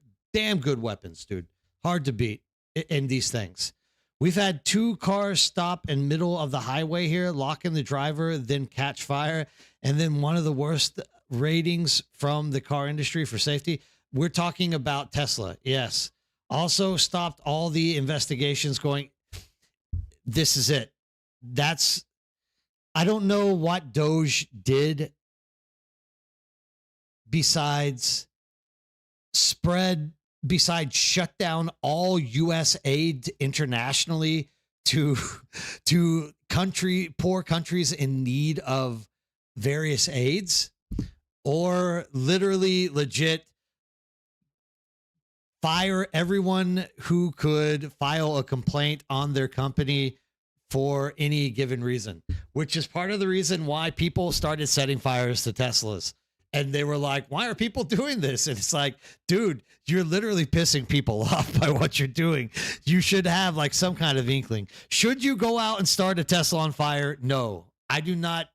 weapons, dude. Hard to beat in these things. We've had 2 cars stop in middle of the highway here, lock in the driver, then catch fire. And then one of the worst ratings from the car industry for safety. We're talking about Tesla. Yes. Also stopped all the investigations going. This is it. I don't know what Doge did besides shut down all U.S. aid internationally to poor countries in need of various aids, or literally legit fire everyone who could file a complaint on their company for any given reason, which is part of the reason why people started setting fires to Teslas. And they were like, why are people doing this? And it's like, dude, you're literally pissing people off by what you're doing. You should have like some kind of inkling. Should you go out and start a Tesla on fire? No, I do not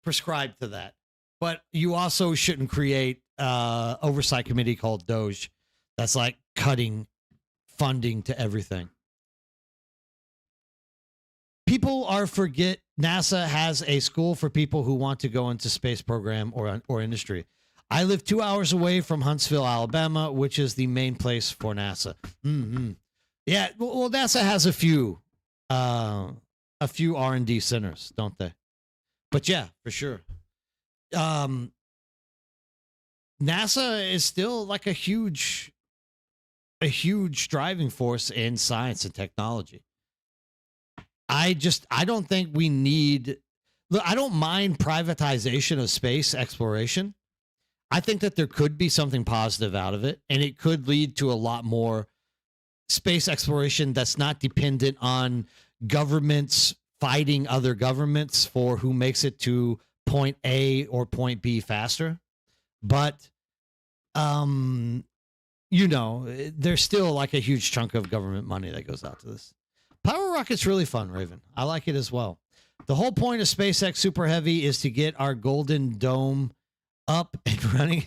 prescribe to that. But you also shouldn't create an oversight committee called Doge that's like cutting funding to everything. People forget NASA has a school for people who want to go into space program or industry. I live 2 hours away from Huntsville, Alabama, which is the main place for NASA. Mm-hmm. Yeah, well, NASA has a few R&D centers, don't they? But yeah, for sure. NASA is still like a huge driving force in science and technology. I don't think we need, look, I don't mind privatization of space exploration. I think that there could be something positive out of it, and it could lead to a lot more space exploration that's not dependent on governments fighting other governments for who makes it to point A or point B faster. But, there's still like a huge chunk of government money that goes out to this. Power rocket's really fun, Raven. I like it as well. The whole point of SpaceX Super Heavy is to get our Golden Dome up and running.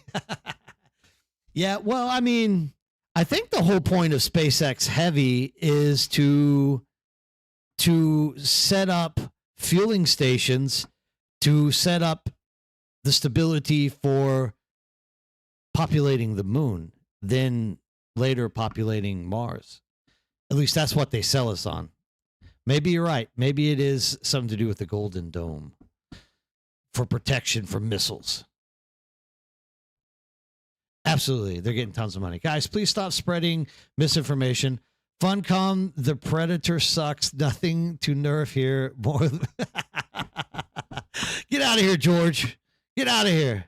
Yeah, well, I mean, I think the whole point of SpaceX Heavy is to set up fueling stations, to set up the stability for populating the moon, then later populating Mars. At least that's what they sell us on. Maybe you're right. Maybe it is something to do with the Golden Dome for protection from missiles. Absolutely. They're getting tons of money. Guys, please stop spreading misinformation. Funcom, the Predator sucks. Nothing to nerf here. More. Get out of here, George. Get out of here.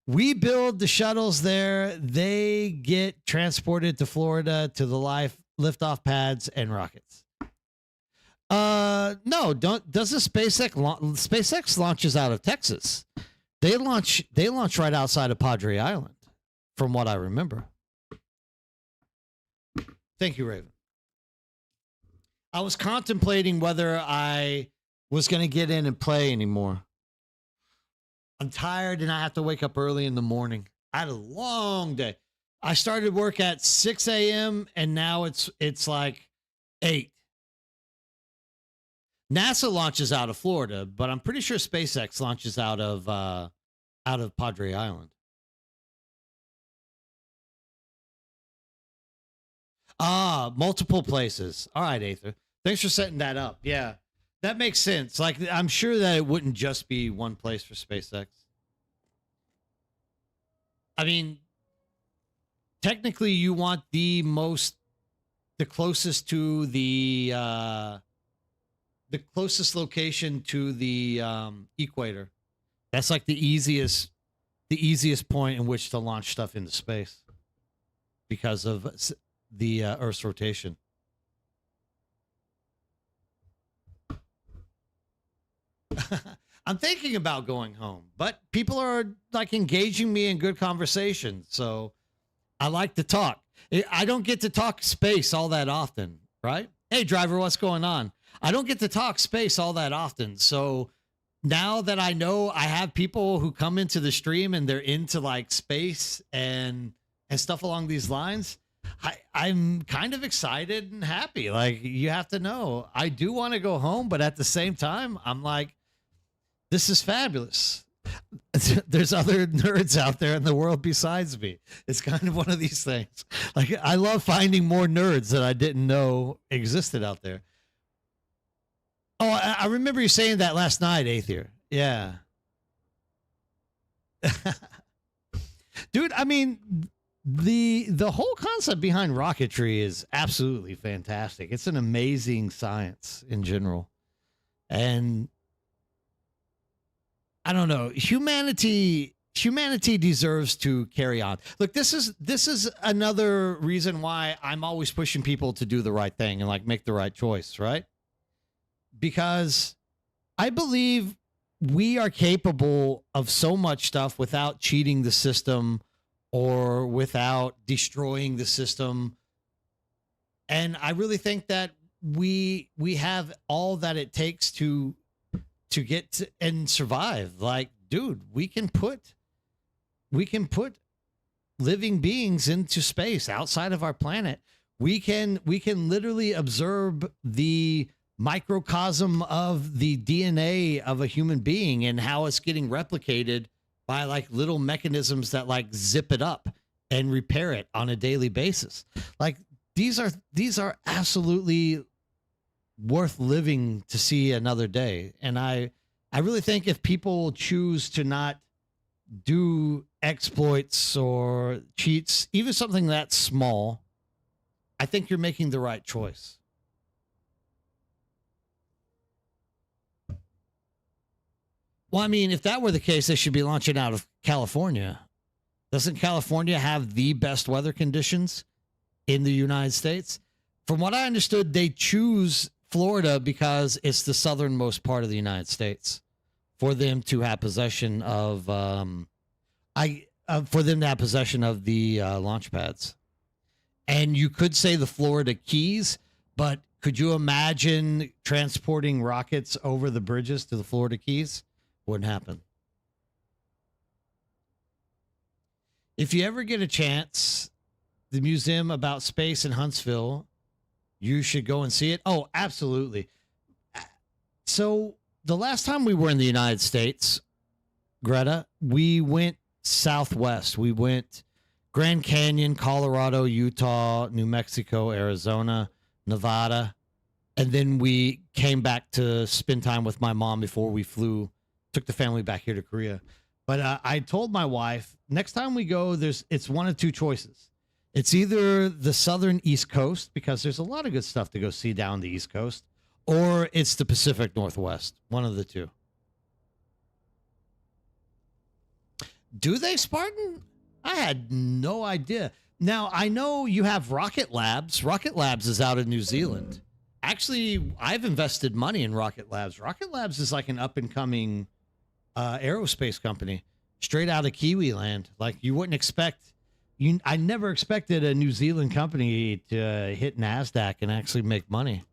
We build the shuttles there. They get transported to Florida to the liftoff pads and rockets. No, doesn't SpaceX launches out of Texas. They launch right outside of Padre Island, from what I remember. Thank you, Raven. I was contemplating whether I was going to get in and play anymore. I'm tired and I have to wake up early in the morning. I had a long day. I started work at 6 a.m. and now it's like 8. NASA launches out of Florida, but I'm pretty sure SpaceX launches out of Padre Island. Multiple places. All right, Aether. Thanks for setting that up. Yeah, that makes sense. Like, I'm sure that it wouldn't just be one place for SpaceX. I mean, technically, you want the closest to the closest location to the equator. That's like the easiest point in which to launch stuff into space because of the Earth's rotation. I'm thinking about going home, but people are like engaging me in good conversation, so I like to talk. I don't get to talk space all that often, right? Hey, driver, what's going on? I don't get to talk space all that often, so now that I know I have people who come into the stream and they're into like space and stuff along these lines, I'm kind of excited and happy. Like, you have to know, I do want to go home, but at the same time, I'm like, this is fabulous. There's other nerds out there in the world besides me. It's kind of one of these things. Like, I love finding more nerds that I didn't know existed out there. Oh, I remember you saying that last night, Aether. Yeah. Dude, I mean, the whole concept behind rocketry is absolutely fantastic. It's an amazing science in general. And I don't know, humanity deserves to carry on. Look, this is another reason why I'm always pushing people to do the right thing and like make the right choice, right? Because I believe we are capable of so much stuff without cheating the system or without destroying the system. And I really think that we have all that it takes to get to, and survive. Like, dude, we can put living beings into space outside of our planet. We can literally observe the microcosm of the DNA of a human being and how it's getting replicated by like little mechanisms that like zip it up and repair it on a daily basis. Like, these are absolutely worth living to see another day. And I really think if people choose to not do exploits or cheats, even something that small, I think you're making the right choice. Well, I mean, if that were the case, they should be launching out of California. Doesn't California have the best weather conditions in the United States? From what I understood, they choose Florida because it's the southernmost part of the United States for them to have possession of the launch pads. And you could say the Florida Keys, but could you imagine transporting rockets over the bridges to the Florida Keys? Wouldn't happen. If you ever get a chance, the museum about space in Huntsville, you should go and see it. Oh, absolutely. So the last time we were in the United States, Greta, we went southwest. We went Grand Canyon, Colorado, Utah, New Mexico, Arizona, Nevada. And then we came back to spend time with my mom before we took the family back here to Korea. But I told my wife, next time we go, it's one of two choices. It's either the southern East Coast, because there's a lot of good stuff to go see down the East Coast, or it's the Pacific Northwest, one of the two. Do they, Spartan? I had no idea. Now, I know you have Rocket Labs. Rocket Labs is out in New Zealand. Actually, I've invested money in Rocket Labs. Rocket Labs is like an up-and-coming aerospace company straight out of Kiwi land. Like, you wouldn't expect... I never expected a New Zealand company to hit NASDAQ and actually make money.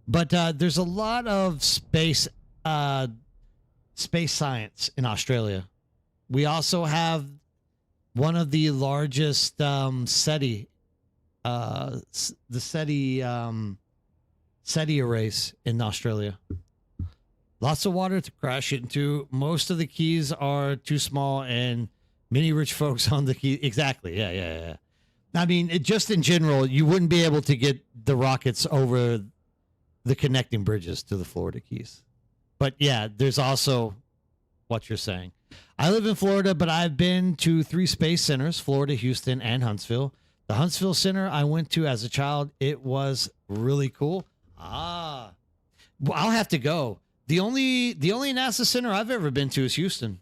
But there's a lot of space science in Australia. We also have one of the largest SETI, the SETI arrays in Australia. Lots of water to crash into. Most of the keys are too small, and many rich folks on the key. Exactly. Yeah. I mean, just in general, you wouldn't be able to get the rockets over the connecting bridges to the Florida Keys. But yeah, there's also what you're saying. I live in Florida, but I've been to 3 space centers, Florida, Houston, and Huntsville. The Huntsville Center I went to as a child, it was really cool. Well, I'll have to go. The only NASA center I've ever been to is Houston.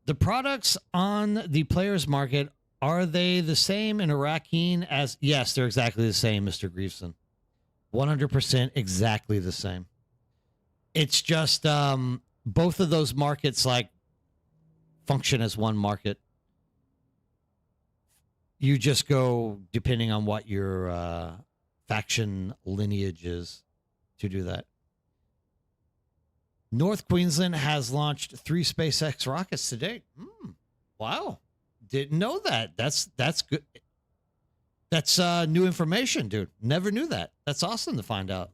The products on the players market, are they the same in Iraqine as? Yes, they're exactly the same, Mr. Griefson. 100% exactly the same. It's just both of those markets like function as one market. You just go depending on what your faction lineage is to do that. North Queensland has launched 3 SpaceX rockets to date. Wow. Didn't know that. That's good. That's new information, dude. Never knew that. That's awesome to find out.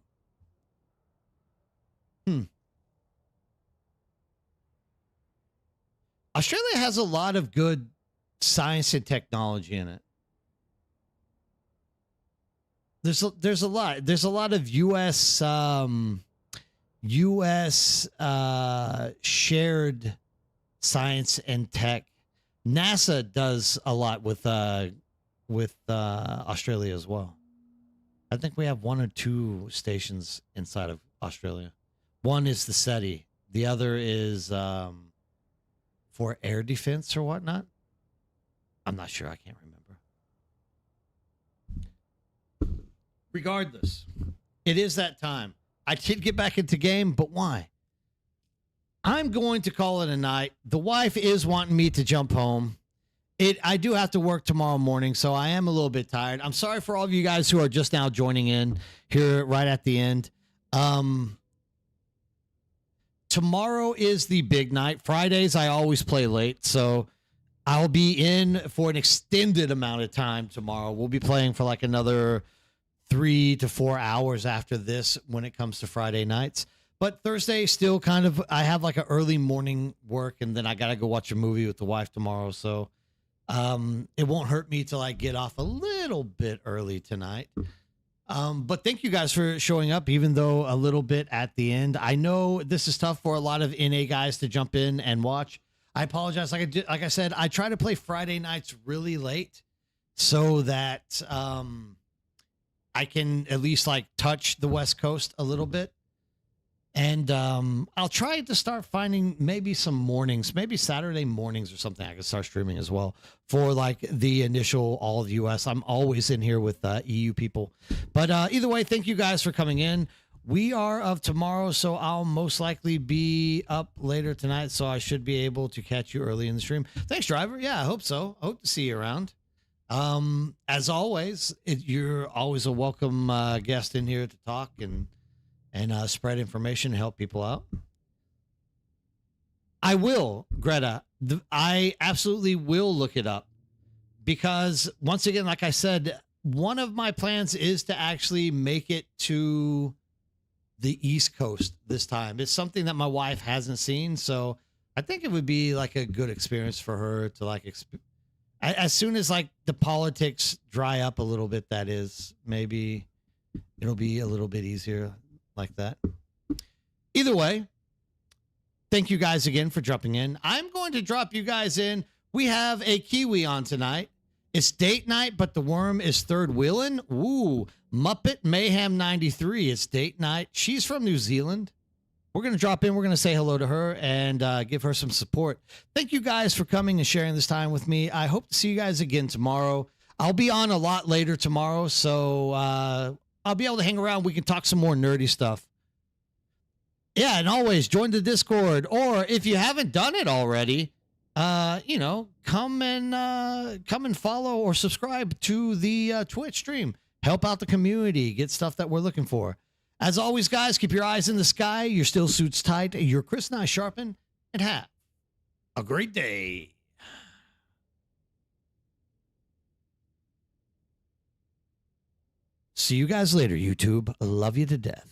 Australia has a lot of good science and technology in it. There's a lot. There's a lot of U.S. Shared science and tech. NASA does a lot with Australia as well. I think we have 1 or 2 stations inside of Australia. One is the SETI. The other is for air defense or whatnot. I'm not sure. I can't remember. Regardless, it is that time. I did get back into game, but why? I'm going to call it a night. The wife is wanting me to jump home. I do have to work tomorrow morning, so I am a little bit tired. I'm sorry for all of you guys who are just now joining in here right at the end. Tomorrow is the big night. Fridays, I always play late, so I'll be in for an extended amount of time tomorrow. We'll be playing for like another 3 to 4 hours after this when it comes to Friday nights. But Thursday, still kind of, I have like an early morning work, and then I got to go watch a movie with the wife tomorrow, so it won't hurt me to like get off a little bit early tonight. But thank you guys for showing up, even though a little bit at the end. I know this is tough for a lot of NA guys to jump in and watch. I apologize. Like I said, I try to play Friday nights really late so that I can at least like touch the West Coast a little bit. And I'll try to start finding maybe some mornings, maybe Saturday mornings or something. I can start streaming as well for like the initial all US. I'm always in here with EU people. But either way, thank you guys for coming in. We are of tomorrow, so I'll most likely be up later tonight. So I should be able to catch you early in the stream. Thanks, driver. Yeah, I hope so. Hope to see you around. As always, you're always a welcome guest in here to talk and spread information and help people out. I will, Greta. I absolutely will look it up because, once again, like I said, one of my plans is to actually make it to the East Coast this time. It's something that my wife hasn't seen, so I think it would be like a good experience for her to like as soon as like the politics dry up a little bit, that is, maybe it'll be a little bit easier like that. Either way, thank you guys again for dropping in. I'm going to drop you guys in. We have a Kiwi on tonight. It's date night, but the worm is third wheeling. Ooh, Muppet Mayhem 93. It's date night. She's from New Zealand. We're going to drop in. We're going to say hello to her and give her some support. Thank you guys for coming and sharing this time with me. I hope to see you guys again tomorrow. I'll be on a lot later tomorrow, so I'll be able to hang around. We can talk some more nerdy stuff. Yeah, and always join the Discord, or if you haven't done it already, come and follow or subscribe to the Twitch stream. Help out the community. Get stuff that we're looking for. As always, guys, keep your eyes in the sky. Your steel suits tight. Your Chris knives sharpened, and have a great day. See you guys later, YouTube. Love you to death.